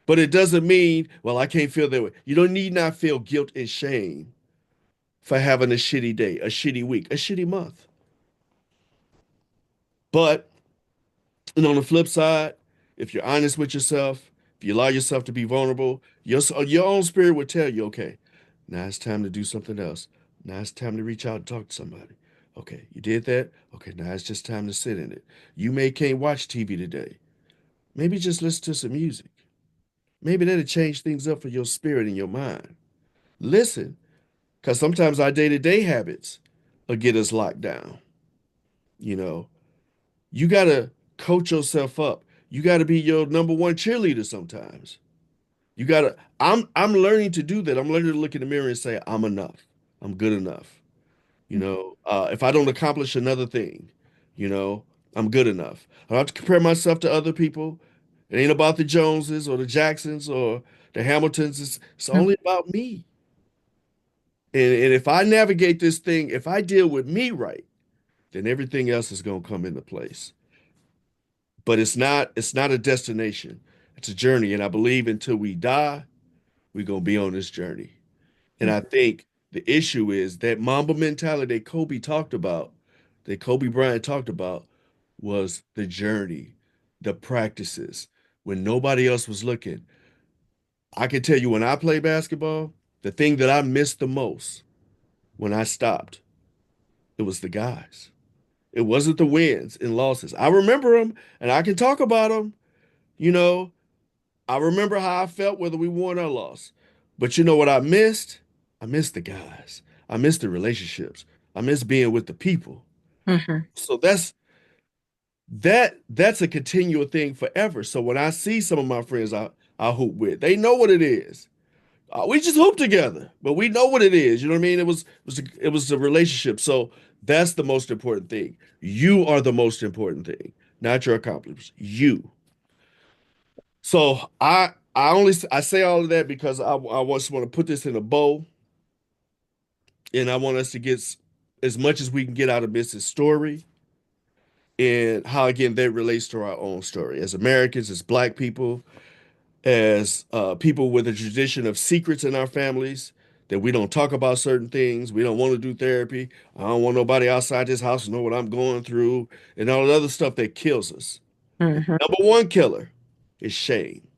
A: But it doesn't mean, well, I can't feel that way. You don't need not feel guilt and shame for having a shitty day, a shitty week, a shitty month. But, and on the flip side, if you're honest with yourself, if you allow yourself to be vulnerable, your own spirit will tell you, okay, now it's time to do something else. Now it's time to reach out and talk to somebody. Okay, you did that. Okay, now it's just time to sit in it. You may can't watch TV today. Maybe just listen to some music. Maybe that'll change things up for your spirit and your mind. Listen, because sometimes our day-to-day habits will get us locked down. You know, you got to coach yourself up. You got to be your number one cheerleader sometimes. You got to I'm learning to do that. I'm learning to look in the mirror and say I'm enough. I'm good enough. If I don't accomplish another thing, you know, I'm good enough. I don't have to compare myself to other people. It ain't about the Joneses or the Jacksons or the Hamiltons. It's only about me. And if I navigate this thing, if I deal with me right, then everything else is going to come into place. But it's not a destination. It's a journey. And I believe until we die, we're going to be on this journey. And I think the issue is that Mamba mentality that Kobe Bryant talked about, was the journey, the practices, when nobody else was looking. I can tell you, when I play basketball, the thing that I missed the most when I stopped, it was the guys. It wasn't the wins and losses. I remember them and I can talk about them. You know, I remember how I felt whether we won or lost. But you know what I missed? I missed the guys. I missed the relationships. I miss being with the people.
B: Hmm.
A: So that's a continual thing forever. So when I see some of my friends I hoop with, they know what it is. We just hoop together, but we know what it is. You know what I mean? It was a relationship. So that's the most important thing. You are the most important thing, not your accomplishments. You. So I say all of that because I just want to put this in a bow, and I want us to get as much as we can get out of Mrs. story and how again that relates to our own story as Americans, as Black people, as people with a tradition of secrets in our families, that we don't talk about certain things. We don't want to do therapy. I don't want nobody outside this house to know what I'm going through and all the other stuff that kills us.
B: Mhm.
A: Number one killer is shame.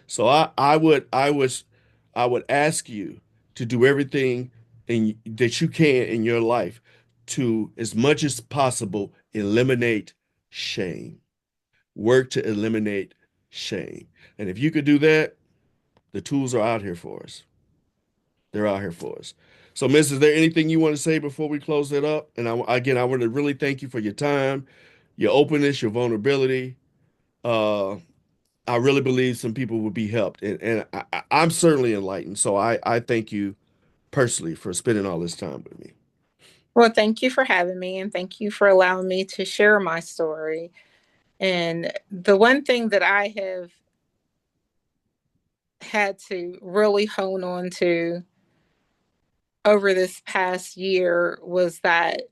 A: So I would ask you to do everything that you can in your life to, as much as possible, eliminate shame. Work to eliminate shame. And if you could do that, the tools are out here for us. They're out here for us. So, Miss, is there anything you want to say before we close it up? And again, I want to really thank you for your time, your openness, your vulnerability. Uh, I really believe some people will be helped, and I'm certainly enlightened. So I thank you personally for spending all this time with me.
B: Well, thank you for having me and thank you for allowing me to share my story. And the one thing that I have had to really hone on to over this past year was that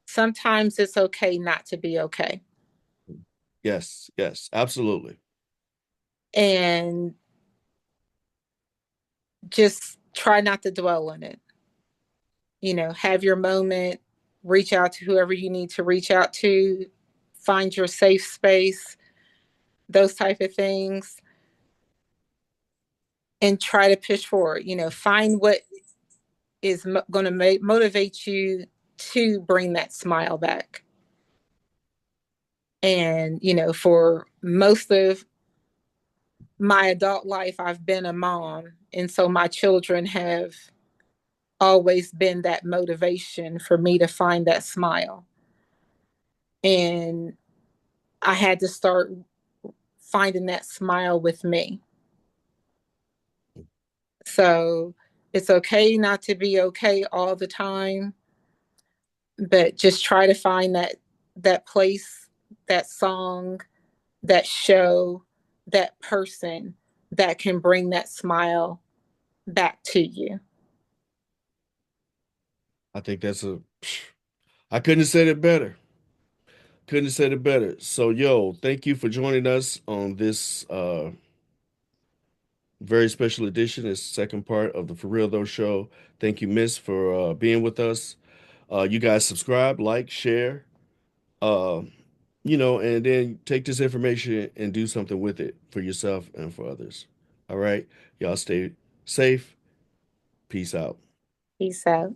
B: sometimes it's okay not to be okay.
A: Yes, yes, absolutely.
B: And just try not to dwell on it. You know, have your moment, reach out to whoever you need to reach out to, find your safe space, those type of things, and try to push forward. You know, find what is going to motivate you to bring that smile back. And, you know, for most of my adult life, I've been a mom. And so my children have always been that motivation for me to find that smile. And I had to start finding that smile with me. So it's okay not to be okay all the time, but just try to find that place, that song, that show, that person that can bring that smile back to you.
A: I think that's a. I couldn't have said it better. Couldn't have said it better. So, yo, thank you for joining us on this very special edition. This second part of the For Real Though show. Thank you, Miss, for being with us. You guys subscribe, like, share. Uh, and then take this information and do something with it for yourself and for others. All right. Y'all stay safe. Peace out.
B: Peace out.